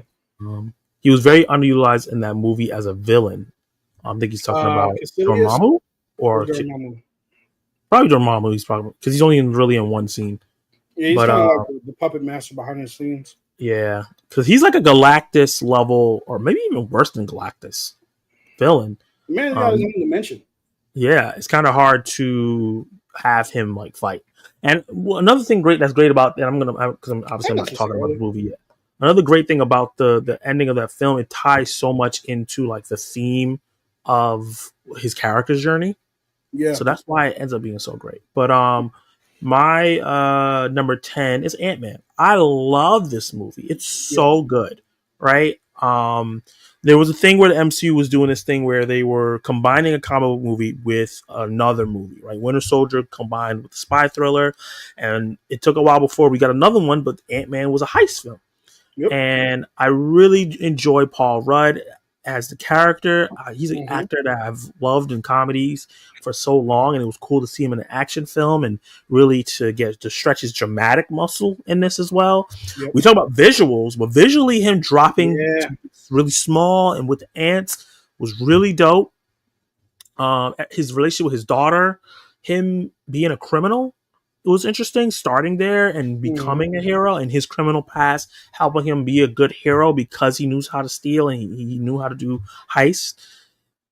He was very underutilized in that movie as a villain. I think he's talking about Dormammu or Dormammu. Probably Dormammu. He's probably because he's only really in one scene. Yeah, he's kind of like the puppet master behind the scenes. Yeah, because he's like a Galactus level, or maybe even worse than Galactus villain. Man, got his own dimension. Yeah, it's kind of hard to have him like fight. And another thing that's great about that, because I'm obviously not talking about the movie yet. Another great thing about the ending of that film, it ties so much into like the theme of his character's journey. Yeah. So that's why it ends up being so great. But my number 10 is Ant-Man. I love this movie. It's so good, right? There was a thing where the MCU was doing this thing where they were combining a comic book movie with another movie, right? Winter Soldier combined with the spy thriller, and it took a while before we got another one, but Ant-Man was a heist film. Yep. And I really enjoy Paul Rudd as the character. He's an actor that I've loved in comedies for so long, and it was cool to see him in an action film and really to stretch his dramatic muscle in this as well. Yep. We talk about visuals, but visually him dropping really small and with the ants was really dope. His relationship with his daughter, him being a criminal, it was interesting starting there and becoming a hero, and his criminal past helping him be a good hero because he knew how to steal and he knew how to do heists.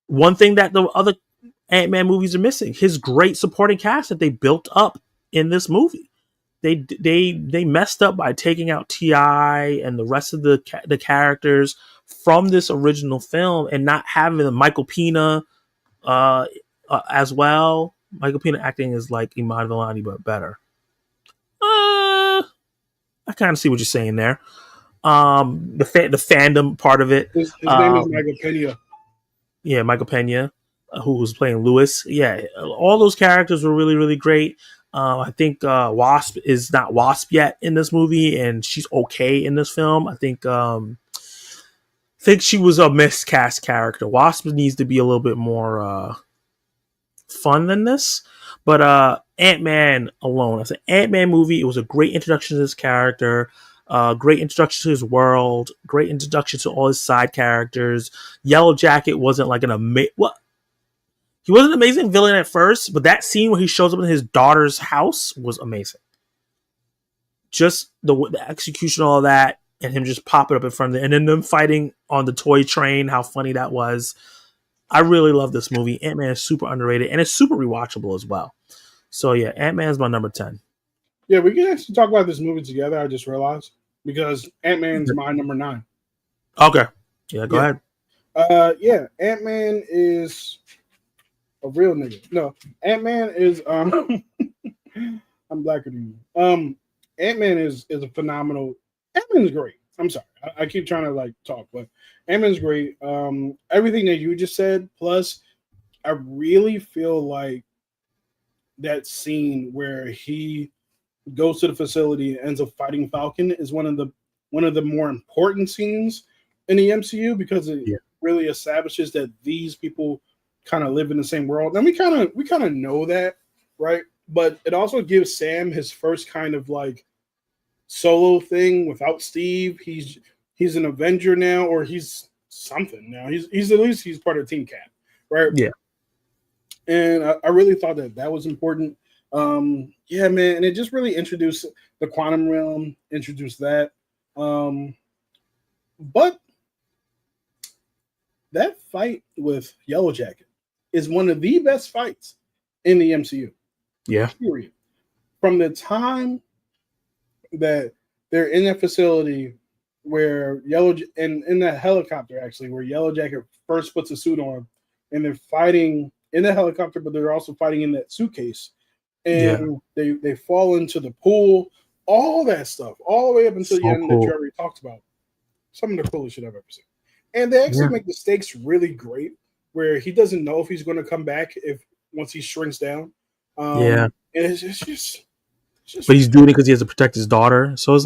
One thing that the other Ant-Man movies are missing, his great supporting cast that they built up in this movie. They messed up by taking out T.I. and the rest of the characters from this original film and not having Michael Pena as well. Michael Pena acting is like Iman Vellani, but better. I kind of see what you're saying there. The fandom part of it. His name is Michael Pena. Yeah, Michael Pena, who was playing Lewis. Yeah, all those characters were really, really great. I think Wasp is not Wasp yet in this movie, and she's okay in this film. I think she was a miscast character. Wasp needs to be a little bit more fun than this. But Ant-Man alone, it's an Ant-Man movie. It was a great introduction to this character, great introduction to his world, great introduction to all his side characters. Yellow Jacket wasn't like he wasn't an amazing villain at first, but that scene where he shows up in his daughter's house was amazing. Just the execution of all that, and him just popping up in front of it, and then them fighting on the toy train, how funny that was. I really love this movie. Ant-Man is super underrated, and it's super rewatchable as well. So yeah, Ant-Man is my number 10. Yeah, we can actually talk about this movie together, I just realized, because Ant-Man's my number 9. Okay. Yeah, go ahead. Ant-Man is a real nigga. No, Ant-Man is I'm blacker than you. Ant-Man is a phenomenal. Ant-Man's great. I'm sorry, I keep trying to talk, but Ant-Man's great. Everything that you just said, plus I really feel like that scene where he goes to the facility and ends up fighting Falcon is one of the more important scenes in the MCU because it really establishes that these people kind of live in the same world. And we kind of know that, right? But it also gives Sam his first kind of solo thing without Steve. He's an Avenger now, or he's something now. He's at least he's part of Team Cap, right? Yeah. And I really thought that was important. Yeah, man, and it just really introduced the quantum realm, introduced that. But that fight with Yellow Jacket is one of the best fights in the MCU. Yeah. Period. From the time that they're in that facility where in that helicopter actually, where Yellow Jacket first puts a suit on, and they're fighting in the helicopter, but they're also fighting in that suitcase. And they fall into the pool, all that stuff, all the way up until the end that you already talked about. Some of the coolest shit I've ever seen. And they actually make the stakes really great, where he doesn't know if he's going to come back once he shrinks down. And it's just but he's doing it because he has to protect his daughter. So it's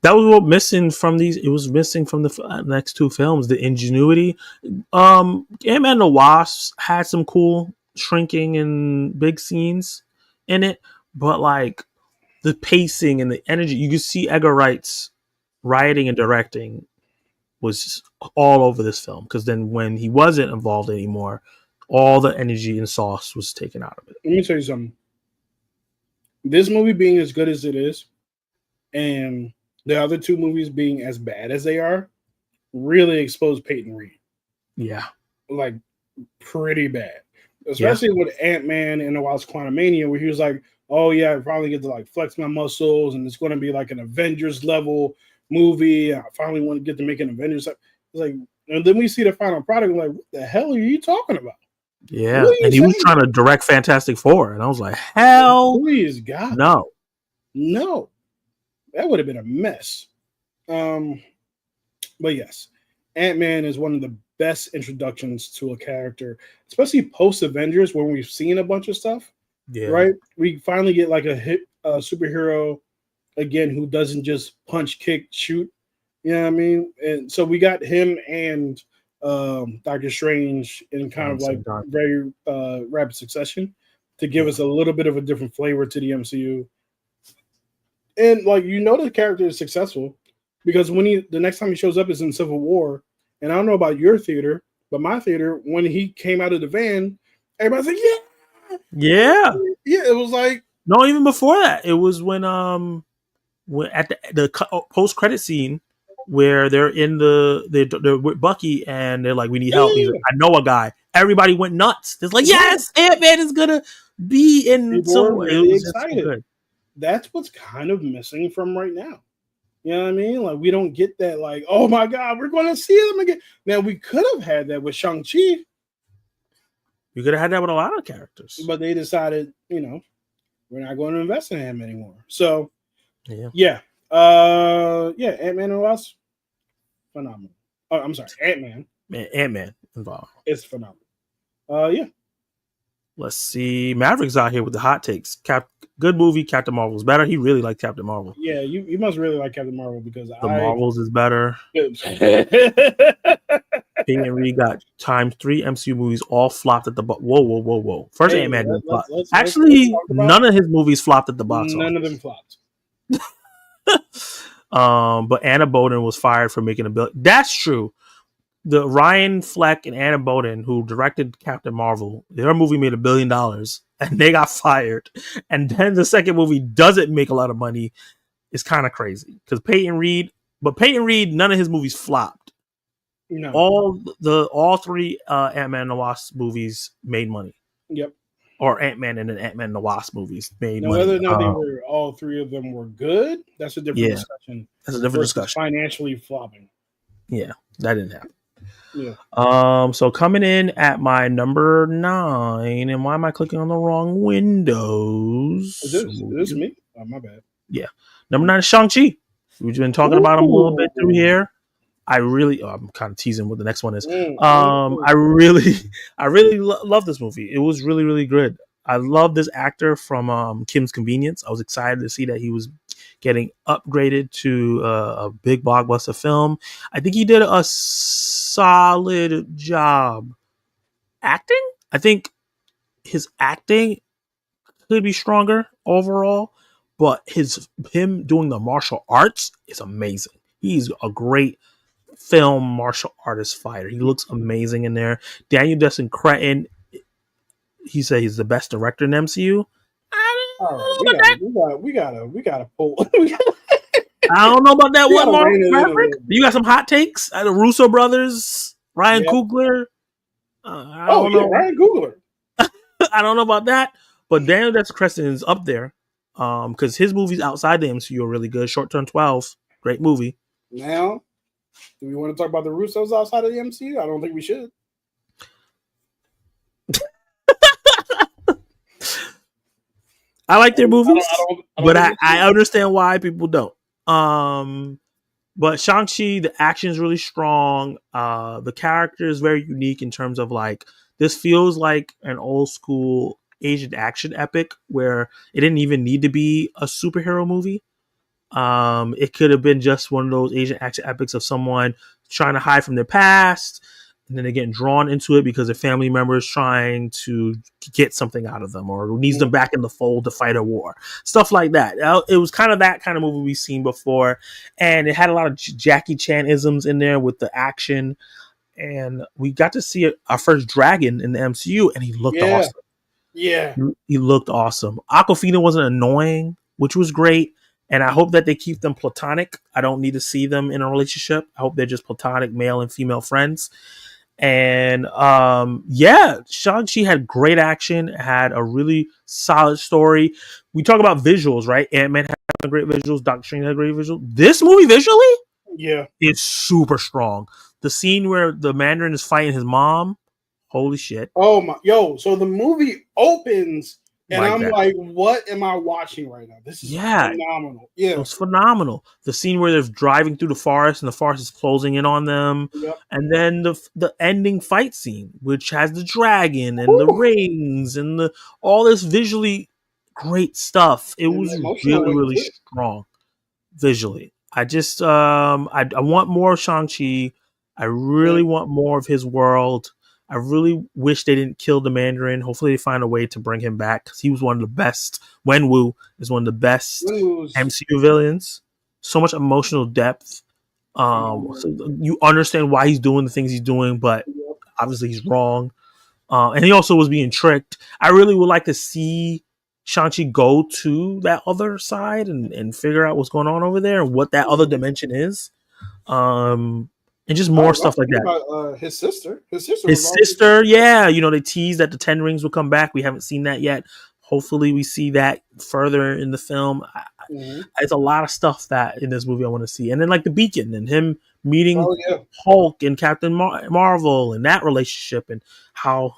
That was what missing from these. It was missing from the next two films. The ingenuity. Ant-Man and the Wasp had some cool shrinking and big scenes in it, but like the pacing and the energy, you could see Edgar Wright's writing and directing was all over this film. Because then when he wasn't involved anymore, all the energy and sauce was taken out of it. Let me tell you something. This movie being as good as it is, and the other two movies being as bad as they are, really exposed Peyton Reed. Yeah. Like, pretty bad. Especially with Ant-Man and the Wasp Quantumania, where he was like, oh yeah, I finally get to like flex my muscles, and it's going to be like an Avengers level movie. I finally want to get to make an Avengers. It's like, and then we see the final product, like, what the hell are you talking about? Yeah, and he was trying to direct Fantastic Four, and I was like, hell, please, God, no, that would have been a mess. But yes, Ant-Man is one of the best introductions to a character, especially post Avengers, when we've seen a bunch of stuff. Yeah. Right? We finally get like a superhero again who doesn't just punch, kick, shoot. You know what I mean? And so we got him and Doctor Strange in kind of like very rapid succession to give us a little bit of a different flavor to the MCU. And like, you know, the character is successful because when the next time he shows up is in Civil War. And I don't know about your theater, but my theater, when he came out of the van, everybody's like, yeah. It was like, no, even before that, it was when at the post credit scene where they're in they're with Bucky and they're like, we need help. He's like, I know a guy. Everybody went nuts. It's like, yes, Ant-Man is gonna be in. People are really excited. So that's what's kind of missing from right now. You know what I mean? Like, we don't get that, like, oh my God, we're going to see them again. Now, we could have had that with Shang-Chi. You could have had that with a lot of characters. But they decided, you know, we're not going to invest in him anymore. So, yeah. Ant-Man and Wasp, phenomenal. Oh, I'm sorry, Ant-Man. Ant-Man involved. It's phenomenal. Yeah. Let's see. Maverick's out here with the hot takes. Good movie. Captain Marvel's better. He really liked Captain Marvel. Yeah, you must really like Captain Marvel because the Marvels is better. Peyton Reed got times 3 MCU movies all flopped at the box. Whoa. First Ant-Man didn't flop. Actually, none of his movies flopped at the box office. None of them flopped. But Anna Boden was fired for making $1 billion. That's true. The Ryan Fleck and Anna Boden, who directed Captain Marvel, their movie made $1 billion and they got fired. And then the second movie doesn't make a lot of money. It's kind of crazy because Peyton Reed, none of his movies flopped. No. All 3 Ant-Man and the Wasp movies made money. Yep. Or Ant-Man and the Ant-Man and the Wasp movies made money. Whether or not all 3 of them were good, that's a different discussion. That's a different discussion. Financially flopping. Yeah, that didn't happen. Yeah. So coming in at my number 9, and why am I clicking on the wrong windows? Is this me? Oh, my bad. Yeah. Number 9 is Shang-Chi. We've been talking about him a little bit through here. I'm kind of teasing what the next one is. I really love this movie. It was really, really good. I love this actor from Kim's Convenience. I was excited to see that he was getting upgraded to a big blockbuster film. I think he did a solid job acting. I think his acting could be stronger overall, but him doing the martial arts is amazing. He's a great film martial artist fighter. He looks amazing in there. Daniel Destin Cretton, he said he's the best director in MCU. All right, we gotta pull. I don't know about that one, Maverick. You got some hot takes? The Russo brothers, Ryan Coogler. I don't know. Ryan Coogler. I don't know about that, but Daniel Destin Cretton is up there because his movies outside the MCU are really good. Short Term 12, great movie. Now, do we want to talk about the Russos outside of the MCU? I don't think we should. I like their movies, but I understand why people don't. But Shang-Chi, the action is really strong. The character is very unique in terms of like, this feels like an old school Asian action epic where it didn't even need to be a superhero movie. It could have been just one of those Asian action epics of someone trying to hide from their past, and then they're getting drawn into it because their family members trying to get something out of them or needs them back in the fold to fight a war. Stuff like that. It was kind of that kind of movie we've seen before, and it had a lot of Jackie Chan isms in there with the action. And we got to see our first dragon in the MCU, and he looked awesome. Yeah. He looked awesome. Aquafina wasn't annoying, which was great. And I hope that they keep them platonic. I don't need to see them in a relationship. I hope they're just platonic male and female friends. And Shang-Chi had great action, had a really solid story. We talk about visuals, right? Ant-Man had great visuals, Doctor Strange had great visuals. This movie visually, it's super strong. The scene where the Mandarin is fighting his mom, holy shit. Oh my, so the movie opens and I'm like, what am I watching right now? This is phenomenal. Yeah. It was phenomenal. The scene where they're driving through the forest and the forest is closing in on them. Yep. And then the ending fight scene, which has the dragon and the rings and all this visually great stuff. It was really, really strong visually. I just I want more Shang-Chi. I really want more of his world. I really wish they didn't kill the Mandarin. Hopefully they find a way to bring him back because he was one of the best. Wenwu is one of the best MCU villains. So much emotional depth. So you understand why he's doing the things he's doing, but obviously he's wrong. And he also was being tricked. I really would like to see Shang-Chi go to that other side and figure out what's going on over there and what that other dimension is. And just more stuff like that. About, his sister, yeah. They teased that the 10 rings will come back. We haven't seen that yet. Hopefully we see that further in the film. It's a lot of stuff that in this movie I want to see. And then like the Beacon and him meeting Hulk and Captain Marvel and that relationship and how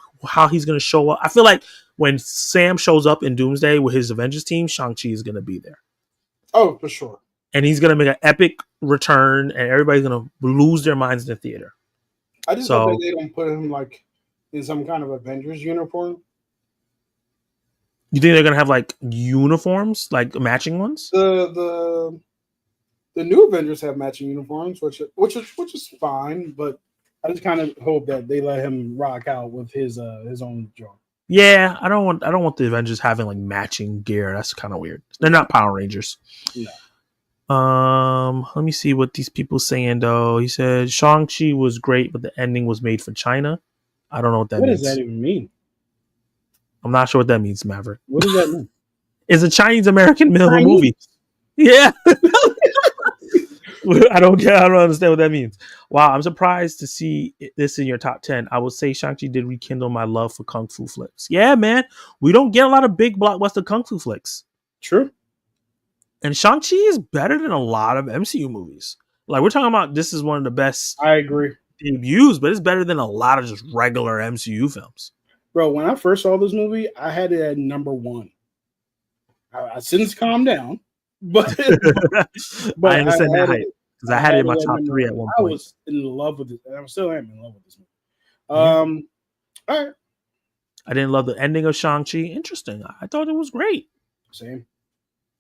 he's going to show up. I feel like when Sam shows up in Doomsday with his Avengers team, Shang-Chi is going to be there. Oh, for sure. And he's going to make an epic return, and everybody's going to lose their minds in the theater. I just hope that they don't put him like in some kind of Avengers uniform. You think they're going to have like uniforms, like matching ones? The new Avengers have matching uniforms, which is fine, but I just kind of hope that they let him rock out with his own job. Yeah, I don't want the Avengers having like matching gear. That's kind of weird. They're not Power Rangers. No. Let me see what these people saying though. He said Shang-Chi was great, but the ending was made for China. I don't know what that means. What does that even mean? I'm not sure what that means, Maverick. What does that mean? It's a Chinese American movie. Yeah. I don't understand what that means. Wow, I'm surprised to see this in your top 10. I would say Shang-Chi did rekindle my love for Kung Fu flicks. Yeah, man. We don't get a lot of big blockbuster Kung Fu flicks. True. And Shang-Chi is better than a lot of MCU movies. Like, we're talking about this is one of the best I agree debuts, but it's better than a lot of just regular MCU films. Bro, when I first saw this movie, I had it at number 1. I since calmed down, but I understand that hype because I had it in my top 3 at one point. I was in love with it, and I still am in love with this movie. All right. I didn't love the ending of Shang-Chi. Interesting. I thought it was great. Same.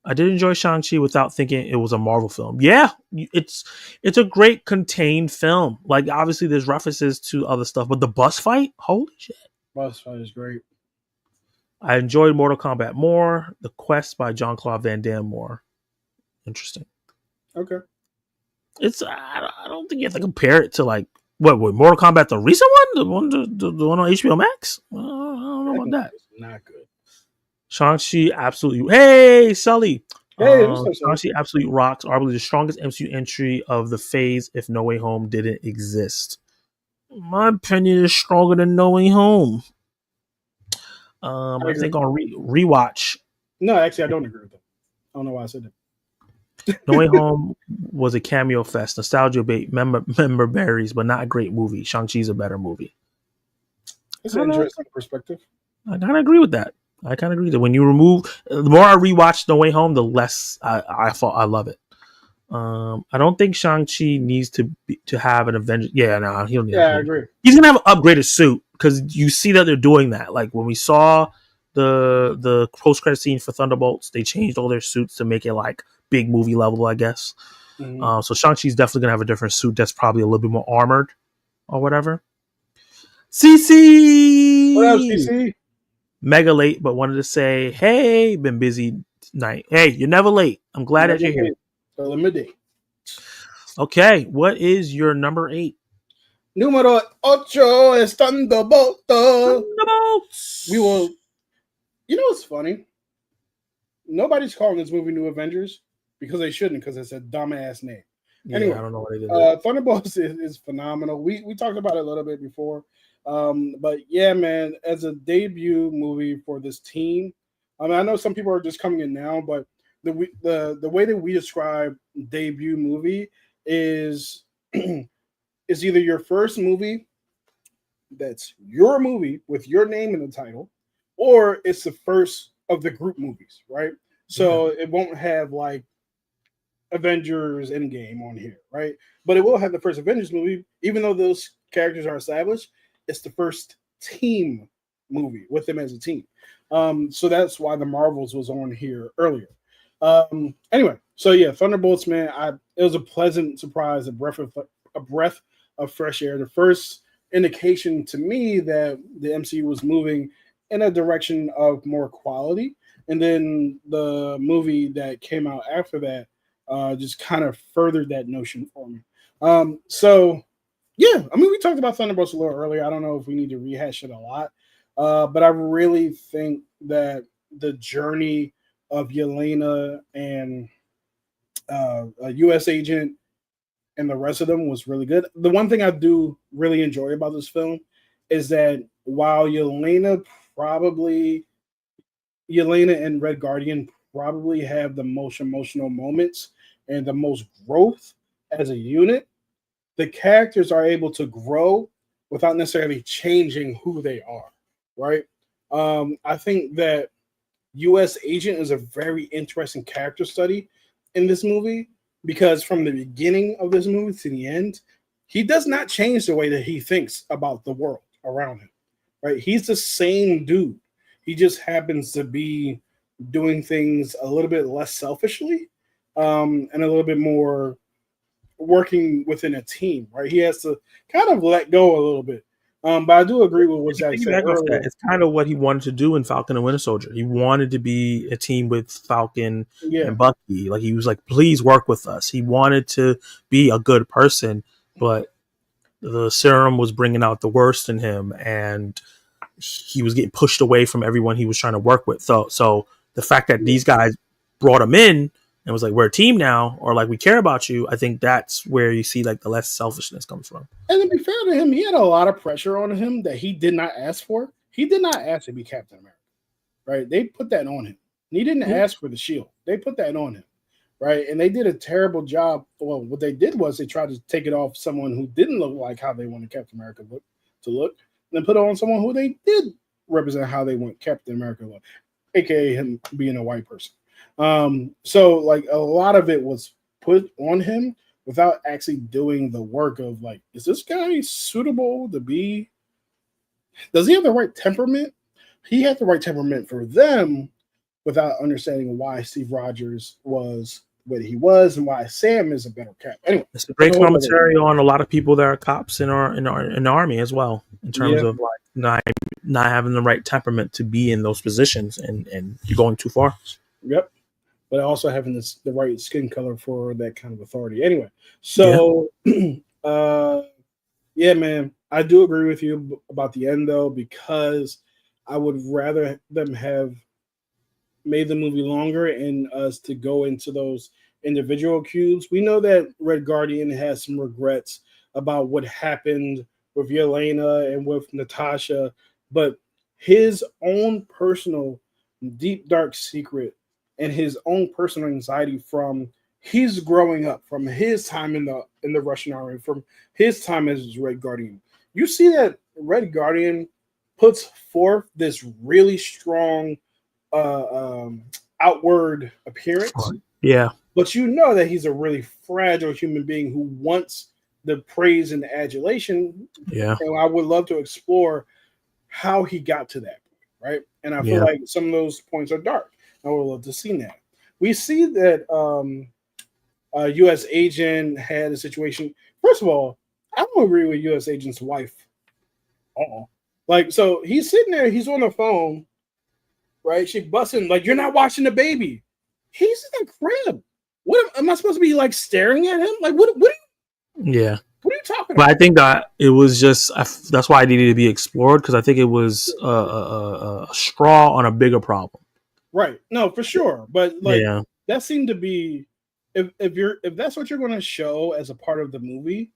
I did enjoy Shang-Chi without thinking it was a Marvel film. Yeah, it's a great contained film. Like, obviously, there's references to other stuff, but the bus fight, holy shit. Bus fight is great. I enjoyed Mortal Kombat more. The Quest by Jean-Claude Van Damme more. Interesting. Okay. I don't think you have to compare it to like what Mortal Kombat, the recent one, the one on HBO Max. I don't know about that. Not good. Shang-Chi absolutely. Hey, Sully. Hey, Shang-Chi absolutely rocks. Arguably the strongest MCU entry of the phase if No Way Home didn't exist. My opinion is stronger than No Way Home. I think on rewatch. No, actually, I don't agree with that. I don't know why I said that. No Way Home was a cameo fest, nostalgia bait, member berries, but not a great movie. Shang-Chi's a better movie. It's an interesting perspective. I kind of agree with that. When you remove, the more I rewatch No Way Home, the less I love it. I don't think Shang-Chi needs to have an Avenger. Yeah, no, he don't need. Yeah, I agree. He's gonna have an upgraded suit because you see that they're doing that. Like when we saw the post-credit scene for Thunderbolts, they changed all their suits to make it like big movie level, I guess. Mm-hmm. So Shang-Chi's definitely gonna have a different suit that's probably a little bit more armored or whatever. What else, CC CC? mega late, but wanted to say, hey, been busy night. Hey, you're never late. I'm glad that Never you're here. late. Eliminate. Okay, what is your number 8? Número 8 es Thunderbolt. We Thunderbolts. will. You know what's funny? Nobody's calling this movie New Avengers because they shouldn't, because it's a dumbass name. Yeah, Anyway, I don't know what they did. Thunderbolts is phenomenal. We talked about it a little bit before, but yeah, man, as a debut movie for this team, I mean, I know some people are just coming in now, but the way that we describe debut movie is is either your first movie that's your movie with your name in the title, or it's the first of the group movies, right? Yeah. So it won't have like Avengers Endgame on here, right? But it will have the first Avengers movie, even though those characters are established. It's the first team movie with them as a team. So that's why the Marvels was on here earlier. Anyway, so yeah, Thunderbolts, man, it was a pleasant surprise, a breath of fresh air. The first indication to me that the MCU was moving in a direction of more quality. And then the movie that came out after that just kind of furthered that notion for me. So yeah, I mean, we talked about Thunderbolts a little earlier. I don't know if we need to rehash it a lot, but I really think that the journey of Yelena and a U.S. agent and the rest of them was really good. The one thing I do really enjoy about this film is that while probably Yelena and Red Guardian probably have the most emotional moments and the most growth as a unit, the characters are able to grow without necessarily changing who they are, right? I think that U.S. Agent is a very interesting character study in this movie because from the beginning of this movie to the end, he does not change the way that he thinks about the world around him, right? He's the same dude. He just happens to be doing things a little bit less selfishly and a little bit more working within a team, right? He has to kind of let go a little bit. But I do agree with what Zach said Piggyback off that, earlier. it's kind of what he wanted to do in Falcon and Winter Soldier. He wanted to be a team with Falcon Yeah. and Bucky. Like he was like, please work with us. He wanted to be a good person, but the serum was bringing out the worst in him, and he was getting pushed away from everyone he was trying to work with. So the fact that these guys brought him in and was like, we're a team now, or like we care about you, I think that's where you see like the less selfishness comes from. And to be fair to him, he had a lot of pressure on him that he did not ask for. He did not ask to be Captain America, right? They put that on him. He didn't Yeah. ask for the shield. They put that on him, right? And they did a terrible job. Well, what they did was they tried to take it off someone who didn't look like how they wanted Captain America to look, and then put it on someone who they did represent how they want Captain America to look, aka him being a white person. So like a lot of it was put on him without actually doing the work of like, is this guy suitable to be? Does he have the right temperament? He had the right temperament for them without understanding why Steve Rogers was what he was and why Sam is a better cap. Anyway, It's a that's great a whole other. commentary on a lot of people that are cops in the army as well, in terms Yeah, of like not having the right temperament to be in those positions, and you're going too far. yep. But also having the right skin color for that kind of authority. Anyway, Yeah. so uh yeah, man, I do agree with you about the end though, because I would rather them have made the movie longer and us to go into those individual cubes. We know that Red Guardian has some regrets about what happened with Yelena and with Natasha, but his own personal deep dark secret and his own personal anxiety from he's growing up from his time in the Russian army, from his time as Red Guardian. You see that Red Guardian puts forth this really strong uh, um, outward appearance, Yeah. but you know that he's a really fragile human being who wants the praise and the adulation. Yeah. And I would love to explore how he got to that point, right? And I feel Yeah. like some of those points are dark. I would love to see that. we see that a U.S. agent had a situation. First of all, I don't agree with U.S. agent's wife. Like, so he's sitting there, he's on the phone, right? She busting like, "You're not watching the baby." He's in the crib. What am I supposed to be like staring at him? Like, Yeah. What are you talking But about? I think that it was just that's why it needed to be explored, because I think it was a straw on a bigger problem. Right. No, for sure. But like Yeah. that seemed to be if that's what you're going to show as a part of the movie,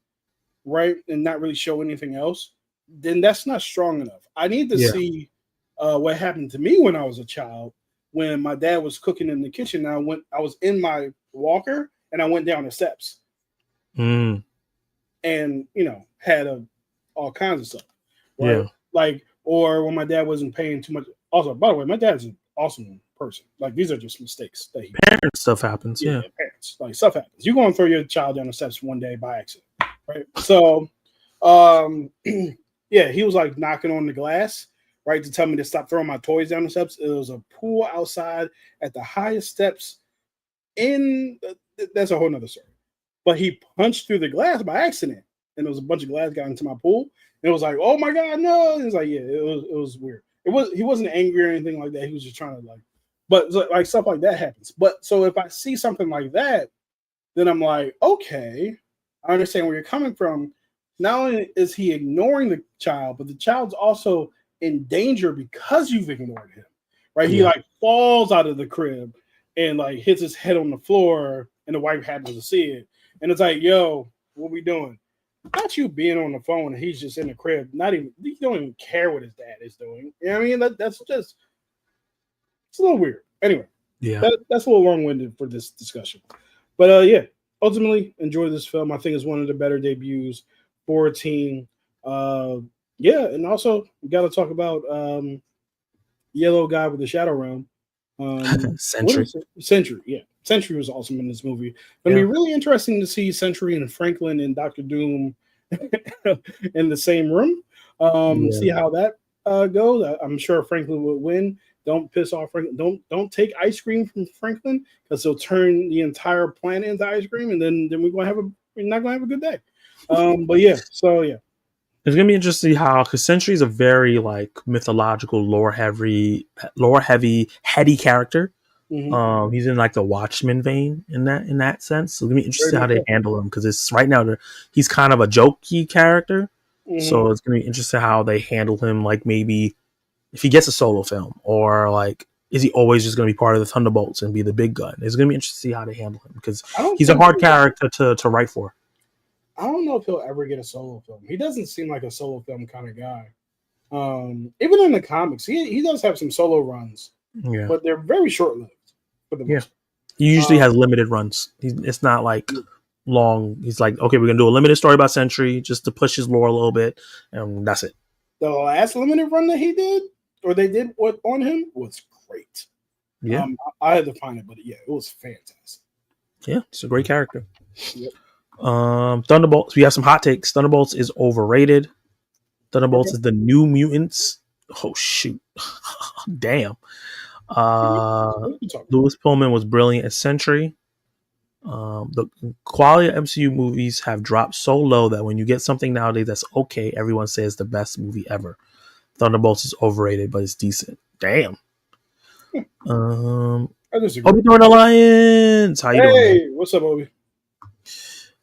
right, and not really show anything else, then that's not strong enough. I need to Yeah. see what happened to me when I was a child, when my dad was cooking in the kitchen. I was in my walker and I went down the steps Mm. and had all kinds of stuff, right? Yeah. Like, or when my dad wasn't paying too much. Also, by the way, my dad's an awesome person. Like, these are just mistakes that he Parent stuff happens. Yeah. parents. Like, stuff happens. You're going to throw your child down the steps one day by accident, right? So, yeah, he was like knocking on the glass, right, to tell me to stop throwing my toys down the steps. It was a pool outside at the highest steps in. That's a whole nother story. But he punched through the glass by accident, and there was a bunch of glass got into my pool. And it was like, "Oh my god, no!" It was like, yeah, it was weird. He wasn't angry or anything like that. He was just trying to like, but like stuff like that happens. But so if I see something like that, then I'm like, okay, I understand where you're coming from. Not only is he ignoring the child, but the child's also in danger because you've ignored him, right? He like falls out of the crib and like hits his head on the floor, and the wife happens to see it, and it's like, yo, what we doing? Not you being on the phone and he's just in the crib. Not even you don't even care what his dad is doing. You know what I mean? That's just it's a little weird. Anyway, Yeah. That's a little long-winded for this discussion. But yeah, ultimately enjoy this film. I think it's one of the better debuts for a teen. Yeah, and also we got to talk about Yellow Guy with the Shadow Realm. Century. Sentry? Yeah, Sentry was awesome in this movie. Gonna be really interesting to see Sentry and Franklin and Doctor Doom in the same room. See how that goes. I'm sure Franklin would win. Don't piss off Franklin. Don't take ice cream from Franklin, because he'll turn the entire planet into ice cream, and then we're not gonna have a good day. But yeah, so yeah. It's gonna be interesting how, because Sentry is a very like mythological, lore heavy, heady character. Mm-hmm. He's in like the Watchmen vein in that sense. So it's gonna be interesting how they handle him, because it's right now he's kind of a jokey character. Mm-hmm. So it's gonna be interesting how they handle him. Like maybe if he gets a solo film, or like is he always just gonna be part of the Thunderbolts and be the big gun? It's gonna be interesting to see how they handle him, because he's a hard character to write for. I don't know if he'll ever get a solo film. He doesn't seem like a solo film kind of guy. Even in the comics, he does have some solo runs, but they're very short lived for the most part. He usually has limited runs. It's not like long. He's like, okay, we're gonna do a limited story about Sentry just to push his lore a little bit, and that's it. The last limited run that he did, or they did on him, was great. Yeah, I had to find it, but yeah, it was fantastic. Yeah, it's a great character. Yep. Thunderbolts. We have some hot takes. Thunderbolts is overrated. Thunderbolts is the New Mutants. Oh shoot! Damn. Louis Pullman was brilliant as Sentry. The quality of MCU movies have dropped so low that when you get something nowadays that's okay, everyone says the best movie ever. Thunderbolts is overrated, but it's decent. Damn. Obi Thorn Alliance. How you doing? Hey, what's up, Obi?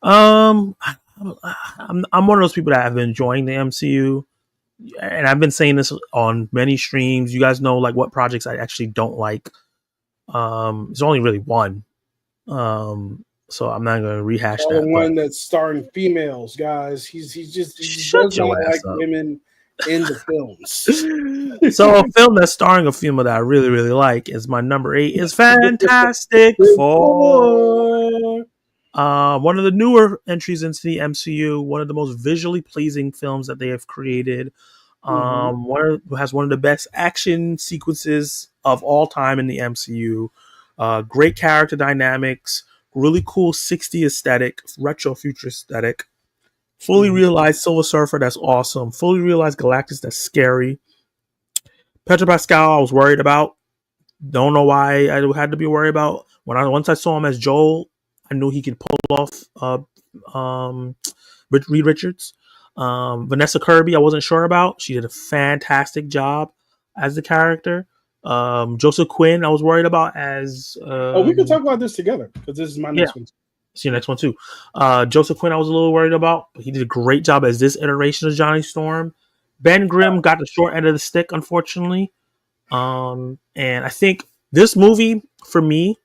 I'm one of those people that have been enjoying the MCU, and I've been saying this on many streams. You guys know like what projects I actually don't like. It's only really one. So I'm not going to rehash that. The one that's starring females, guys. He does not like women in the films. So a film that's starring a female that I really, really like is my number 8 is Fantastic Four. One of the newer entries into the MCU, one of the most visually pleasing films that they have created. Has one of the best action sequences of all time in the MCU. Great character dynamics, really cool 60s aesthetic, retro future aesthetic. Fully realized Silver Surfer, that's awesome. Fully realized Galactus, that's scary. Pedro Pascal, I was worried about. Don't know why I had to be worried about. Once I saw him as Joel, I knew he could pull off Reed Richards. Vanessa Kirby, I wasn't sure about. She did a fantastic job as the character. Joseph Quinn, I was worried about as. We could talk about this together because this is my next one. See your next one too. Joseph Quinn, I was a little worried about, but he did a great job as this iteration of Johnny Storm. Ben Grimm got the short end of the stick, unfortunately. And I think this movie for me,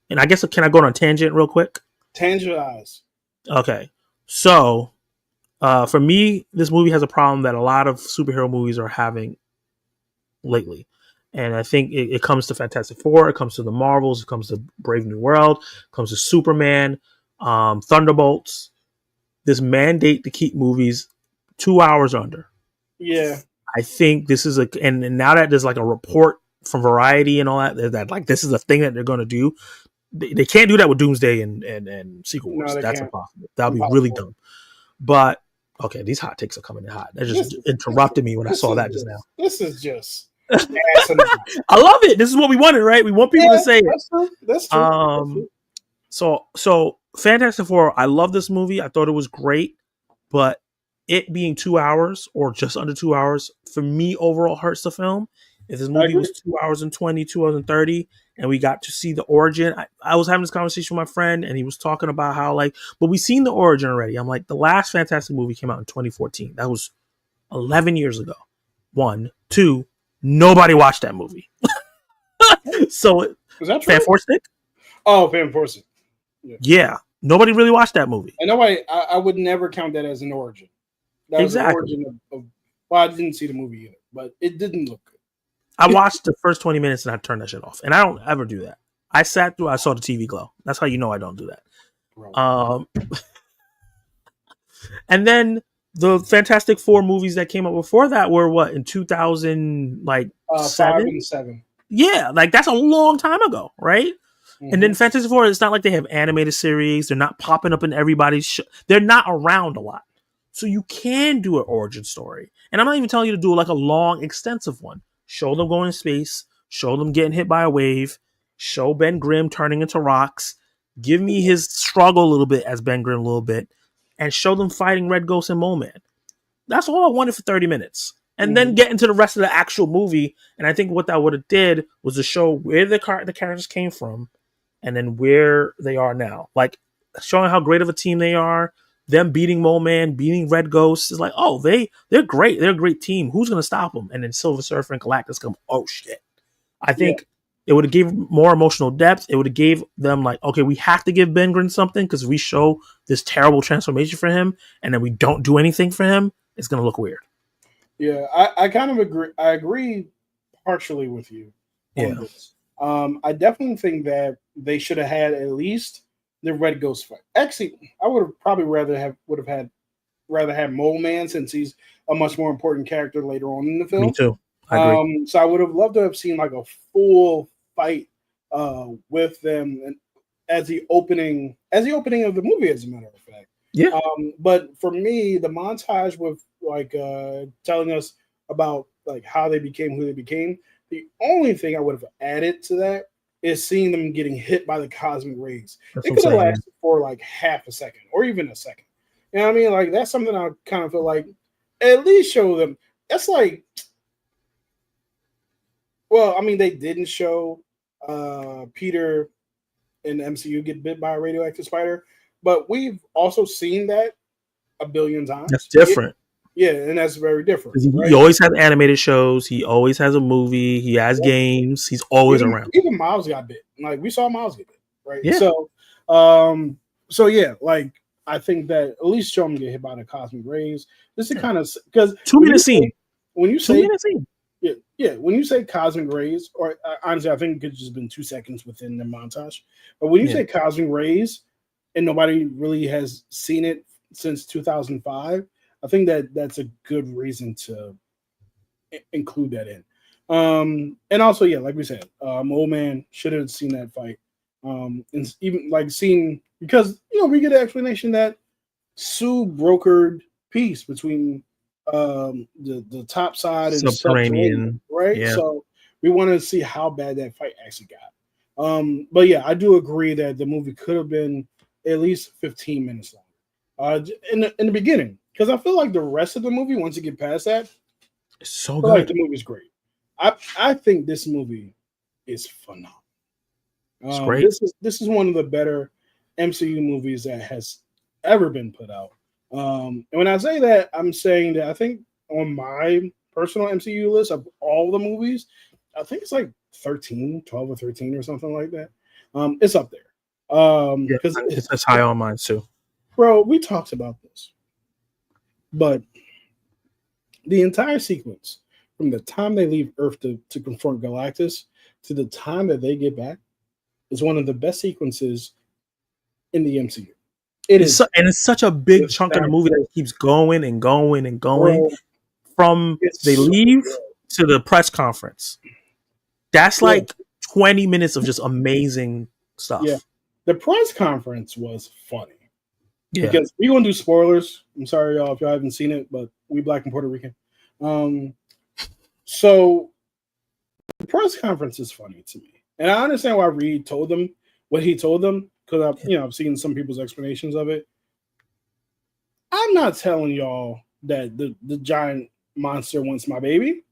and I guess can I go on a tangent real quick? Tangentize. Okay, so for me, this movie has a problem that a lot of superhero movies are having lately. And I think it comes to Fantastic Four, it comes to the Marvels, it comes to Brave New World, it comes to Superman, Thunderbolts. This mandate to keep movies 2 hours under. Yeah. I think this is and now that there's like a report from Variety and all that like this is a thing that they're going to do. They can't do that with Doomsday and Secret Wars. No, that's impossible. That would be really dumb. But okay, these hot takes are coming in hot. That just interrupted me when I saw that just now. This is just. I love it. This is what we wanted, right? We want people to say it. That's true. So Fantastic Four. I love this movie. I thought it was great, but it being 2 hours or just under 2 hours for me overall hurts the film. If this movie was 2 hours and 20, 2 hours and 30, and we got to see the origin, I was having this conversation with my friend, and he was talking about how but we've seen the origin already. I'm like, the last Fantastic movie came out in 2014. That was 11 years ago. 1, 2. Nobody watched that movie. So was that true? Fan Force Stick? Oh, Fan Force. Yeah. Nobody really watched that movie. And I would never count that as an origin. That was an origin of well, I didn't see the movie either, but it didn't look good. I watched the first 20 minutes and I turned that shit off. And I don't ever do that. I sat through, I saw the TV glow. That's how you know I don't do that. And then the Fantastic Four movies that came out before that were what, in 2000, 5 and 7. Yeah, that's a long time ago, right? Mm-hmm. And then Fantastic Four, it's not like they have animated series. They're not popping up in everybody's show. They're not around a lot. So you can do an origin story. And I'm not even telling you to do a long, extensive one. Show them going to space. Show them getting hit by a wave. Show Ben Grimm turning into rocks. Give me his struggle a little bit as Ben Grimm a little bit. And show them fighting Red Ghost and Mole Man. That's all I wanted for 30 minutes. And then get into the rest of the actual movie. And I think what that would have did was to show where the characters came from and then where they are now. Showing how great of a team they are. Them beating Mole Man, beating Red Ghost. Is they're great. They're a great team. Who's going to stop them? And then Silver Surfer and Galactus come, oh, shit. I think it would have given more emotional depth. It would have gave them okay, we have to give Ben Grimm something because we show this terrible transformation for him and then we don't do anything for him. It's going to look weird. Yeah, I kind of agree. I agree partially with you on this. I definitely think that they should have had at least the Red Ghost fight. Actually, I would have probably rather had Mole Man since he's a much more important character later on in the film. Me too. I agree. So I would have loved to have seen a full fight with them and as the opening of the movie, as a matter of fact. Yeah. But for me, the montage with telling us about how they became who they became, the only thing I would have added to that is seeing them getting hit by the cosmic rays. It could have lasted for half a second or even a second. You know what I mean? That's something I kind of feel at least show them. That's well, I mean, they didn't show Peter in the MCU get bit by a radioactive spider, but we've also seen that a billion times. That's different. Yeah, and that's very different. Right? He always has animated shows. He always has a movie. He has games. He's always around. Even Miles got bit. We saw Miles get bit, right? Yeah. So yeah, I think that at least show him get hit by the cosmic rays. Just to kind of because 2 minute scene. When you say when you say cosmic rays, or honestly, I think it could just been 2 seconds within the montage. But when you say cosmic rays, and nobody really has seen it since 2005. I think that's a good reason to include that in. And also, like we said, Mole Man should have seen that fight. And even seeing, because, we get an explanation that Sue brokered peace between the top side and subterranean, right? Yeah. So we want to see how bad that fight actually got. But yeah, I do agree that the movie could have been at least 15 minutes long. In the beginning, because I feel like the rest of the movie, once you get past that, It's so I feel like good. the movie's great. I think this movie is phenomenal. It's great. This is one of the better MCU movies that has ever been put out. And when I say that, I'm saying that I think on my personal MCU list of all the movies, I think it's like 13, 12 or 13 or something like that. It's up there. Yeah, Because it's high on mine too. bro, we talked about this, but the entire sequence from the time they leave Earth to confront Galactus to the time that they get back is one of the best sequences in the MCU. It's such a big It's chunk of the movie that keeps going and going and going bro, from they so leave good. to the press conference. That's Yeah. like 20 minutes of just amazing stuff. Yeah. The press conference was funny. Yeah. Because we're gonna do spoilers. I'm sorry, y'all, if y'all haven't seen it, but we Black and Puerto Rican. So the press conference is funny to me, and I understand why Reed told them what he told them because I've seen some people's explanations of it. I'm not telling y'all that the giant monster wants my baby.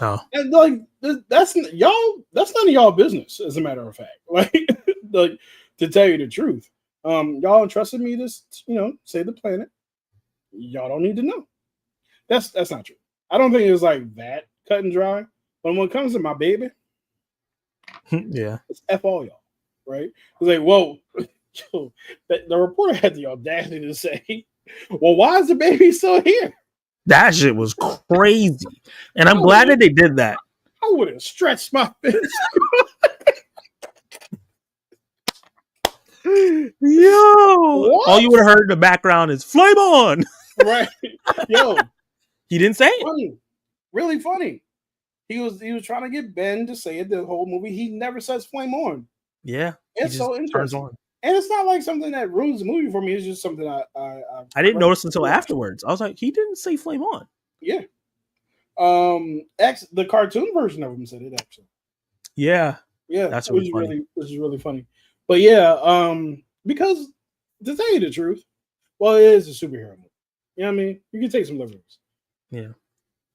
Oh. And like that's y'all. That's none of y'all business, as a matter of fact. Like to tell you the truth. Y'all entrusted me to, save the planet. Y'all don't need to know. That's not true. I don't think it's like that cut and dry. But when it comes to my baby, Yeah, it's F all y'all, right? It's like, whoa, yo, the reporter had the audacity to say, well, why is the baby still here? that shit was crazy. And I'm glad that they did that. I would have stretched my fist. Yo, what? All you would have heard in the background is "Flame on." Right? Yo, he didn't say it. Funny, really funny. He was trying to get Ben to say it the whole movie. He never says "flame on." Yeah, it's so interesting. On. And it's not like something that ruins the movie for me. It's just something I didn't notice until afterwards. I was like, he didn't say "flame on." Yeah. The cartoon version of him said it actually. Yeah. That's which is really funny. But yeah, because to tell you the truth, well, it is a superhero movie. You know what I mean? You can take some liberties. Yeah.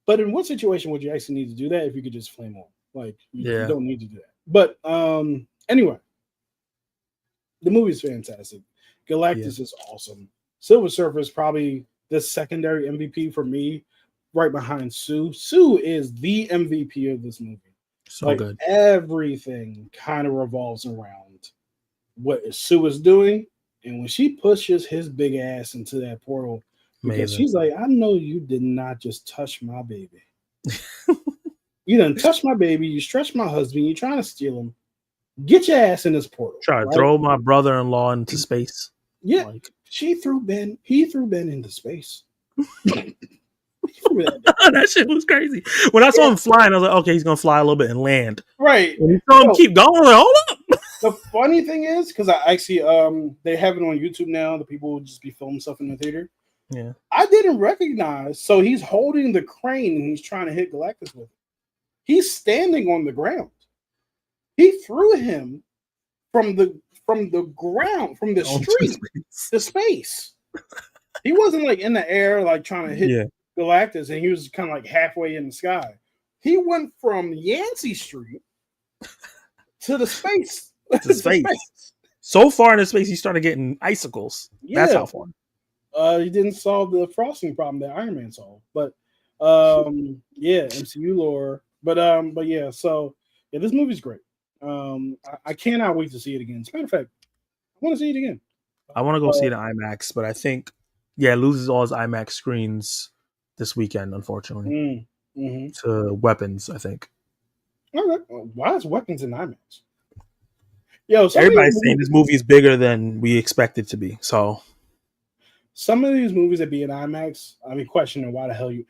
But in what situation would you actually need to do that if you could just flame on? Like, you don't need to do that. But anyway, the movie's fantastic. Galactus is awesome. Silver Surfer is probably the secondary MVP for me, right behind Sue. Sue is the MVP of this movie. So good. Everything kind of revolves around what Sue is doing. And when she pushes his big ass into that portal, because she's like, I know you did not just touch my baby. You done touched my baby. You stretched my husband. You're trying to steal him. Get your ass in this portal. Try to throw my brother-in-law into space. Yeah. He threw Ben into space. That shit was crazy. When I saw him flying, I was like, okay, he's gonna fly a little bit and land. Right. When you saw him keep going, I'm like, hold up. The funny thing is, because I actually they have it on YouTube now, the people will just be filming stuff in the theater. Yeah. I didn't recognize. So he's holding the crane and he's trying to hit Galactus with it. He's standing on the ground. He threw him from the ground, from the street to space. He wasn't like in the air, like trying to hit Galactus, and he was kind of like halfway in the sky. He went from Yancey Street to the space. To space. So far into space, he started getting icicles. Yeah. That's how far. He didn't solve the frosting problem that Iron Man solved. But MCU lore. But yeah, so yeah, this movie's great. I cannot wait to see it again. As a matter of fact, I want to see it again. I want to go see it in IMAX, but I think it loses all his IMAX screens this weekend, unfortunately. To Weapons, I think. Okay. Why is Weapons in IMAX? Yo, everybody's saying this movie is bigger than we expect it to be. So some of these movies that be in IMAX, I mean, questioning why the hell you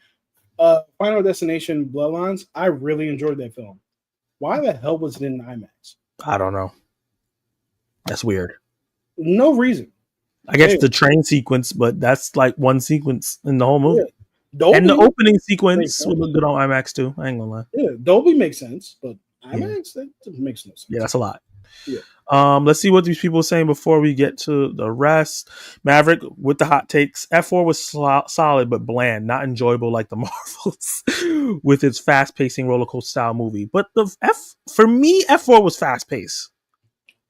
Final Destination Bloodlines, I really enjoyed that film. Why the hell was it in IMAX? I don't know. That's weird. No reason. I guess the train sequence, but that's like one sequence in the whole movie. Yeah. Dolby, and the opening sequence would look good on IMAX too. I ain't gonna lie. Yeah, Dolby makes sense, but IMAX that makes no sense. Yeah, that's a lot. Yeah. Let's see what these people are saying before we get to the rest. Maverick with the hot takes. F4 was solid but bland, not enjoyable like the Marvels with its fast pacing roller coaster style movie. But for me, F4 was fast paced.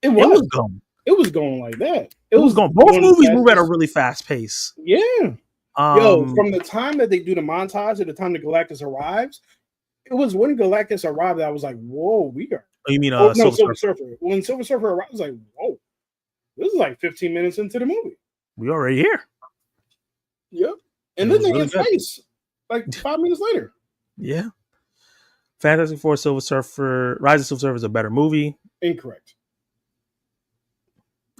It was going. It was going like that. It was going. Both movies move at a really fast pace. Yeah. Yo, from the time that they do the montage to the time that Galactus arrives, it was when Galactus arrived that I was like, "Whoa, we are." Oh, you mean Silver Surfer? When Silver Surfer arrived, I was like, "Whoa, this is like 15 minutes into the movie. We already here." Yep. And then they hit space like 5 minutes later. Yeah. Fantastic Four, Silver Surfer, Rise of Silver Surfer is a better movie. Incorrect.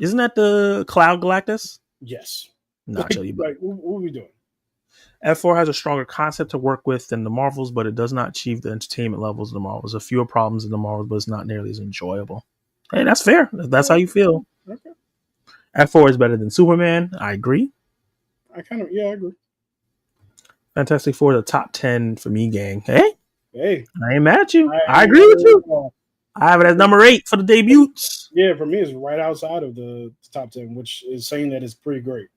Isn't that the Cloud Galactus? Yes. Not like, what are we doing? F4 has a stronger concept to work with than the Marvels, but it does not achieve the entertainment levels of the Marvels. There are fewer problems in the Marvels, but it's not nearly as enjoyable. Hey, that's fair. That's how you feel. Okay. F4 is better than Superman. I agree. I agree. Fantastic Four is a top 10 for me, gang. Hey, I ain't mad at you. I agree with you. I have it as number 8 for the debuts. Yeah, for me, it's right outside of the top 10, which is saying that it's pretty great.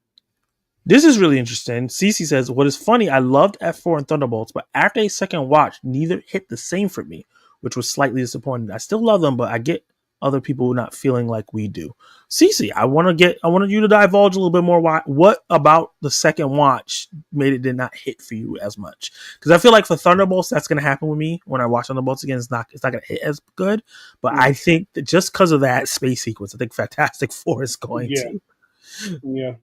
This is really interesting. Cece says, what is funny, I loved F4 and Thunderbolts, but after a second watch, neither hit the same for me, which was slightly disappointing. I still love them, but I get other people not feeling like we do. Cece, I wanted you to divulge a little bit more. What about the second watch did not hit for you as much? Because I feel like for Thunderbolts, that's going to happen with me when I watch Thunderbolts again. It's not going to hit as good, but I think that just because of that space sequence, I think Fantastic Four is going to. Yeah.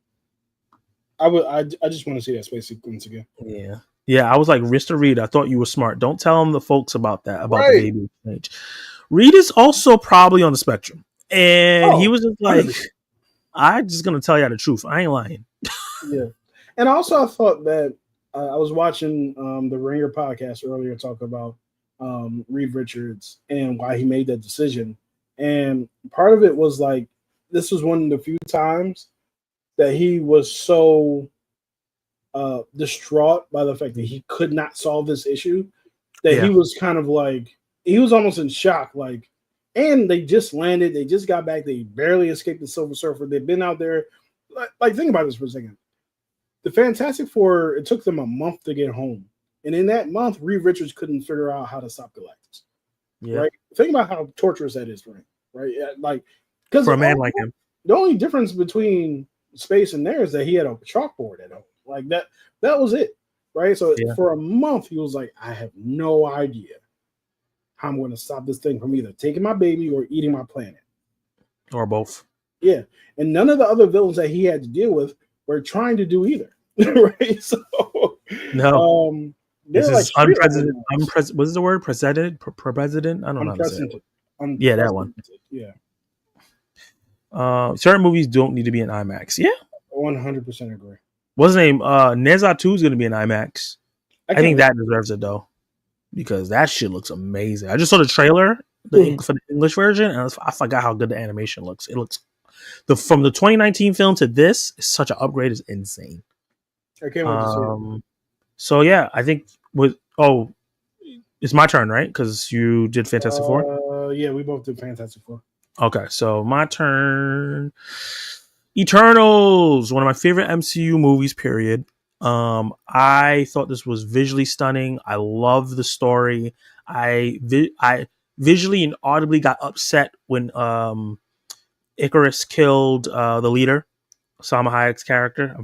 I just want to see that space sequence again. Yeah. I was like, Mr. Reed, I thought you were smart. Don't tell them the folks about that, about the baby exchange. Reed is also probably on the spectrum. And he was just like, 100%. I'm just going to tell you the truth. I ain't lying. Yeah. And also, I thought that I was watching the Ringer podcast earlier talk about Reed Richards and why he made that decision. And part of it was like, this was one of the few times that he was so distraught by the fact that he could not solve this issue that he was kind of like, he was almost in shock. Like, and they just landed, they just got back, they barely escaped the Silver Surfer. They've been out there. Like, think about this for a second. The Fantastic Four, it took them a month to get home. And in that month, Reed Richards couldn't figure out how to stop Galactus. Yeah. Right? Think about how torturous that is for him. Right? Like, because for a man like him, the only difference between space and there is that he had a chalkboard at home. Like that was it. Right? So for a month, he was like, I have no idea how I'm going to stop this thing from either taking my baby or eating my planet. Or both. Yeah. And none of the other villains that he had to deal with were trying to do either. Right? So no. This is like unprecedented. What's the word? President? I don't know how to say it. Yeah, that one. Yeah. Certain movies don't need to be in IMAX. Yeah. 100% agree. What's his name? Nezha 2 is going to be in IMAX. I think that deserves it, though. Because that shit looks amazing. I just saw the trailer for the English version, and I forgot how good the animation looks. It looks from the 2019 film to this, such an upgrade is insane. I can't wait to see it. So yeah, I think it's my turn, right? Because you did Fantastic Four. Yeah, we both did Fantastic Four. Okay, so my turn. Eternals, one of my favorite MCU movies. Period. I thought this was visually stunning. I love the story. I visually and audibly got upset when Icarus killed the leader, Salma Hayek's character,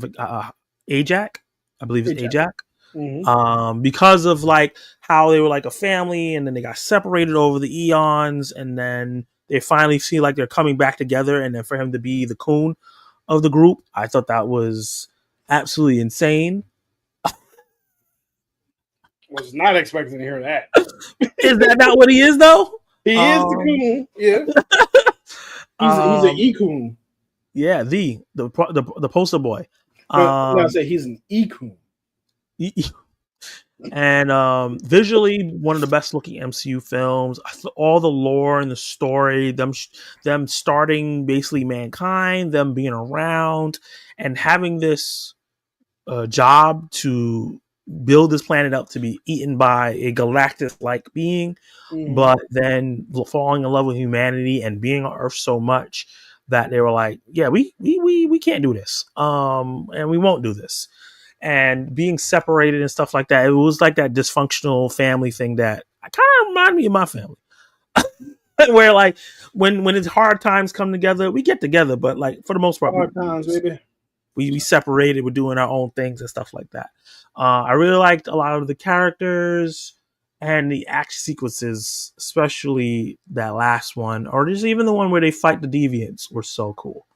Ajak. I believe it's Ajak. Mm-hmm. Because of like how they were like a family, and then they got separated over the eons, and then they finally see like they're coming back together, and then for him to be the coon of the group, I thought that was absolutely insane. Was not expecting to hear that. Is that not what he is, though? He is the coon. Yeah. He's an e-coon. Yeah, the poster boy. I say he's an e-coon. And visually, one of the best looking MCU films. All the lore and the story, them starting basically mankind, them being around, and having this job to build this planet up to be eaten by a galactic-like being, but then falling in love with humanity and being on Earth so much that they were like, yeah, we can't do this, and we won't do this, and being separated and stuff like that. It was like that dysfunctional family thing that kind of remind me of my family. Where like when it's hard times come together, we get together, but like for the most part, hard times, baby. We separated. We're doing our own things and stuff like that. I really liked a lot of the characters and the action sequences, especially that last one, or just even the one where they fight the deviants, were so cool.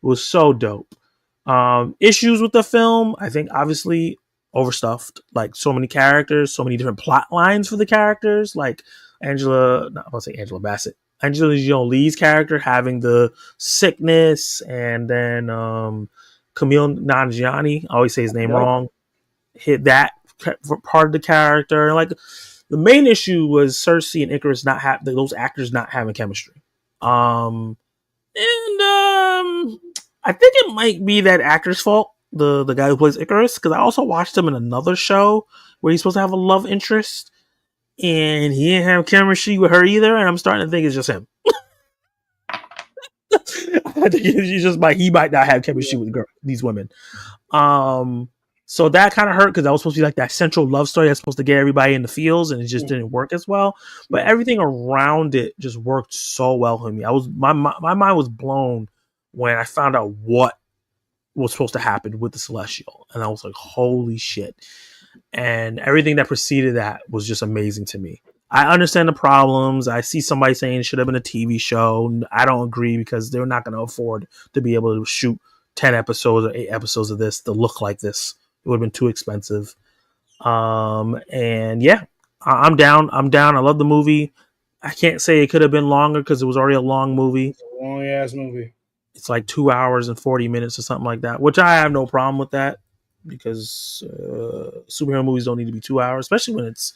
It was so dope. Issues with the film, I think obviously overstuffed. Like so many characters, so many different plot lines for the characters. Like Angela, not I want to say Angela Bassett. Angela Jolie's character having the sickness, and then Camille Nanjiani, I always say his name wrong, hit that part of the character. Like the main issue was Cersei and Icarus not have those actors not having chemistry. I think it might be that actor's fault, the guy who plays Icarus, because I also watched him in another show where he's supposed to have a love interest, and he didn't have chemistry with her either. And I'm starting to think it's just him. I think he's just he might not have chemistry with these women. So that kind of hurt because that was supposed to be like that central love story that's supposed to get everybody in the feels, and it just didn't work as well. But everything around it just worked so well for me. My mind was blown when I found out what was supposed to happen with the Celestial, and I was like, holy shit. And everything that preceded that was just amazing to me. I understand the problems. I see somebody saying it should have been a TV show. I don't agree because they're not going to afford to be able to shoot 10 episodes or 8 episodes of this to look like this. It would have been too expensive. And yeah, I'm down. I love the movie. I can't say it could have been longer because it was already a long movie. It's a long ass movie. It's like 2 hours and 40 minutes or something like that, which I have no problem with that because superhero movies don't need to be 2 hours, especially when it's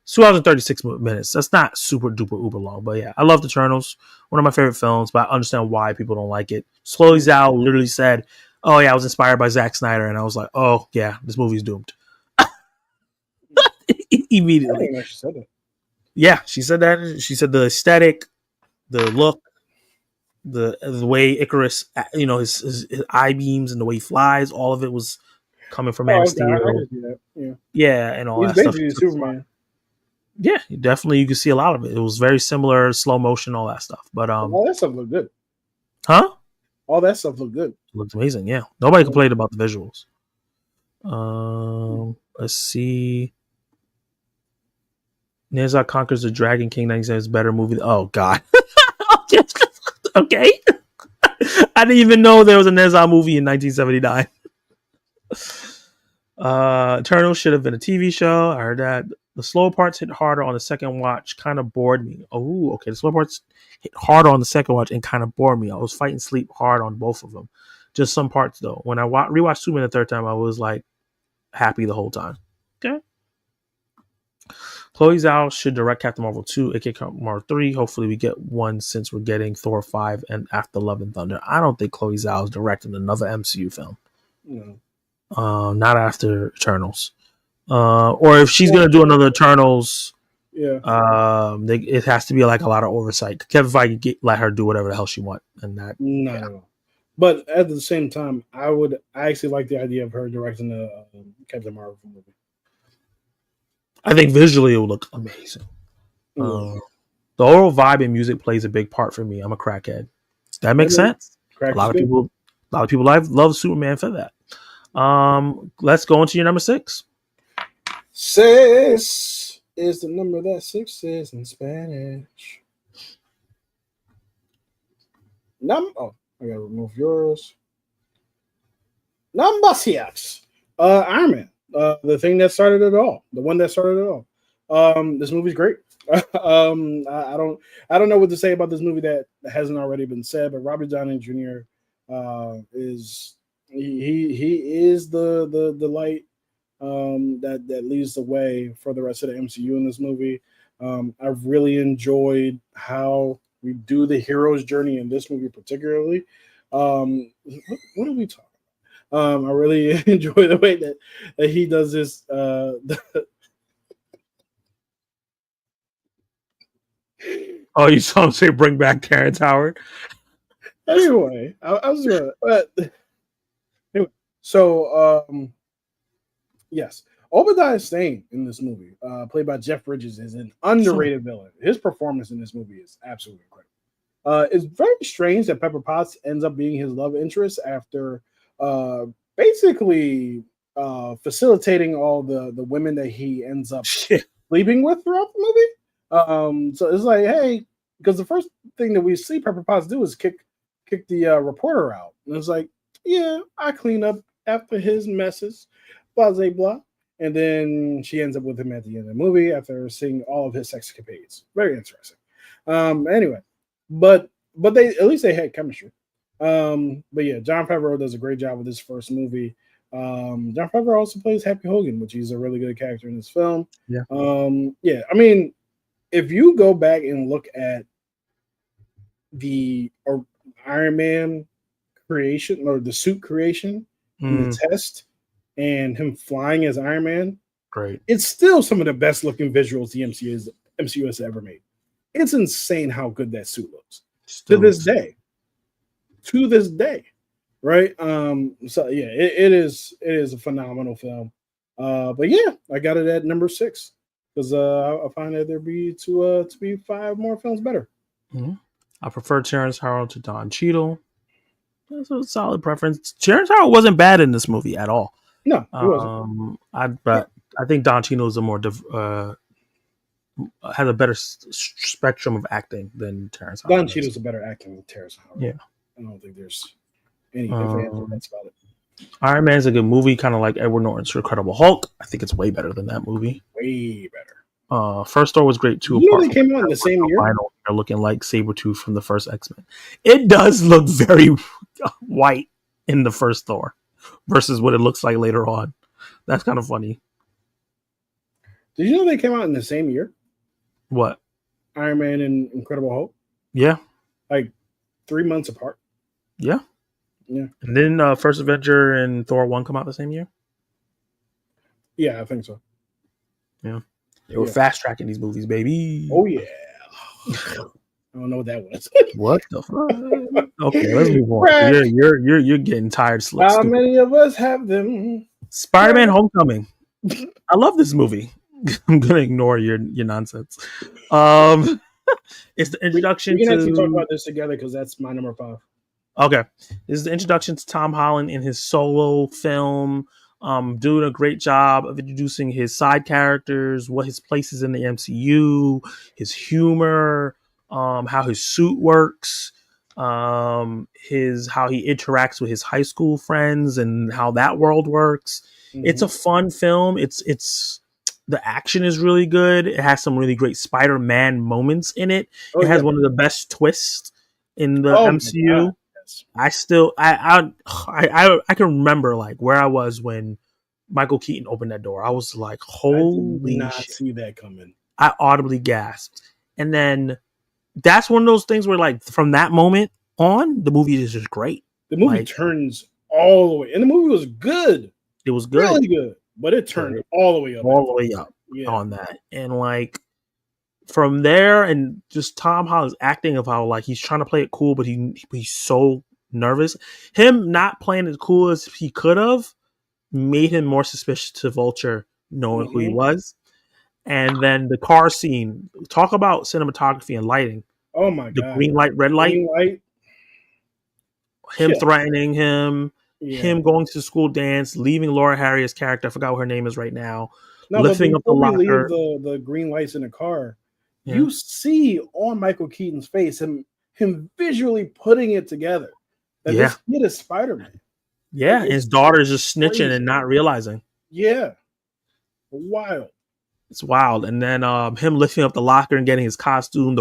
2 hours and 36 minutes. That's not super duper uber long, but yeah, I love Eternals. One of my favorite films, but I understand why people don't like it. Chloe Zhao literally said, "Oh yeah, I was inspired by Zack Snyder," and I was like, "Oh yeah, this movie's doomed." Immediately. I think she said that. Yeah, she said that. She said the aesthetic, the look, the way Icarus, his eye beams and the way he flies, all of it was coming from Man of Steel. Yeah, and all He's that stuff. Basically Superman. Yeah, definitely you can see a lot of it. It was very similar, slow motion, all that stuff. But all that stuff looked good. Huh? All that stuff looked good. It looked amazing, yeah. Nobody complained about the visuals. Let's see. Nezha Conquers the Dragon King 97 is a better movie. Oh god. Okay. I didn't even know there was a Nezha movie in 1979. Eternal should have been a TV show. I heard that. The slow parts hit harder on the second watch, kind of bored me. Oh, okay. The slow parts hit harder on the second watch and kind of bored me. I was fighting sleep hard on both of them. Just some parts though. When I rewatched Superman the third time, I was like happy the whole time. Okay. Chloe Zhao should direct Captain Marvel 2, aka Captain Marvel 3. Hopefully we get one since we're getting Thor 5 and After Love and Thunder. I don't think Chloe Zhao is directing another MCU film. No. Not after Eternals. Or if she's gonna do another Eternals, it has to be like a lot of oversight. Kevin Feige let her do whatever the hell she wants, and that no. But at the same time, I actually like the idea of her directing the Captain Marvel movie. I think visually it will look amazing. The overall vibe and music plays a big part for me. I'm a crackhead. That makes sense. A lot of people love Superman for that. Let's go into your number 6. 6 is the number that 6 is in Spanish. I gotta remove yours. Number 6. Iron Man. The thing that started it all. The one that started it all. This movie's great. I don't know what to say about this movie that hasn't already been said, but Robert Downey Jr. is the light that leads the way for the rest of the MCU in this movie. I've really enjoyed how we do the hero's journey in this movie, particularly. What are we talking I really enjoy the way that he does this. Oh, you saw him say bring back Terrence Howard? Anyway, I was gonna. But anyway, so yes, Obadiah Stane in this movie, played by Jeff Bridges, is an underrated villain. His performance in this movie is absolutely incredible. It's very strange that Pepper Potts ends up being his love interest after uh, basically facilitating all the women that he ends up sleeping with throughout the movie. So it's like, hey, because the first thing that we see Pepper Potts do is kick the reporter out, and it's like, yeah, I clean up after his messes, blah blah blah. And then she ends up with him at the end of the movie after seeing all of his sex escapades. Very interesting. Anyway, but they at least they had chemistry. But yeah, Jon Favreau does a great job with this first movie. Jon Favreau also plays Happy Hogan, which he's a really good character in this film. Yeah. Yeah, I mean, if you go back and look at the Iron Man creation or the suit creation in the test and him flying as Iron Man, great. It's still some of the best looking visuals the MCU has ever made. It's insane how good that suit looks to this day, right? So yeah, it is a phenomenal film. But yeah, I got it at number 6 because I find that there be to be 5 more films better. Mm-hmm. I prefer Terrence Howard to Don Cheadle. That's a solid preference. Terrence Howard wasn't bad in this movie at all. No, he wasn't. I think Don Cheadle is a more has a better spectrum of acting than Terrence Howard. Don Cheadle's a better actor than Terrence Howard. Yeah, I don't think there's any advantage about it. Iron Man's a good movie, kind of like Edward Norton's Incredible Hulk. I think it's way better than that movie. Way better. First Thor was great too. You know they came out in the same year. They're looking like Sabretooth from the first X-Men. It does look very white in the first Thor versus what it looks like later on. That's kind of funny. Did you know they came out in the same year? What? Iron Man and Incredible Hulk? Yeah. Like 3 months apart. Yeah. Yeah. And then First Avenger and Thor 1 come out the same year? Yeah, I think so. Yeah. They were fast tracking these movies, baby. Oh yeah. I don't know what that was. What the fuck? Okay, let's move on. You're getting tired. How many of us have them? Spider-Man: Homecoming. I love this movie. I'm gonna ignore your nonsense. It's the introduction. We can actually talk about this together because that's my number 5. Okay, this is the introduction to Tom Holland in his solo film. Doing a great job of introducing his side characters, what his place is in the MCU, his humor, how his suit works, how he interacts with his high school friends, and how that world works. Mm-hmm. It's a fun film. It's the action is really good. It has some really great Spider-Man moments in it. It has one of the best twists in the MCU. I can remember like where I was when Michael Keaton opened that door. I was like, holy shit. See that coming. I audibly gasped. And then that's one of those things where like from that moment on, the movie is just great. The movie turns all the way. And the movie was good. It was good. Really good. But it turned all the way up. All the way up on that. And like from there, and just Tom Holland's acting of how like he's trying to play it cool, but he's so nervous. Him not playing as cool as he could have made him more suspicious to Vulture, knowing who he was. And then the car scene. Talk about cinematography and lighting. Oh my god! The green light, red light. Green light. Him threatening him. Yeah. Him going to the school dance, leaving Laura Harriet's character. I forgot what her name is right now. No, lifting up the locker. Leave the green lights in the car. Yeah. You see on Michael Keaton's face him visually putting it together. That this kid is Spider-Man. Yeah, his daughter's just snitching and not realizing. Yeah. Wild. It's wild. And then him lifting up the locker and getting his costume.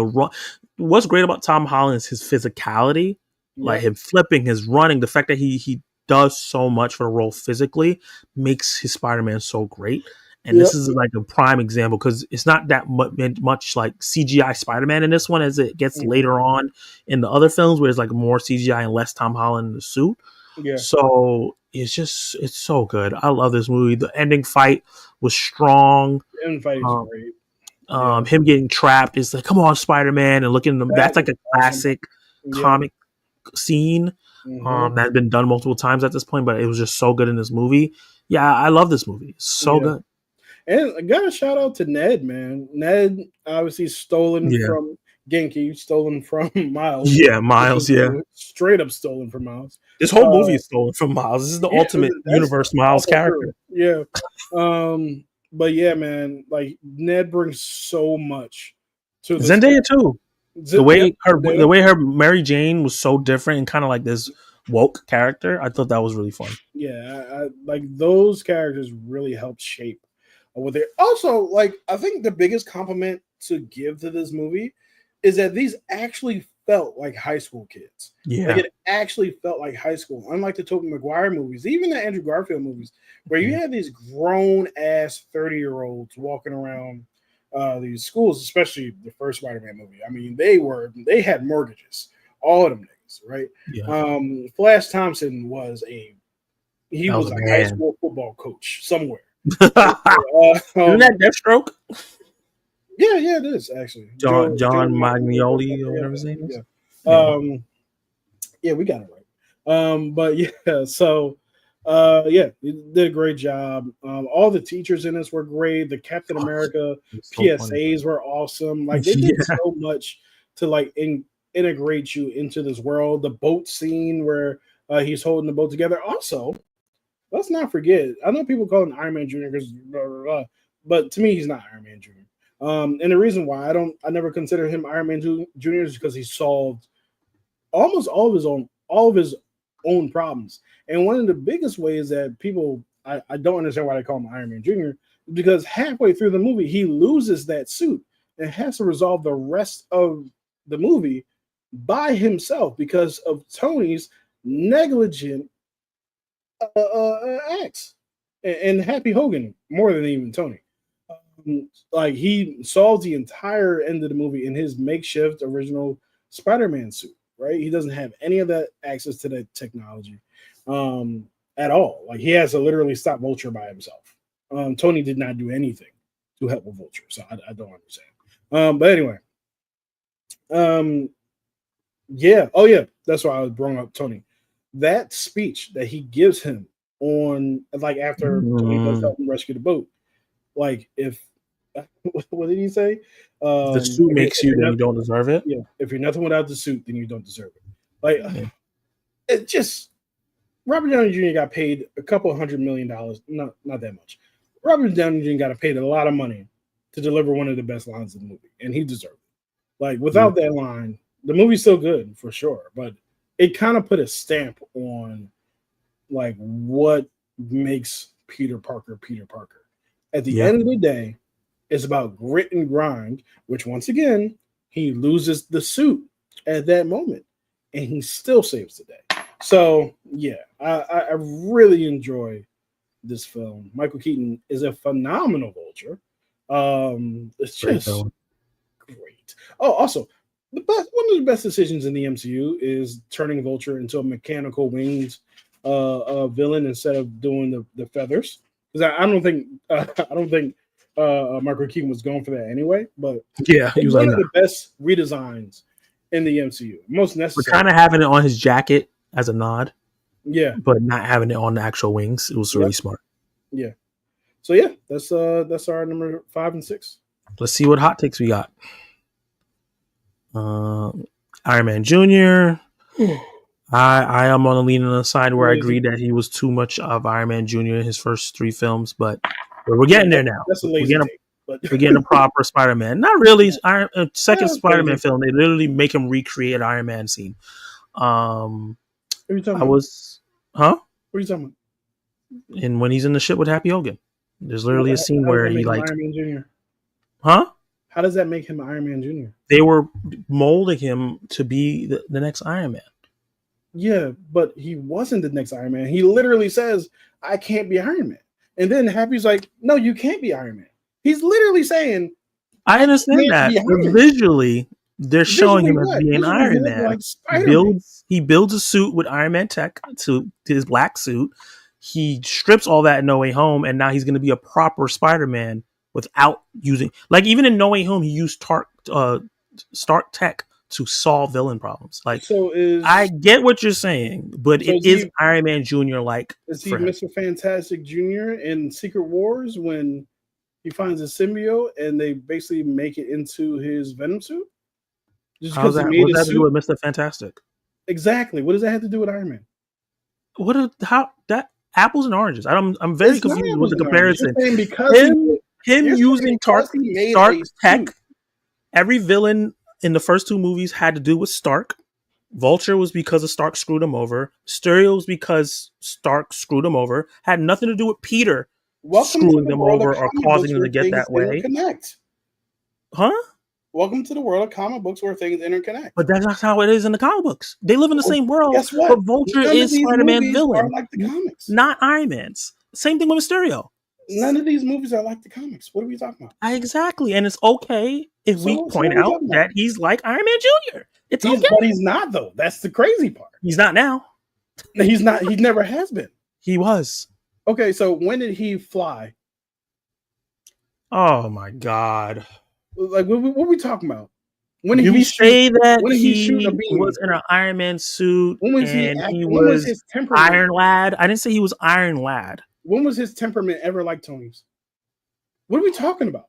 What's great about Tom Holland is his physicality. Yeah. Like him flipping, his running, the fact that he does so much for the role physically makes his Spider-Man so great. And this is like a prime example because it's not that much like CGI Spider-Man in this one as it gets later on in the other films where it's like more CGI and less Tom Holland in the suit. Yeah. So it's so good. I love this movie. The ending fight was strong. The end fight is Um, great. Yeah. him getting trapped is like, come on, Spider-Man, and looking at them. That That's like was a awesome. classic Yeah. comic scene. That's been done multiple times at this point, but it was just so good in this movie. Yeah, I love this movie. It's so good. And I got a shout out to Ned, man. Ned obviously stolen from Genki, stolen from Miles. Yeah, Miles. Yeah, straight up stolen from Miles. This whole movie is stolen from Miles. This is the ultimate universe Miles character. True. Yeah. But yeah, man, like Ned brings so much to the Zendaya too. The way her Mary Jane was so different and kind of like this woke character. I thought that was really fun. Yeah, I like those characters really helped shape what they also like. I think the biggest compliment to give to this movie is that these actually felt like high school kids. Yeah, like it actually felt like high school. Unlike the Tobey Maguire movies, even the Andrew Garfield movies, where you had these grown ass 30-year-olds walking around these schools, especially the first Spider-Man movie. I mean, they had mortgages, all of them niggas, right? Yeah. Flash Thompson was a high school football coach somewhere. Isn't that Deathstroke? Yeah, it is actually John Magnoli or whatever his name is. Yeah, we got it right. But yeah, so yeah, it did a great job. All the teachers in this were great. The Captain America PSAs were awesome. Like they did so much to like integrate you into this world. The boat scene where he's holding the boat together. Also, let's not forget. I know people call him Iron Man Jr. because, but to me, he's not Iron Man Jr. And the reason why I never consider him Iron Man Jr. is because he solved almost all of his own problems. And one of the biggest ways that people I don't understand why they call him Iron Man Jr. is because halfway through the movie he loses that suit and has to resolve the rest of the movie by himself because of Tony's negligent acts and Happy Hogan more than even Tony. Like he solves the entire end of the movie in his makeshift original Spider-Man suit, right? He doesn't have any of that access to that technology at all. Like he has to literally stop Vulture by himself. Tony did not do anything to help with Vulture, so I don't understand. But anyway, yeah. Oh yeah, that's why I was bringing up Tony. That speech that he gives him on like after Tony does help him rescue the boat. Like if what did he say? The suit makes you, then you don't deserve it. Yeah, if you're nothing without the suit, then you don't deserve it. Like it just Robert Downey Jr. got paid a couple $100 million, not that much. Robert Downey Jr. got paid a lot of money to deliver one of the best lines of the movie, and he deserved it. Like without that line, the movie's still good for sure, but it kind of put a stamp on like what makes Peter Parker. At the end of the day, it's about grit and grind, which once again, he loses the suit at that moment and he still saves the day. So yeah, I really enjoy this film. Michael Keaton is a phenomenal Vulture. It's just great. Oh, also, one of the best decisions in the MCU is turning Vulture into a mechanical winged villain instead of doing the feathers. Because I don't think Michael Keaton was going for that anyway. But yeah, he was one of the best redesigns in the MCU. Most necessary. We're kind of having it on his jacket as a nod. Yeah, but not having it on the actual wings. It was really smart. Yeah. So yeah, that's our number 5 and 6. Let's see what hot takes we got. Iron Man Jr. I am on the lean on the side where I agree that he was too much of Iron Man Jr. in his first 3 films, but we're getting there now. That's a lazy take, we're getting a proper Spider-Man. Not really. Second Spider-Man film, they literally make him recreate Iron Man scene. What are you talking about? What are you talking about? And when he's in the ship with Happy Hogan, there's literally a scene where he like Iron Man Jr. Huh? How does that make him Iron Man Jr.? They were molding him to be the next Iron Man. Yeah, but he wasn't the next Iron Man. He literally says, I can't be Iron Man. And then Happy's like, no, you can't be Iron Man. He's literally saying, I understand that. But visually, they're showing him as being Iron Man. Like he builds a suit with Iron Man tech to his black suit. he strips all that in No Way Home, and now he's going to be a proper Spider-Man without using, like, even in No Way Home, he used Stark Tech to solve villain problems. Like, I get what you're saying, but it is Iron Man Jr. like. Is he Mr. Fantastic Jr. in Secret Wars when he finds a symbiote and they basically make it into his Venom suit? Just because he made what does that have to do with Mr. Fantastic? Exactly. What does that have to do with Iron Man? Apples and oranges? I'm very confused with the comparison. Him using Stark Tech. Every villain in the first two movies had to do with Stark. Vulture was because of Stark screwed him over. Mysterio was because Stark screwed him over. Had nothing to do with Peter screwing them over or causing them to get that way. Huh? Welcome to the world of comic books where things interconnect. But that's not how it is in the comic books. They live in the same world. Guess what? But Vulture is Spider-Man villain, like the comics. Not Iron Man's. Same thing with Mysterio. None of these movies are like the comics. What are we talking about? Exactly. And it's okay if we point out that he's like Iron Man Jr. It's okay. But he's not, though. That's the crazy part. He's not now. He's not. He never has been. He was. Okay, so when did he fly? Oh, my God. Like, what are we talking about? When he say that he was in an Iron Man suit and he was his Iron Lad? I didn't say he was Iron Lad. When was his temperament ever like Tony's? What are we talking about?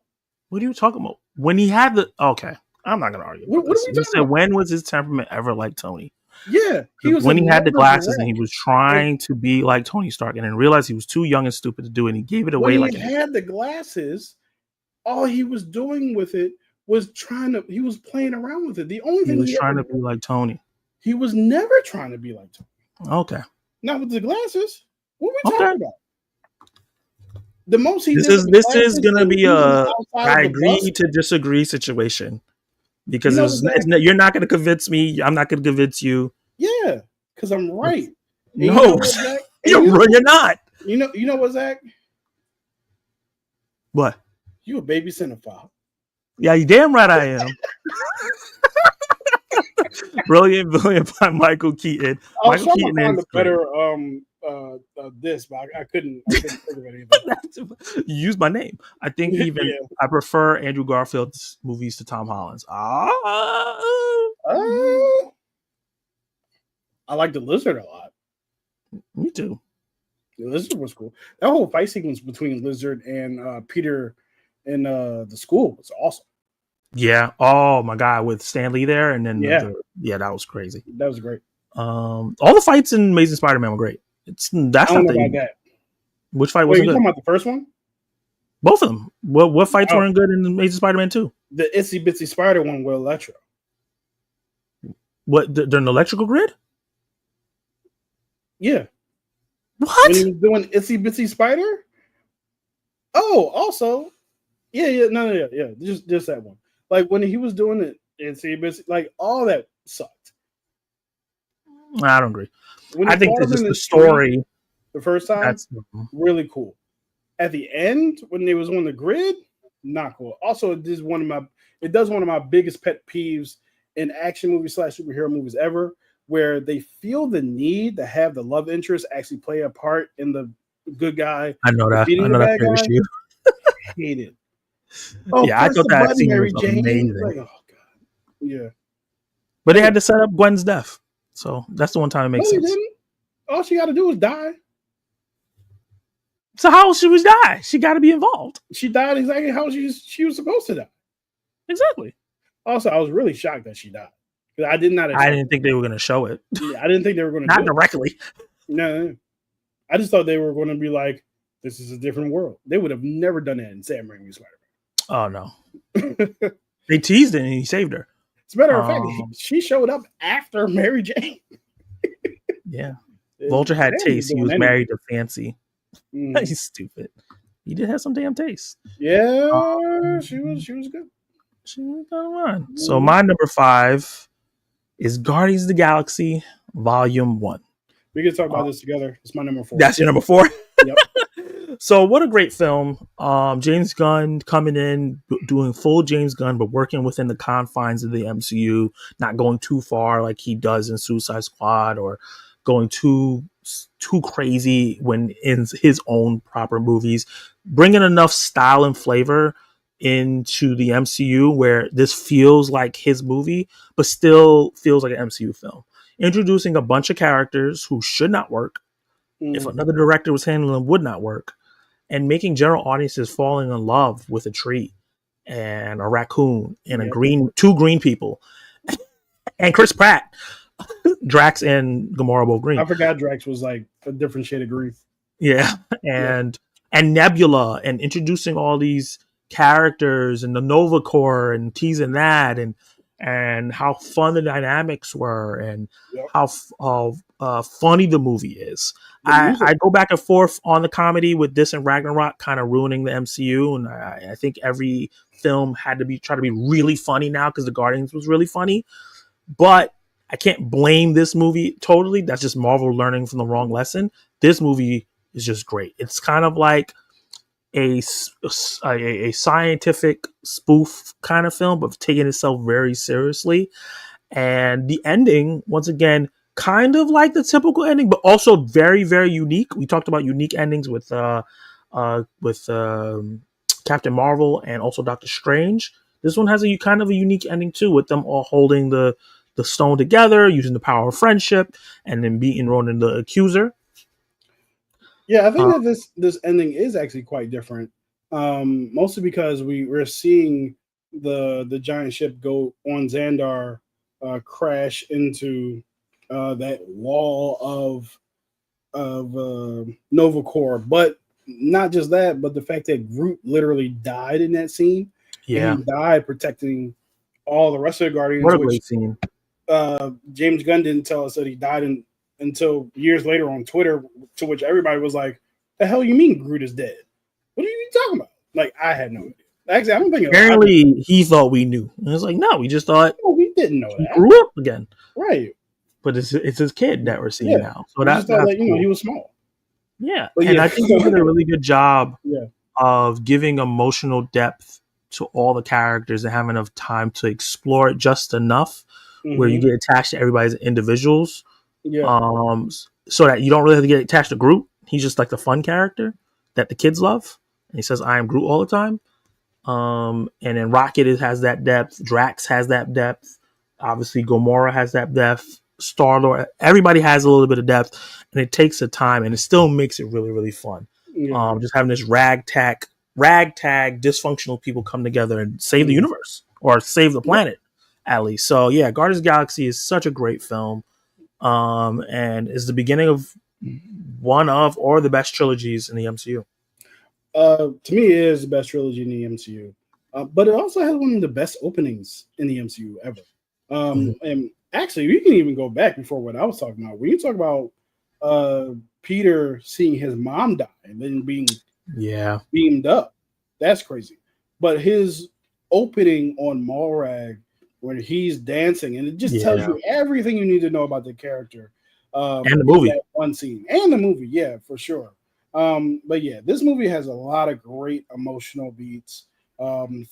What are you talking about? When he had the... Okay, I'm not going to argue. What are we talking about? When was his temperament ever like Tony? Yeah. He was when he had the glasses and he was trying to be like Tony Stark and then realized he was too young and stupid to do it and he gave it away. When he had the glasses, all he was doing with it was he was playing around with it. The only thing he was trying to be like Tony. He was never trying to be like Tony. Okay. Not with the glasses. What are we talking about? The most he this is gonna be a I agree to disagree situation because you're not gonna convince me. I'm not gonna convince you. Yeah, because I'm right. No, you're not. You know what, Zach? What? You a baby cinephile. Yeah, you damn right I am. Brilliant by Michael Keaton. I was trying to find a better this, but I couldn't think of anything. You used my name. I think even I prefer Andrew Garfield's movies to Tom Holland's. I like the Lizard a lot. Me too. The Lizard was cool. That whole fight sequence between Lizard and Peter in the school was awesome. Yeah. Oh my God, with Stan Lee there, and then that was crazy. That was great. All the fights in Amazing Spider-Man were great. That's not that. Which fight was good? You talking about the first one? Both of them. What fights weren't good in Amazing Spider-Man 2? The Itsy Bitsy Spider one with Electro. What? They're an electrical grid? Yeah. What? When he was doing Itsy Bitsy Spider? Oh, also, yeah, just that one. Like when he was doing it, Itsy Bitsy, like all that sucked. I don't agree. I think this is the story. The first time, that's really cool. At the end, when they was on the grid, not cool. Also, it does one of my biggest pet peeves in action movies / superhero movies ever, where they feel the need to have the love interest actually play a part in the good guy. I know that. I know that's your issue. I hate it. Oh, yeah, I thought that scene was amazing. Like, oh God, yeah. But they had to set up Gwen's death, so that's the one time it makes sense. Didn't. All she got to do was die. So how she was die? She got to be involved. She died exactly how she was supposed to die. Exactly. Also, I was really shocked that she died because I didn't think they were going to show it. Yeah, I didn't think they were going to not directly. No, I just thought they were going to be like, "This is a different world." They would have never done that in Sam Raimi's Spider-Man. Oh no, they teased it and he saved her. As a matter of fact, she showed up after Mary Jane. Yeah, Vulture had taste. He was married to Fancy. He's stupid. He did have some damn taste. Yeah, she was good. She was kind of fun. So my number 5 is Guardians of the Galaxy Volume 1. We can talk about this together. It's my number 4. That's your number 4? Yep. So what a great film. James Gunn coming in, doing full James Gunn, but working within the confines of the MCU, not going too far like he does in Suicide Squad or going too too crazy when in his own proper movies, bringing enough style and flavor into the MCU where this feels like his movie, but still feels like an MCU film. Introducing a bunch of characters who should not work, if another director was handling them, would not work, and making general audiences falling in love with a tree and a raccoon and two green people and Chris Pratt, Drax and Gamora both green. I forgot Drax was like a different shade of green. Yeah, and Nebula, and introducing all these characters and the Nova Corps and teasing that and how fun the dynamics were and how funny the movie is. I go back and forth on the comedy with this and Ragnarok kind of ruining the MCU, and I think every film had to try to be really funny now because the Guardians was really funny, but I can't blame this movie totally. That's just Marvel learning from the wrong lesson. This movie is just great. It's kind of like a scientific spoof kind of film, but taking itself very seriously. And the ending, once again, kind of like the typical ending, but also very, very unique. We talked about unique endings with Captain Marvel and also Doctor Strange. This one has a kind of a unique ending too, with them all holding the stone together, using the power of friendship, and then beating Ronan the Accuser. Yeah, I think that this ending is actually quite different. Mostly because we're seeing the giant ship go on Xandar, crash into that wall of Nova Corps. But not just that, but the fact that Groot literally died in that scene. Yeah, and he died protecting all the rest of the Guardians. What a great scene. James Gunn didn't tell us that he died until years later on Twitter, to which everybody was like, "The hell you mean Groot is dead? What are you talking about?" Like, I had no idea. Actually, I don't think. Apparently, he thought we knew. And it's like, no, we just thought we didn't know he that. grew up again, right? But it's his kid that we're seeing now. So that's cool. Cool. He was small. Yeah, and I think he did a really good job of giving emotional depth to all the characters and having enough time to explore it just enough where you get attached to everybody's individuals. So that you don't really have to get attached to Groot. He's just like the fun character that the kids love. And he says, "I am Groot" all the time. And then Rocket has that depth. Drax has that depth. Obviously, Gamora has that depth. Star-Lord. Everybody has a little bit of depth, and it takes the time, and it still makes it really, really fun. Just having this ragtag dysfunctional people come together and save the universe or save the planet, at least. So yeah, Guardians of the Galaxy is such a great film, and is the beginning of one of or the best trilogies in the MCU. To me, it is the best trilogy in the MCU, but it also has one of the best openings in the MCU ever. And actually, we can even go back before what I was talking about. When you talk about Peter seeing his mom die and then being beamed up, that's crazy. But his opening on Morag, when he's dancing, and it just tells you everything you need to know about the character. And the movie. That one scene. And the movie, yeah, for sure. But yeah, this movie has a lot of great emotional beats. And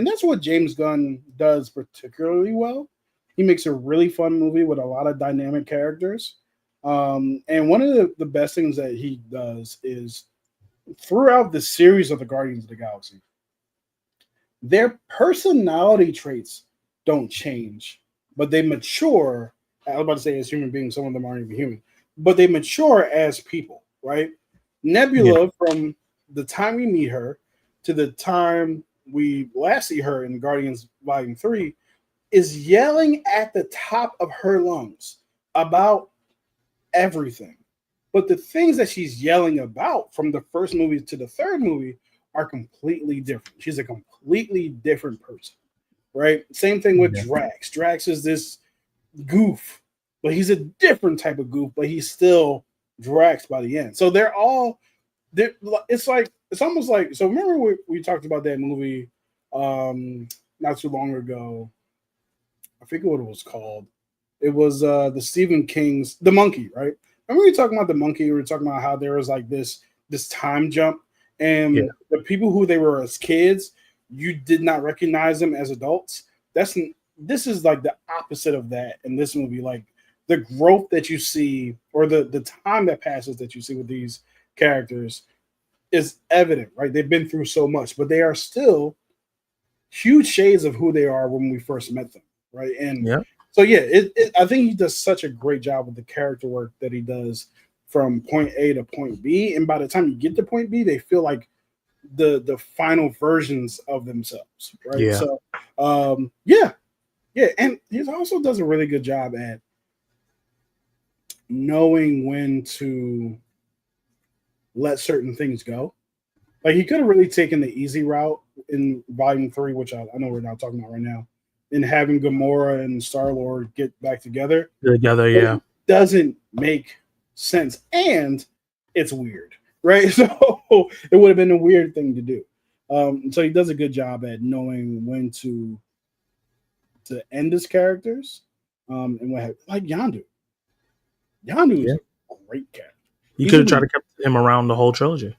that's what James Gunn does particularly well. He makes a really fun movie with a lot of dynamic characters. And one of the best things that he does is throughout the series of the Guardians of the Galaxy, their personality traits don't change, but they mature. I was about to say as human beings, some of them aren't even human, but they mature as people, right? Nebula, from the time we meet her to the time we last see her in Guardians Volume 3, is yelling at the top of her lungs about everything. But the things that she's yelling about from the first movie to the third movie are completely different. She's a completely different person, right? Same thing with Drax. Drax is this goof, but he's a different type of goof, but he's still Drax by the end. So it's almost like, so remember we talked about that movie not too long ago. I forget what it was called. It was the Stephen King's The Monkey, right? Remember we were talking about The Monkey? We were talking about how there was like this time jump, and the people who they were as kids, you did not recognize them as adults. This is like the opposite of that in this movie. Like the growth that you see, or the time that passes that you see with these characters, is evident, right? They've been through so much, but they are still huge shades of who they are when we first met them, right? And Yeah. so yeah, I think he does such a great job with the character work that he does from point A to point B, and by the time you get to point B, they feel like the final versions of themselves, right? Yeah. So yeah, yeah, and he also does a really good job at knowing when to let certain things go. Like he could have really taken the easy route in Volume Three, which I know we're not talking about right now, in having Gamora and Star Lord get back together. Together, But yeah. it doesn't make sense, and it's weird, right? So it would have been a weird thing to do. So he does a good job at knowing when to end his characters, and what have, like Yondu. Yondu is Yeah. a great character. He He's could have tried even to keep him around the whole trilogy.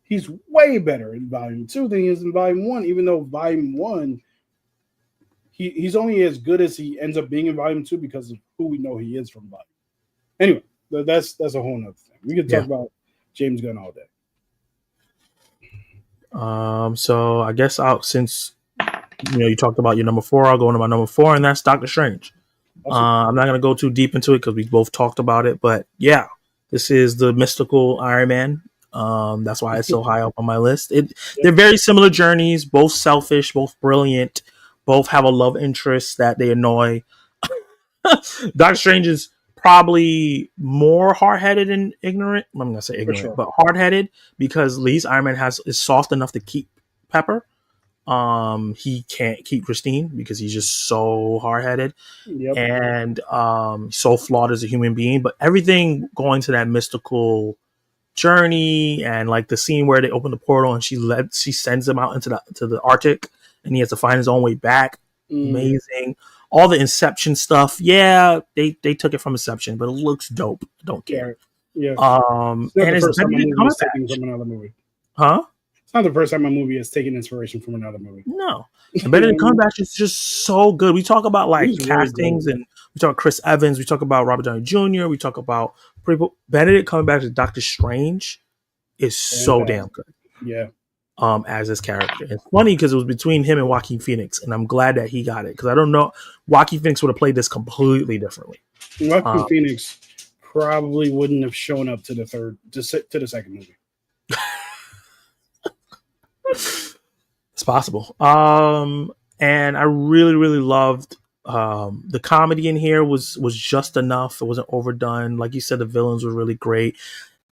he's way better in Volume Two than he is in Volume One. Even though Volume One, he's only as good as he ends up being in Volume Two because of who we know he is from Volume. Anyway, that's a whole nother thing. We could talk about James Gunn all day. So I guess since you talked about your number 4, I'll go into my number 4, and that's Doctor Strange. Awesome. I'm not going to go too deep into it because we both talked about it, but yeah, this is the mystical Iron Man. That's why it's so high up on my list. They're very similar journeys, both selfish, both brilliant, both have a love interest that they annoy. Doctor Strange is probably more hard-headed and ignorant. I'm going to say ignorant, but hard-headed, because at least Iron Man is soft enough to keep Pepper. He can't keep Christine because he's just so hard-headed and so flawed as a human being. But everything going to that mystical journey, and like the scene where they open the portal and she sends him out into the Arctic, and he has to find his own way back. Amazing. All the Inception stuff, yeah, they took it from Inception, but it looks dope. Don't care. Yeah. And it's Benedict Cumberbatch from another movie. Huh? It's not the first time a movie has taken inspiration from another movie. No. And Benedict Cumberbatch is just so good. We talk about like castings, and we talk about Chris Evans, we talk about Robert Downey Jr., we talk about people. Benedict Cumberbatch as Doctor Strange is so damn good. Yeah. As his character. It's funny because it was between him and Joaquin Phoenix, and I'm glad that he got it, because I don't know, Joaquin Phoenix would have played this completely differently. Joaquin Phoenix probably wouldn't have shown up to the second movie. It's possible. And I really, really loved the comedy in here was just enough. It wasn't overdone. Like you said, the villains were really great.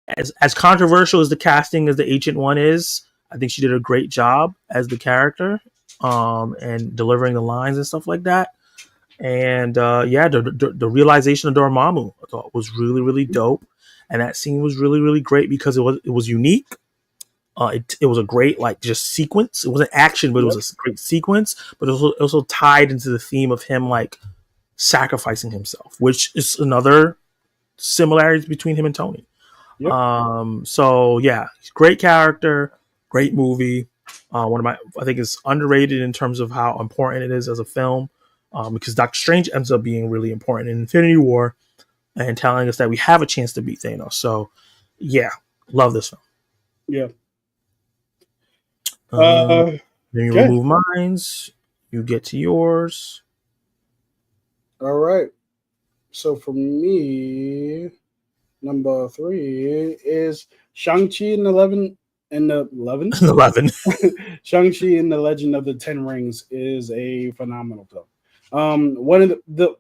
As controversial as the casting as the Ancient One is, I think she did a great job as the character, and delivering the lines and stuff like that. And the realization of Dormammu, I thought, was really, really dope. And that scene was really, really great because it was unique. It was a great just sequence. It wasn't action, but it was a great sequence. But it was also tied into the theme of him sacrificing himself, which is another similarity between him and Tony. So yeah, great character, great movie. I think it's underrated in terms of how important it is as a film, because Doctor Strange ends up being really important in Infinity War and telling us that we have a chance to beat Thanos. So yeah, love this film. Yeah. Then you remove mines, you get to yours. All right. So for me, number 3 is Shang-Chi and the 11. Shang-Chi and the Legend of the Ten Rings is a phenomenal film. One of the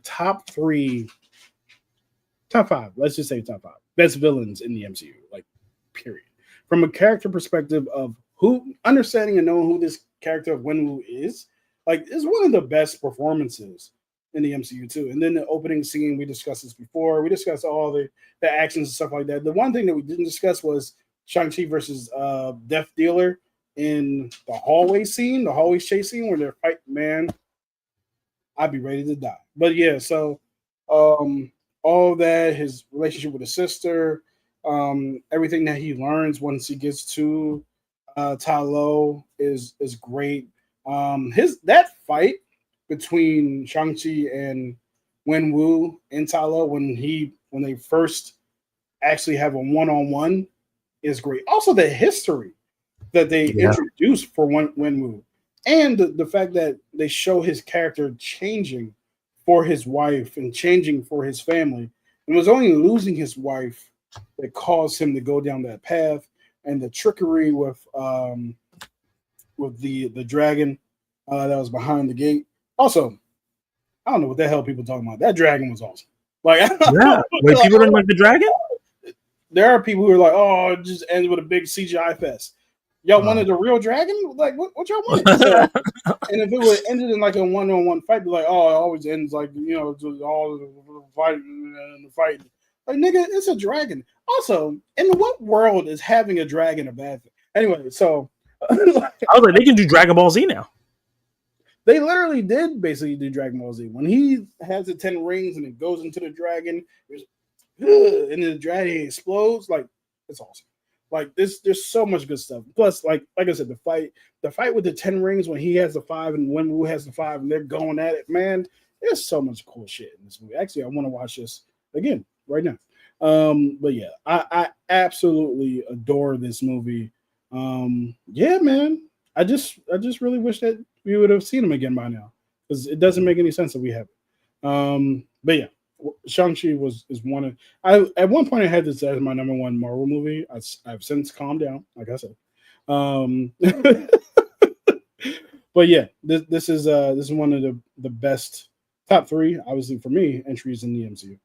top 5, let's just say top 5 best villains in the MCU, period. From a character perspective of who understanding and knowing who this character of Wenwu is one of the best performances in the MCU too. And then the opening scene, we discussed this before. We discussed all the actions and stuff like that. The one thing that we didn't discuss was Shang-Chi versus Death Dealer in the hallway chase scene where they're fighting. Man, I'd be ready to die. But yeah, so all that, his relationship with his sister, everything that he learns once he gets to Ta Lo is great. That fight between Shang-Chi and Wenwu and Tala when they first actually have a one-on-one is great. Also, the history that they Yeah. introduced for Wenwu, and the fact that they show his character changing for his wife and changing for his family, and was only losing his wife that caused him to go down that path, and the trickery with the dragon that was behind the gate. Also, I don't know what the hell people talking about. That dragon was awesome. Like, Yeah. Wait, people didn't like the dragon? there are people who are like, "Oh, it just ends with a big CGI fest." Y'all wanted a real dragon? Like, what y'all wanted? So, and if it would ended in like a one-on-one fight, be like, "Oh, it always ends like just all the fighting and the fighting." Like, nigga, it's a dragon. Also, in what world is having a dragon a bad thing? Anyway, so I was like, they can do Dragon Ball Z now. they literally did basically do Dragon Ball Z. When he has the 10 rings and it goes into the dragon, and the dragon explodes, like, it's awesome. Like, there's so much good stuff. Plus, like I said, the fight with the 10 rings when he has the 5 and Wenwu has the 5 and they're going at it, man, there's so much cool shit in this movie. Actually, I want to watch this again right now. But yeah, I absolutely adore this movie. Yeah, man. I just really wish that we would have seen him again by now, because it doesn't make any sense that we haven't. But yeah, Shang-Chi is one of. I at one point I had this as my number one Marvel movie. I've since calmed down, like I said. But yeah, this is one of the best top 3, obviously for me, entries in the MCU.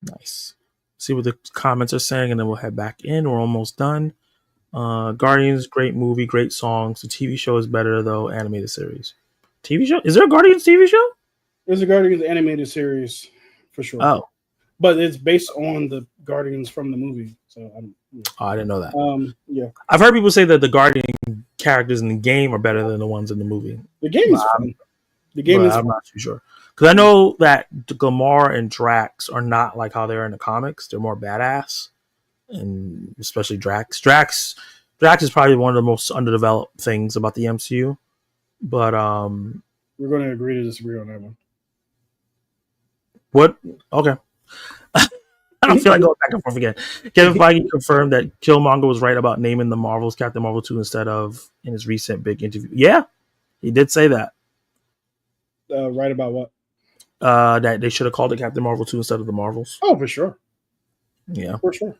Nice. See what the comments are saying, and then we'll head back in. We're almost done. Guardians, great movie, great songs. The TV show is better though. Animated series. TV show? Is there a Guardians TV show? There's a Guardians animated series for sure. Oh, but it's based on the Guardians from the movie. So I didn't know that. Yeah, I've heard people say that the Guardian characters in the game are better than the ones in the movie. The game is fun. The game is. I'm not too sure, because I know that Gamora and Drax are not like how they're in the comics. They're more badass, and especially Drax. Drax is probably one of the most underdeveloped things about the MCU. But we're going to agree to disagree on that one. What? Okay. I don't feel like going back and forth again. Kevin Feige confirmed that Killmonger was right about naming the Marvels Captain Marvel 2 instead of in his recent big interview. Yeah, he did say that. Right about what? That they should have called it Captain Marvel 2 instead of the Marvels. Oh, for sure. Yeah. For sure.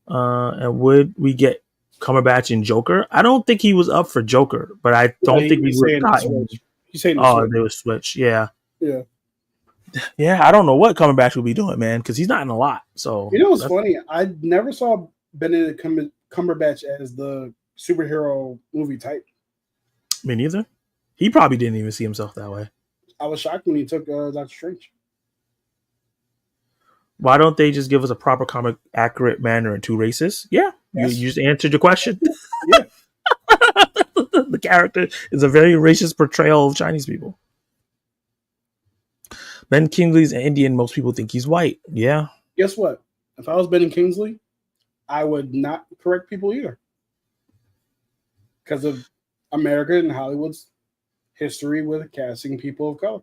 And would we get Cumberbatch and Joker? I don't think he was up for Joker, but I don't think we would have gotten. He's saying they would switch. Yeah. Yeah. Yeah, I don't know what Cumberbatch would be doing, man, because he's not in a lot. So what's funny? I never saw Benedict Cumberbatch as the superhero movie type. Me neither. He probably didn't even see himself that way. I was shocked when he took Doctor Strange. Why don't they just give us a proper comic accurate manner in 2 races? Yeah, you just answered your question. Yeah. The character is a very racist portrayal of Chinese people. Ben Kingsley's Indian. Most people think he's white. Yeah. Guess what? If I was Ben Kingsley, I would not correct people either, because of America and Hollywood's history with casting people of color.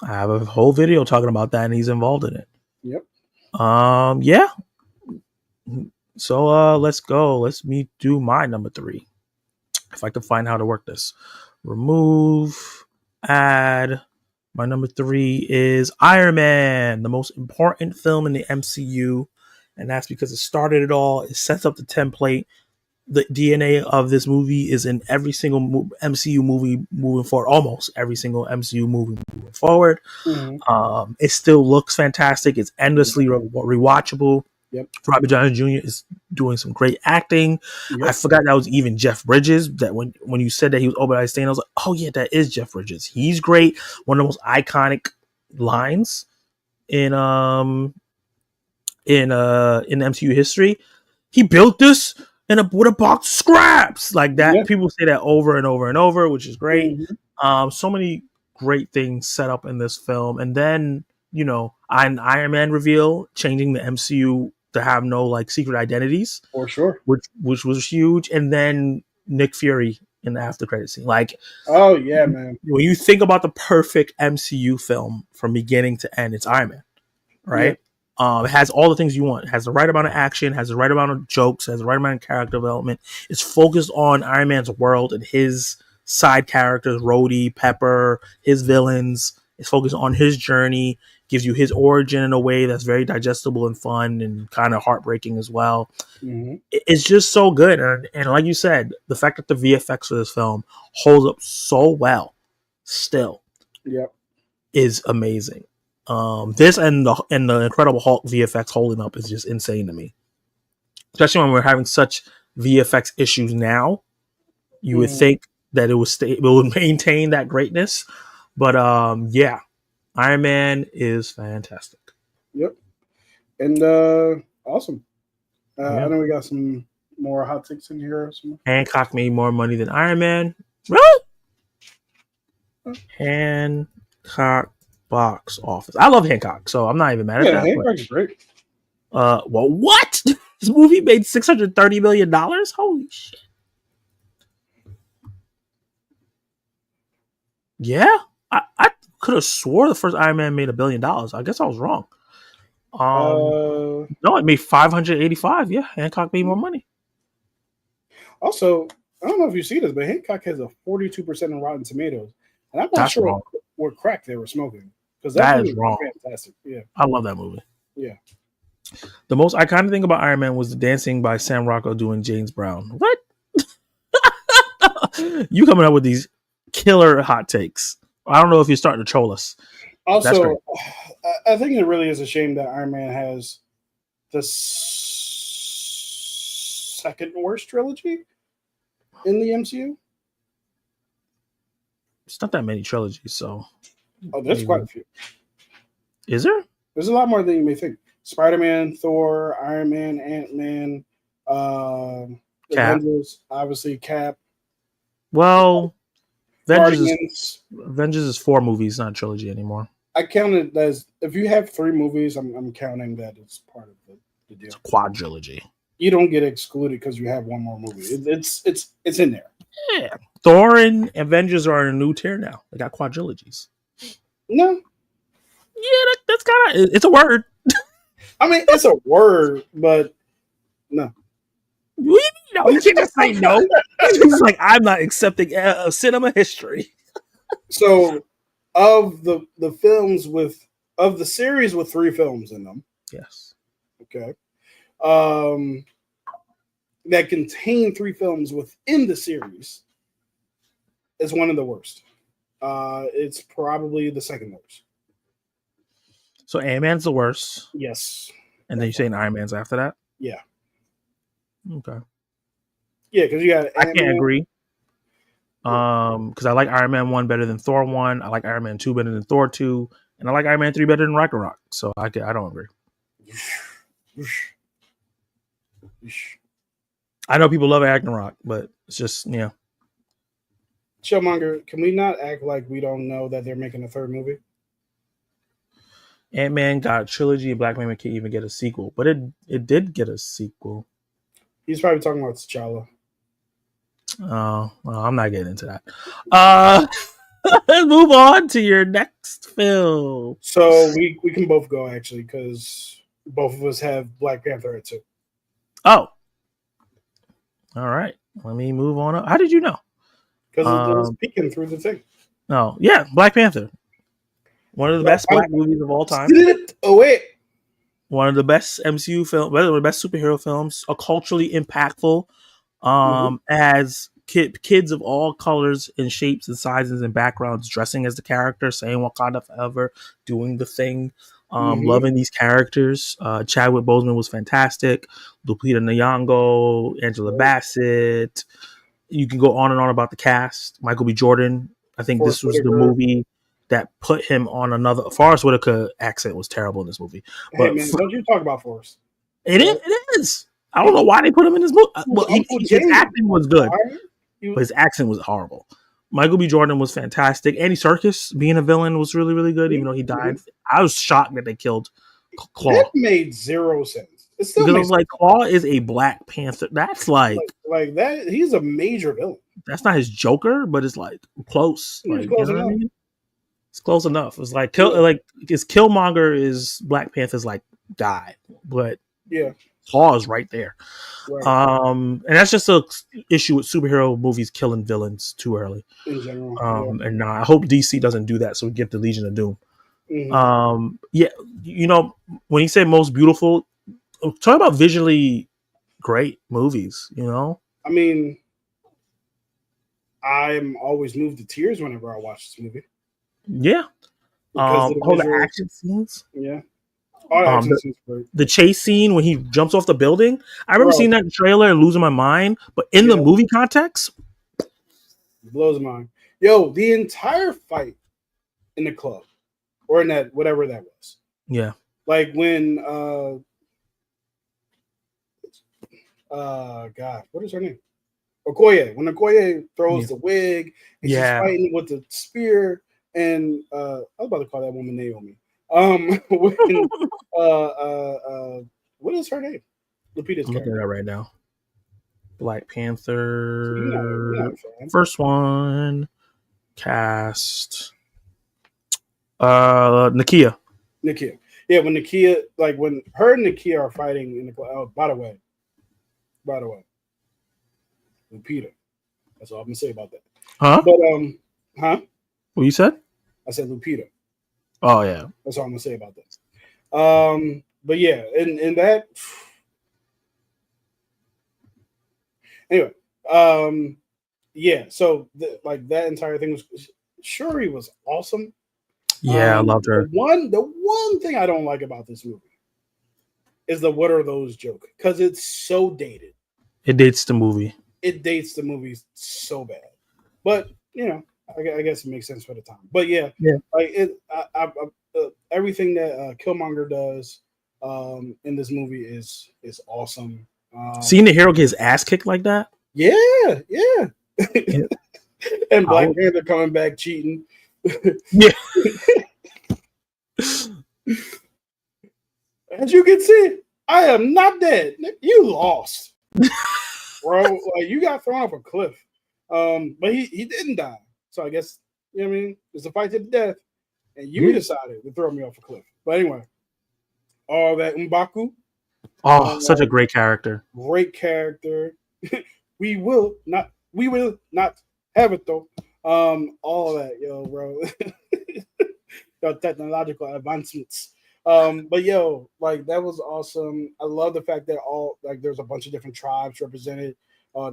I have a whole video talking about that, and he's involved in it. Yep. Yeah. So let's go. Let me do my number 3. If I can find how to work this. Remove, add. My number 3 is Iron Man, the most important film in the MCU. And that's because it started it all. It sets up the template. The DNA of this movie is in every single MCU movie moving forward. Almost every single MCU movie moving forward. Mm-hmm. It still looks fantastic. It's endlessly rewatchable. Yep. Robert Downey Jr. is doing some great acting. Yep. I forgot that was even Jeff Bridges. That when you said that he was Obadiah Stane, I was like, oh yeah, that is Jeff Bridges. He's great. One of the most iconic lines in MCU history. He built this with a box of scraps like that. Yeah. People say that over and over and over, which is great. Mm-hmm. So many great things set up in this film, and then an Iron Man reveal, changing the MCU to have no like secret identities, for sure, which was huge. And then Nick Fury in the after credit scene. Like, oh yeah, man. when you think about the perfect MCU film from beginning to end, it's Iron Man, right? Yep. It has all the things you want. It has the right amount of action, has the right amount of jokes, has the right amount of character development. It's focused on Iron Man's world and his side characters, Rhodey, Pepper, his villains. It's focused on his journey, gives you his origin in a way that's very digestible and fun and kind of heartbreaking as well. Mm-hmm. It's just so good. And like you said, the fact that the VFX for this film holds up so well still Yep. is amazing. This and the Incredible Hulk VFX holding up is just insane to me. Especially when we're having such VFX issues now, you would think that it would maintain that greatness. But yeah, Iron Man is fantastic. Yep. And awesome. Yeah. I know we got some more hot takes in here. Hancock made more money than Iron Man. Really? Hancock box office. I love Hancock, so I'm not even mad at that. Yeah, Hancock's great. Well, what? This movie made $630 million? Holy shit. Yeah. I could have swore the first Iron Man made $1 billion. I guess I was wrong. No, it made 585. Yeah, Hancock made more money. Also, I don't know if you see this, but Hancock has a 42% in Rotten Tomatoes, and I'm not sure what crack they were smoking, because that is wrong. Fantastic. Yeah, I love that movie. Yeah. The most iconic thing about Iron Man was the dancing by Sam Rocco doing James Brown. What? You coming up with these killer hot takes? I don't know if you're starting to troll us. Also, I think it really is a shame that Iron Man has the second worst trilogy in the MCU. It's not that many trilogies, so. Oh, there's quite a few. Is there? There's a lot more than you may think. Spider-Man, Thor, Iron Man, Ant-Man, Avengers, obviously Cap. Well, Avengers is 4 movies, not a trilogy anymore. I count it as, if you have 3 movies, I'm counting that it's part of the deal. It's a quadrilogy. You don't get excluded because you have one more movie. It's in there. Yeah, Thor and Avengers are in a new tier now. They got quadrilogies. No. Yeah, that's kind of, it's a word. I mean, it's a word, but no. You can't just say no. It's like, I'm not accepting cinema history. So, of the films of the series with 3 films in them. Yes. Okay. That contain 3 films within the series is one of the worst. It's probably the second worst. So Ant-Man's the worst. Yes. And then you're saying Iron Man's after that? Yeah. Okay. Yeah, because you got Ant-Man. I can't agree. Because I like Iron Man 1 better than Thor 1. I like Iron Man 2 better than Thor 2. And I like Iron Man 3 better than Ragnarok. So I don't agree. I know people love Ragnarok, but it's just, yeah. Chillmonger, can we not act like we don't know that they're making a 3rd movie? Ant-Man got a trilogy, and Black Panther can't even get a sequel. But it did get a sequel. He's probably talking about T'Challa. Oh, well, I'm not getting into that. Let's move on to your next film. So we can both go, actually, because both of us have Black Panther at 2. Oh. All right. Let me move on up. How did you know? Because it was peeking through the thing. Oh, yeah. Black Panther. One of the best Black movies of all time. Oh, wait. One of the best MCU films, one of the best superhero films, a culturally impactful, as kids of all colors and shapes and sizes and backgrounds dressing as the character, saying Wakanda forever, doing the thing, loving these characters. Chadwick Boseman was fantastic. Lupita Nyong'o, Angela Bassett. You can go on and on about the cast. Michael B. Jordan. I think this was the movie that put him on another. Forrest Whitaker accent was terrible in this movie. Hey, man, don't you talk about Forrest. It is. I don't know why they put him in this movie. Well, his acting was good, but his accent was horrible. Michael B. Jordan was fantastic. Andy Serkis being a villain was really, really good, even though he died. I was shocked that they killed Claw. That made 0 sense. Because I was like, Claw is a Black Panther. That's like that. He's a major villain. that's not his Joker, but it's like close. It's Like, close enough. I mean? It's close enough. It's like Yeah. like his Killmonger is Black Panther's like guy, but Yeah. Claw's right there. Right. And that's just a issue with superhero movies killing villains too early. In general. And I hope DC doesn't do that, so we get the Legion of Doom. Yeah, you know, when you say most beautiful, talk about visually great movies. You know, I mean, I'm always moved to tears whenever I watch this movie. Yeah. Because of the all the visuals. action scenes. Yeah. All the action scenes great. The chase scene when he jumps off the building. I remember seeing that in the trailer and losing my mind, but in the movie context, it blows my mind. Yo, the entire fight in the club or in that whatever that was. Yeah. Like when God, what is her name? Okoye. When Okoye throws the wig and she's fighting with the spear, and I was about to call that woman Naomi. When, what is her name? Lupita's I'm looking at that right now. Black Panther. You're not a fan. First one. Cast. Nakia. Yeah, when Nakia, like when her and Nakia are fighting in the by the way, Lupita. That's all I'm gonna say about that. Huh? But What you said? I said Lupita. Oh yeah. That's all I'm gonna say about that. But yeah, and that anyway, yeah, so like that entire thing was Shuri was awesome. Yeah, I loved her. The one thing I don't like about this movie is the "what are those" joke, because it's so dated. It dates the movie. It dates the movie so bad, but you know, I guess it makes sense for the time. But yeah, like everything that Killmonger does in this movie is awesome. Seeing the hero get his ass kicked like that. Yeah. And Black Panther coming back cheating. Yeah. As you can see, I am not dead. You lost, bro. Like you got thrown off a cliff. But he didn't die. So I guess you know what I mean. It's a fight to the death, and you decided to throw me off a cliff. But anyway, all that M'Baku. Oh, such a great character. Great character. We will not have it though. All that, yo, bro. The technological advancements. But yo, like that was awesome. I love the fact that there's a bunch of different tribes represented.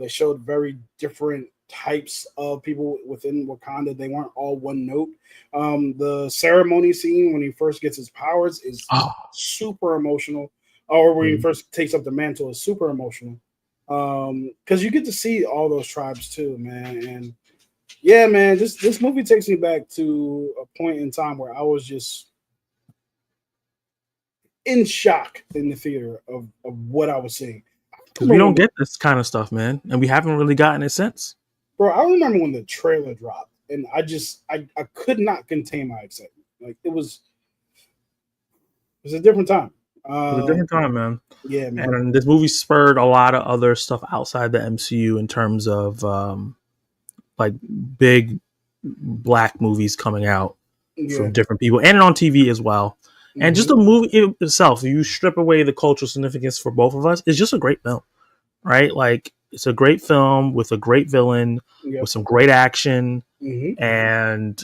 They showed very different types of people within Wakanda. They weren't all one note. The ceremony scene when he first gets his powers is super emotional. Or when he first takes up the mantle is super emotional. Because you get to see all those tribes too, man. And yeah, man, this movie takes me back to a point in time where I was just in shock in the theater of what I was seeing. Because we don't get this kind of stuff, man, and we haven't really gotten it since. Bro, I remember when the trailer dropped, and I could not contain my excitement. Like it was a different time. It was a different time, man. Yeah, man. And this movie spurred a lot of other stuff outside the MCU in terms of like big black movies coming out from different people and on TV as well. And just the movie itself, you strip away the cultural significance for both of us, it's just a great film, right? Like it's a great film with a great villain, with some great action, and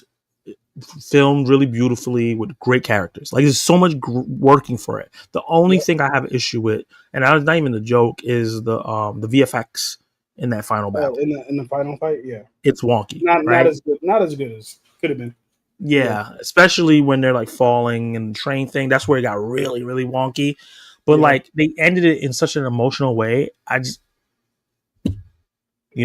filmed really beautifully with great characters. Like there's so much working for it. The only thing I have an issue with, and that was not even the joke, is the VFX in that final battle. In the final fight, it's wonky. Not as good as could have been. Yeah, especially when they're like falling and the train thing. That's where it got really, really wonky. But like they ended it in such an emotional way. I just, did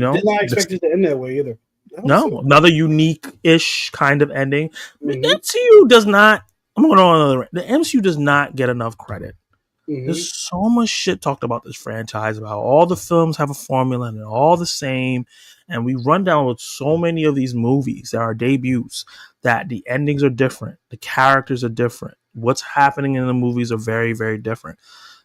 not expect it to end that way either. No, another unique-ish kind of ending. The MCU does not. I'm going on the MCU does not get enough credit. There's so much shit talked about this franchise, about all the films have a formula and they're all the same. And we run down with so many of these movies that are debuts that the endings are different. The characters are different. What's happening in the movies are very, very different.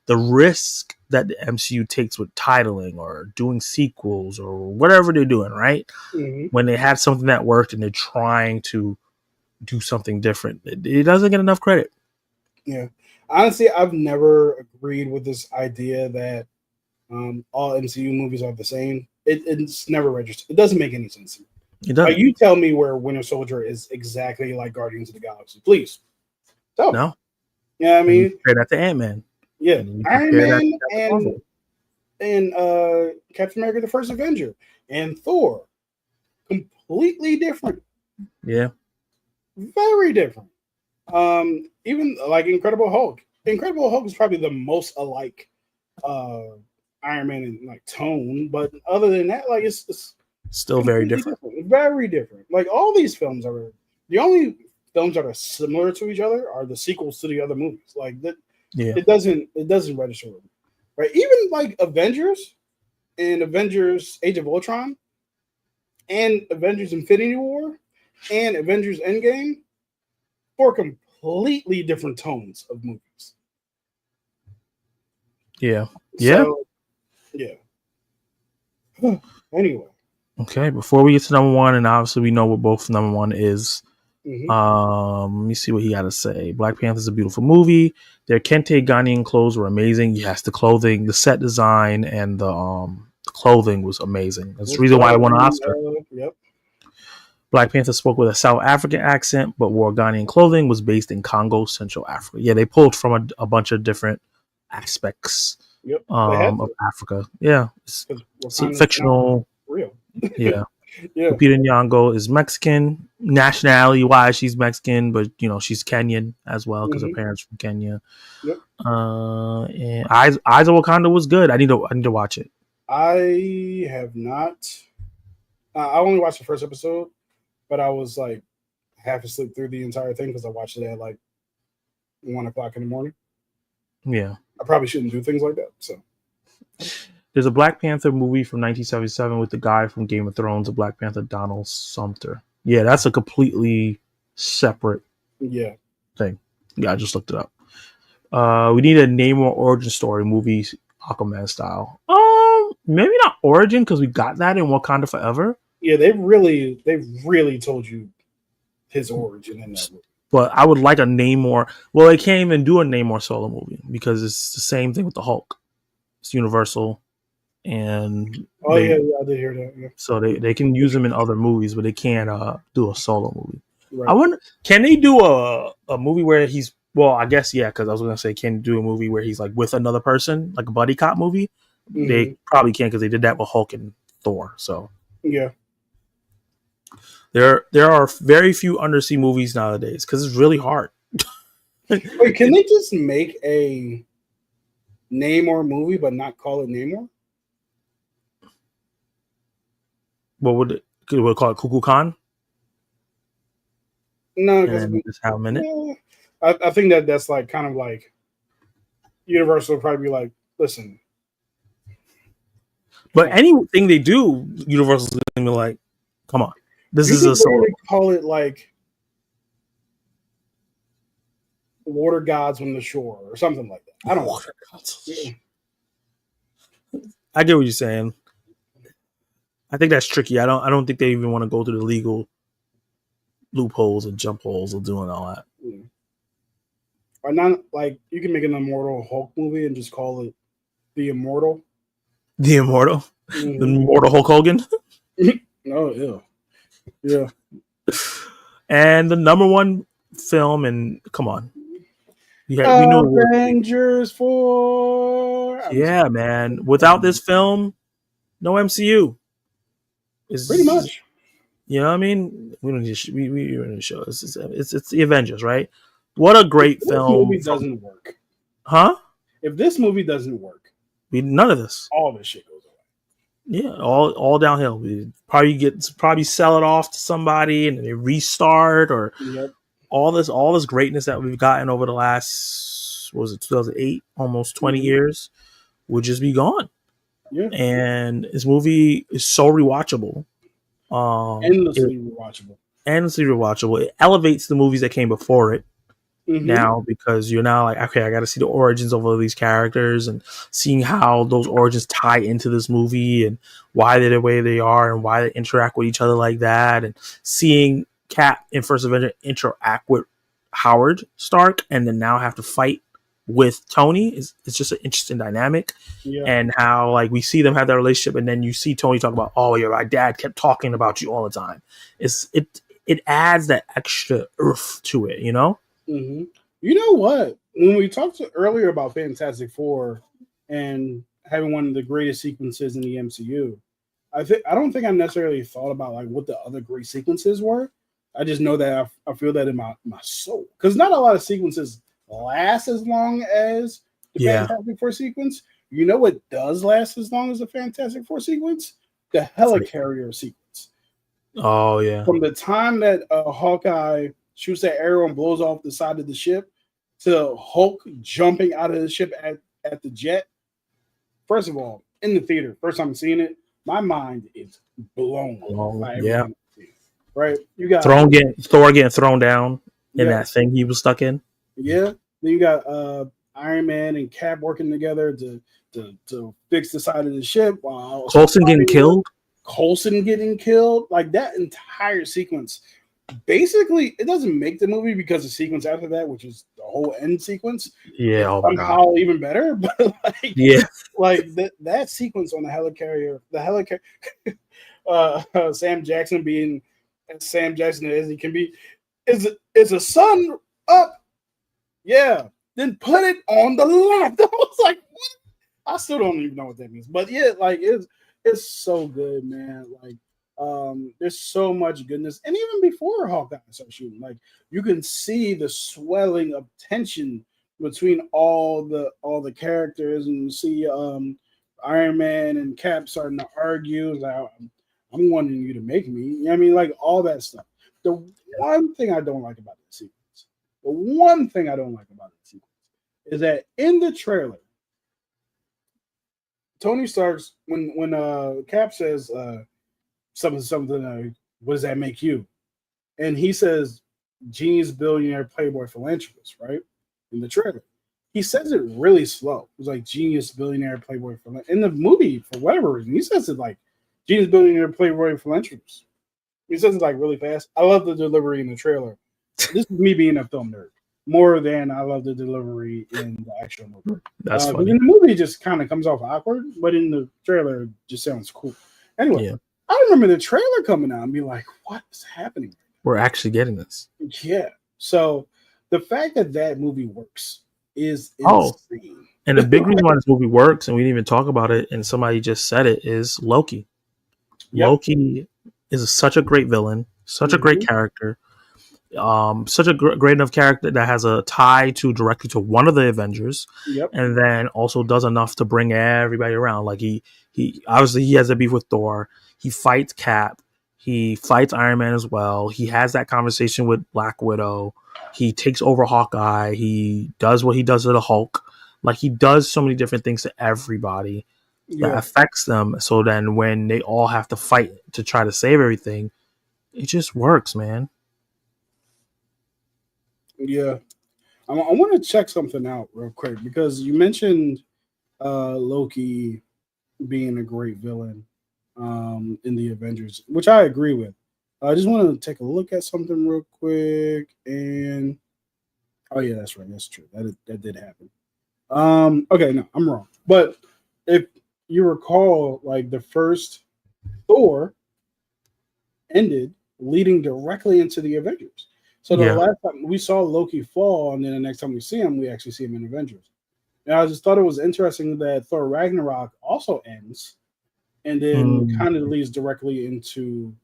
The risk that the MCU takes with titling or doing sequels or whatever they're doing, right? Mm-hmm. When they had something that worked and they're trying to do something different, it doesn't get enough credit. Yeah. Honestly, I've never agreed with this idea that all MCU movies are the same. It's never registered. It doesn't make any sense to me. It doesn't. Like, you tell me where Winter Soldier is exactly like Guardians of the Galaxy, please. Tell me. No. Yeah, I mean, compare that to Ant-Man. Yeah, Iron Man and Captain America: The First Avenger and Thor, completely different. Yeah, very different. Even like Incredible Hulk. Incredible Hulk is probably the most alike Iron Man in like tone, but other than that, like it's still very different. Very different. Like all these films are the only films that are similar to each other are the sequels to the other movies. Like that, it doesn't register with me, right? Even like Avengers and Avengers: Age of Ultron and Avengers: Infinity War and Avengers: Endgame, four completely different tones of movies. Yeah. So, yeah. Anyway. Okay, before we get to number one, and obviously we know what both number one is. Let me see what he got to say. Black Panther is a beautiful movie. Their Kente Ghanaian clothes were amazing. Yes, the clothing, the set design, and the clothing was amazing. That's the reason why I won an Oscar. Yep. Black Panther spoke with a South African accent, but wore Ghanaian clothing, was based in Congo, Central Africa. Yeah, they pulled from a bunch of different aspects of Africa. Yeah. Fictional. Real. Yeah. Lupita Nyong'o is Mexican. Nationality wise, she's Mexican, but she's Kenyan as well because her parents from Kenya. Yep. And Eyes of Wakanda was good. I need to watch it. I have not. I only watched the first episode, but I was like half asleep through the entire thing because I watched it at like 1:00 in the morning. Yeah. I probably shouldn't do things like that. So there's a Black Panther movie from 1977 with the guy from Game of Thrones, the Black Panther, Donald Sumter. Yeah, that's a completely separate thing. Yeah, I just looked it up. We need a Namor origin story movie, Aquaman style. Maybe not origin because we got that in Wakanda Forever. Yeah, they've really told you his origin in that movie. But I would like a Namor. Well, they can't even do a Namor solo movie because it's the same thing with the Hulk. It's Universal, and I did hear that. Yeah. So they can use him in other movies, but they can't do a solo movie. Right. I wonder, can they do a movie where he's? Well, I guess because I was going to say, can they do a movie where he's like with another person, like a buddy cop movie? Mm-hmm. They probably can't because they did that with Hulk and Thor. So yeah. There are very few undersea movies nowadays because it's really hard. Wait, can they just make a Namor movie but not call it Namor? What would it? Could we call it Kukulkan Khan? No, because just have a minute. Yeah, I think that's like kind of like Universal would probably be like, listen. But anything they do, Universal's gonna be like, come on. This is a solo. Call it like Water Gods on the Shore or something like that. I don't know. I get what you're saying. I think that's tricky. I don't think they even want to go through the legal loopholes and jump holes of doing all that. Or not like you can make an Immortal Hulk movie and just call it The Immortal. The Immortal? Mm-hmm. The Immortal Hulk Hogan? Oh, yeah. Yeah. And the number one film, and come on. We know Avengers 4. Yeah, man. Without this film, no MCU. Pretty much. You know what I mean? We don't need to we don't need to show. It's the Avengers, right? What a great film. If this movie doesn't work. Huh? If this movie doesn't work. None of this. All this shit goes away. Yeah, all downhill. We probably sell it off to somebody and then they restart or all this greatness that we've gotten over the last 2008, almost 20 years would just be gone. Yeah. And this movie is so rewatchable. Endlessly rewatchable. Endlessly rewatchable. It elevates the movies that came before it. Mm-hmm. now, because you're now like, okay, I got to see the origins of all these characters and seeing how those origins tie into this movie and why they're the way they are and why they interact with each other like that, and seeing Cap in First Avenger interact with Howard Stark and then now have to fight with Tony is it's just an interesting dynamic. Yeah. And how like we see them have that relationship and then you see Tony talk about, oh yeah, my dad kept talking about you all the time. It adds that extra oomph to it, you know? Mm-hmm. You know what? When we earlier about Fantastic Four and having one of the greatest sequences in the MCU, I don't think I necessarily thought about like what the other great sequences were. I just know that I feel that in my soul, because not a lot of sequences last as long as the Yeah. Fantastic Four sequence. You know what does last as long as the Fantastic Four sequence? The helicarrier sequence. Oh yeah. From the time that Hawkeye shoots that arrow and blows off the side of the ship to Hulk jumping out of the ship at the jet. First of all, in the theater, first time seeing it, my mind is blown by Yeah. everything. Right? You got Thor getting thrown down in that thing he was stuck in. Yeah. Then you got Iron Man and Cap working together to fix the side of the ship while Coulson getting killed. Coulson getting killed. Like that entire sequence. Basically, it doesn't make the movie because the sequence after that, which is the whole end sequence, Yeah, oh my somehow God. even better. But like, yeah, like that sequence on the helicarrier, Sam Jackson being as Sam Jackson as he can be, is a sun up? Yeah. Then put it on the left. I was like, what? I still don't even know what that means. But yeah, like it's so good, man. Like there's so much goodness. And even before Hawkeye started shooting, like you can see the swelling of tension between all the characters, and you see Iron Man and Cap starting to argue. Like, I'm wanting you to make me. You know what I mean? Like all that stuff. The one thing I don't like about the sequence, the one thing I don't like about the sequence is that in the trailer, Tony Stark's when Cap says something what does that make you? And he says genius, billionaire, playboy, philanthropist, right? In the trailer. He says it really slow. It was like genius, billionaire, playboy, philanthropist. In the movie, for whatever reason, he says it like genius, billionaire, playboy, philanthropist. He says it like really fast. I love the delivery in the trailer. This is me being a film nerd more than I love the delivery in the actual movie. that's In funny. the movie, it just kind of comes off awkward, but in the trailer, it just sounds cool. Anyway, Yeah, I remember the trailer coming out and be like, "What is happening?" we're actually getting this. Yeah. So the fact that that movie works is Oh, insane. and the big reason why this movie works, and we didn't even talk about it, and somebody just said it, is Loki. Yep. Loki is such a great villain, such a great character. Such a great enough character that has a tie to directly to one of the Avengers, Yep. and then also does enough to bring everybody around. Like he obviously he has a beef with Thor. He fights Cap. He fights Iron Man as well. He has that conversation with Black Widow. He takes over Hawkeye. He does what he does to the Hulk. Like he does so many different things to everybody that Yeah. affects them. So then when they all have to fight to try to save everything, it just works, man. Yeah. I want to check something out real quick because you mentioned Loki being a great villain in the Avengers, which I agree with. I just want to take a look at something real quick, and oh yeah, that's right, that's true. That did happen. Okay, no, I'm wrong. But if you recall, like the first Thor ended leading directly into the Avengers. So the Yeah. last time we saw Loki fall, and then the next time we see him, we actually see him in Avengers. And I just thought it was interesting that Thor Ragnarok also ends and then kind of leads directly into,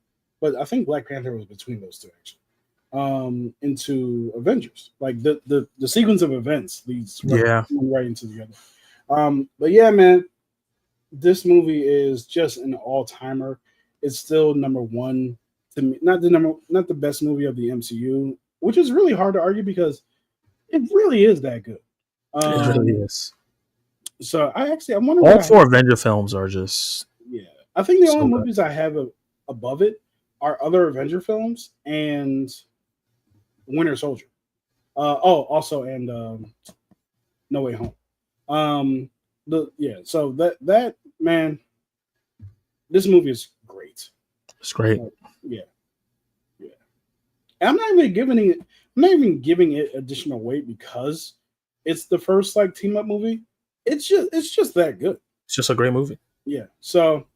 but I think Black Panther was between those two actually, into Avengers. Like the sequence of events leads right into the other. But yeah, man, this movie is just an all timer. It's still number one to me, not the best movie of the MCU, which is really hard to argue because it really is that good. It really is. So I'm wondering All four Avenger films are just I think the so only good. movies I have above it are other Avenger films and Winter Soldier. Also, and No Way Home. So that man, this movie is great. It's great. Yeah, yeah. And I'm not even giving it additional weight because it's the first like team up movie. It's just that good. It's just a great movie. Yeah. So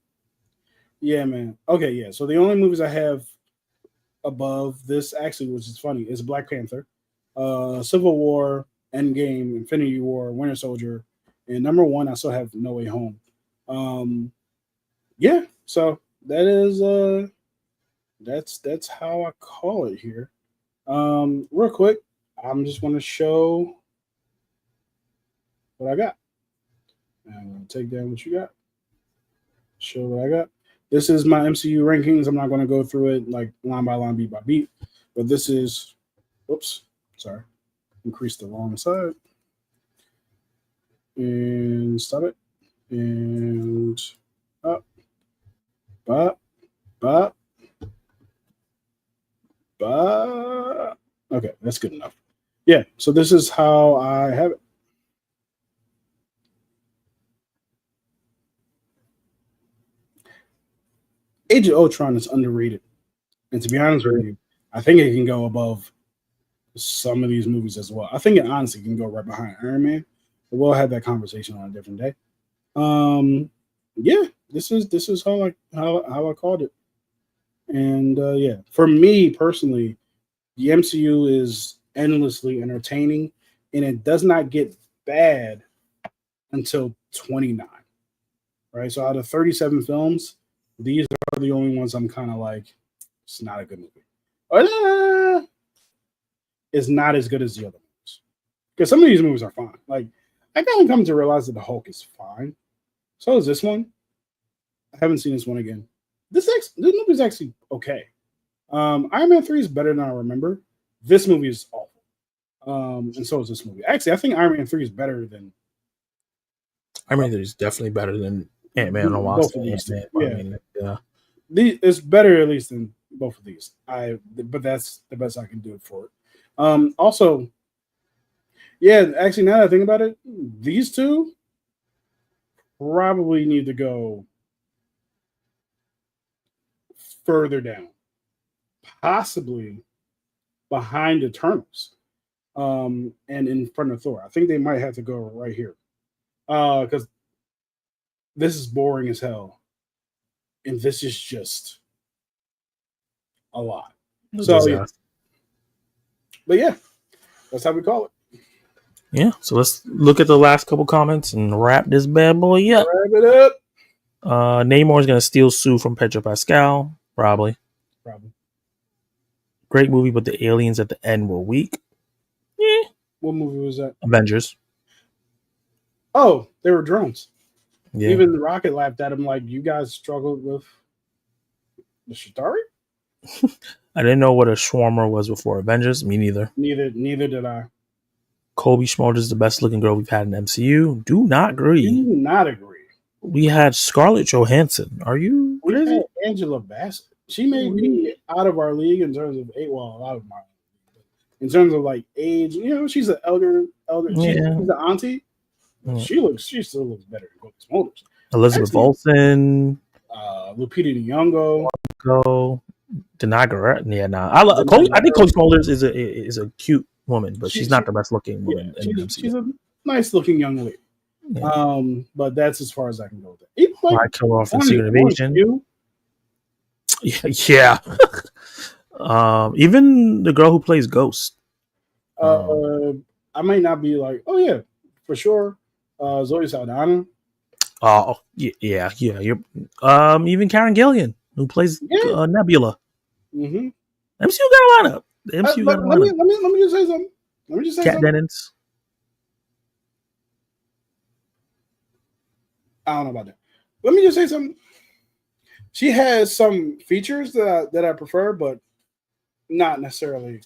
yeah, man. Okay, yeah. So the only movies I have above this actually, which is funny, is Black Panther, Civil War, Endgame, Infinity War, Winter Soldier, and number one I still have No Way Home. Um, yeah. So that is that's how I call it here. Real quick, I'm just going to show what I got. I'm going to take down what you got. Show what I got. This is my MCU rankings. I'm not going to go through it like line by line, beat by beat, but this is, oops, sorry, increase the wrong side and stop it and up, bop, bop, bop. Okay, that's good enough. Yeah, so this is how I have it. Age of Ultron is underrated. And to be honest with you, I think it can go above some of these movies as well. I think it honestly can go right behind Iron Man. But we'll have that conversation on a different day. Yeah, this is how I called it. And yeah, for me personally, the MCU is endlessly entertaining, and it does not get bad until 29. Right, so out of 37 films, these are the only ones I'm kind of like, it's not a good movie. It's not as good as the other ones. Because some of these movies are fine. Like, I kind of come to realize that the Hulk is fine. So is this one. I haven't seen this one again. This movie is actually okay. Iron Man 3 is better than I remember. This movie is awful. And so is this movie. Actually, I think Iron Man 3 is better than. Iron Man 3 is definitely better than Ant-Man. Both of these. Ant-Man. Yeah. It's better at least than both of these. But that's the best I can do for it. Also, yeah, actually, now that I think about it, these two probably need to go further down, possibly behind Eternals, and in front of Thor. I think they might have to go right here, because this is boring as hell, and this is just a lot. So, yeah. But yeah, that's how we call it. Yeah, so let's look at the last couple comments and wrap this bad boy up. Wrap it up. Namor is going to steal Sue from Pedro Pascal. Probably. Great movie, but the aliens at the end were weak. Yeah. What movie was that? Avengers. Oh, they were drones. Yeah. Even Rocket laughed at him like, you guys struggled with the Chitauri? I didn't know what a Schwarmer was before Avengers. Me neither. Neither did I. Colby Schmoder is the best looking girl we've had in MCU. Do not agree. Do not agree. We had Scarlett Johansson. Are you crazy? We had Angela Bassett. She may be out of our league in terms of out of my league. In terms of like age, she's an elder. She's an auntie. Yeah. She still looks better than Colby Smulders. Elizabeth Olsen. Lupita Nyong'o. Denagara. Yeah, nah. I think Colby Smulders is a cute woman, but she's not the best looking woman. Yeah, she's a nice looking young lady. Yeah. But that's as far as I can go with it. Why kill off in Secret Invasion? Yeah. Even the girl who plays Ghost. I might not be like, oh yeah, for sure. Zoe Saldana. Oh yeah. You're even Karen Gillian, who plays Nebula. Mm-hmm. MCU got a lineup. The MCU got a lineup. Let me just say something. Kat Dennings. I don't know about that. Let me just say something. She has some features that I prefer, but not necessarily.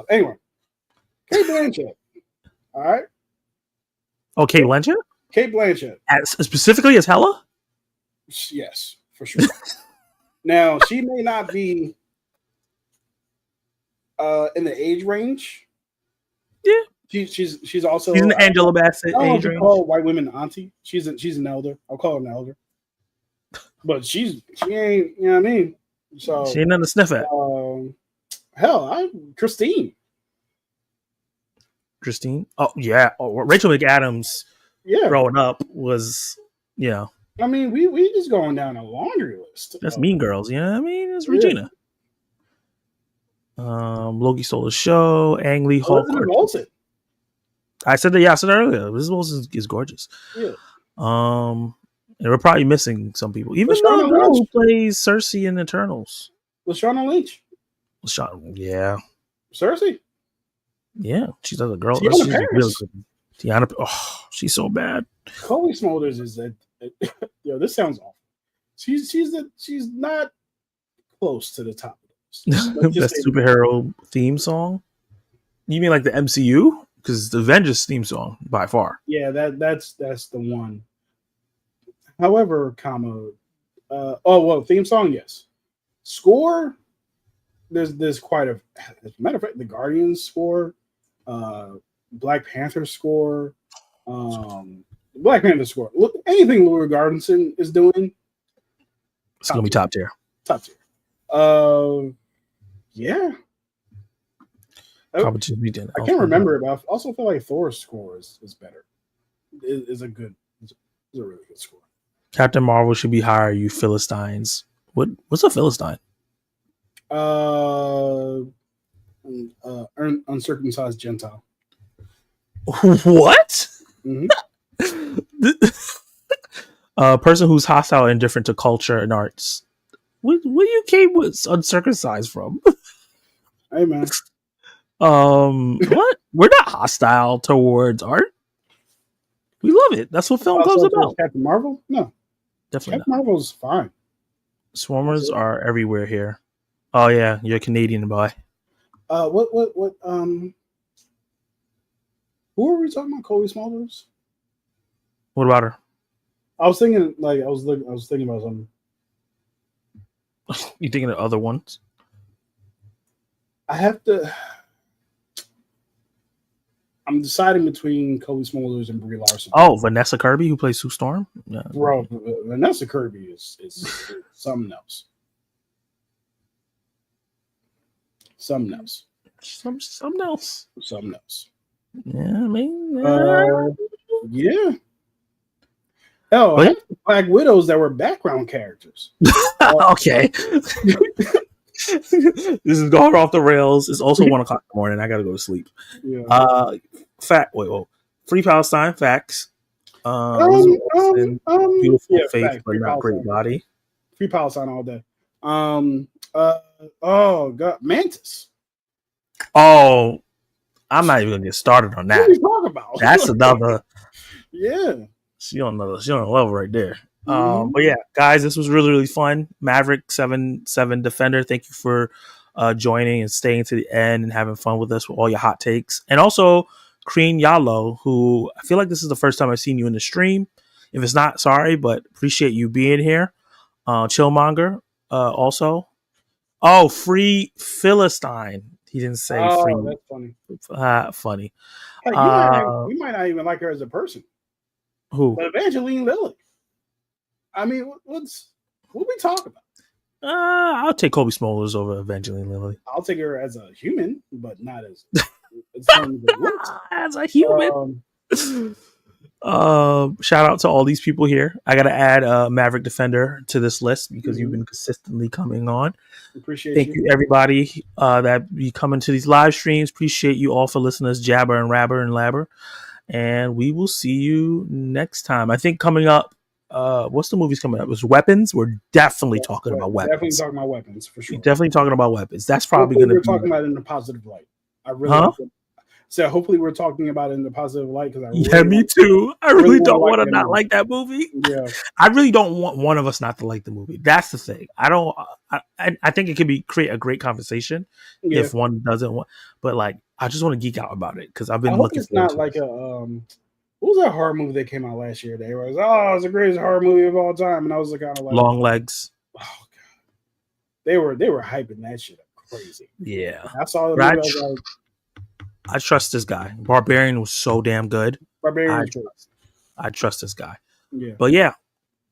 Anyway, Kate Blanchett. All right. Oh, Kate Blanchett? Kate Blanchett. Specifically as Hela? Yes, for sure. Now, she may not be in the age range Yeah, She's also. she's an Angela I Bassett don't know if age you range. call white women auntie. She's an elder. I'll call her an elder. But she ain't. You know what I mean? She So ain't nothing to sniff at. hell, Christine. Christine. Oh yeah. Oh, Rachel McAdams Yeah. growing up was, you know, I mean, we just going down a laundry list. that's Mean Girls. You know what I mean? It's Yeah. Regina. Loki stole the show. Ang Lee Hulk. Elizabeth Olsen. I said that. Yeah, I said that earlier. Elizabeth Olsen is gorgeous. Yeah. And we're probably missing some people. Even Lashana the girl Lynch. who plays Cersei in Eternals. Lashana Lynch. Yeah. Cersei. Yeah, she's a girl. Tiana She's Paris. really good. Tiana. Oh, she's so bad. Chloe Smolders is that. This sounds awful. She's not close to the top of this. Best superhero theme song. You mean like the MCU? Because the Avengers theme song by far. Yeah, that's the one. However, theme song, yes. Score, there's quite a. As a matter of fact, the Guardians score, Black Panther score, Black Panther score. Look, anything Louis Gardenston is doing, it's gonna be top tier. Top tier. Yeah. I can't remember it, but I also feel like Thor's score is better. Is a really good score. Captain Marvel should be higher, you Philistines. What's a Philistine? Uncircumcised Gentile. What? Mm-hmm. A person who's hostile and indifferent to culture and arts. Where you came with uncircumcised from? Hey man. What? We're not hostile towards art. We love it. That's what film club's about. Captain Marvel? No. Definitely Captain Marvel's fine. Swarmers are everywhere here. Oh yeah, you're a Canadian boy. What who are we talking about? Chloe Smolders? What about her? I was thinking about something. You thinking of other ones? I'm deciding between Chloe Smolders and Brie Larson. Oh, Vanessa Kirby, who plays Sue Storm? Yeah. Bro, Vanessa Kirby is something else. Something else. Something else. Something else. Yeah, I mean, yeah. Oh, I have Black Widows that were background characters. Okay. This is going off the rails. It's also 1:00 in the morning. I gotta go to sleep. Yeah. Free Palestine facts. Beautiful face, but not great body. Free Palestine all day. Oh god, Mantis. Oh, I'm not even gonna get started on that. What are you talking about? That's another. Yeah. She on a level right there. But yeah, guys, this was really, really fun. Maverick 7-7 Defender, thank you for joining and staying to the end and having fun with us with all your hot takes. And also Crean Yalo, who I feel like this is the first time I've seen you in the stream. If it's not, sorry, but appreciate you being here. Chillmonger, also. Oh, Free Philistine. He didn't say free. Oh, that's funny. Funny. Hey, we might not even like her as a person. Who? But Evangeline Lilly. I mean, what we talking about? I'll take Kobe Smulders over Evangeline Lilly. I'll take her as a human, but not as as a human. Shout out to all these people here. I gotta add Maverick Defender to this list because you've been consistently coming on. Thank you everybody that be coming to these live streams. Appreciate you all for listening to us jabber and rabber and labber. And we will see you next time. I think coming up, what's the movies coming up? It was Weapons. We're definitely talking about weapons. Definitely talking about weapons for sure. Definitely talking about weapons. That's probably going to be. We're talking about it in a positive light. I really so hopefully we're talking about it in the positive light because me too. I really don't want to not like that movie. Yeah, I really don't want one of us not to like the movie. That's the thing. I don't. I think it could create a great conversation if one doesn't want. But like, I just want to geek out about it because I've been looking. It's not like a what was that horror movie that came out last year? They was it's the greatest horror movie of all time, and I was kind of like Long Legs. Oh god, they were hyping that shit up crazy. Yeah, I saw the movie. I trust this guy. Barbarian was so damn good. Barbarian I was good. I trust this guy. Yeah. But yeah,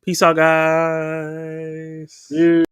peace out, guys. Yeah.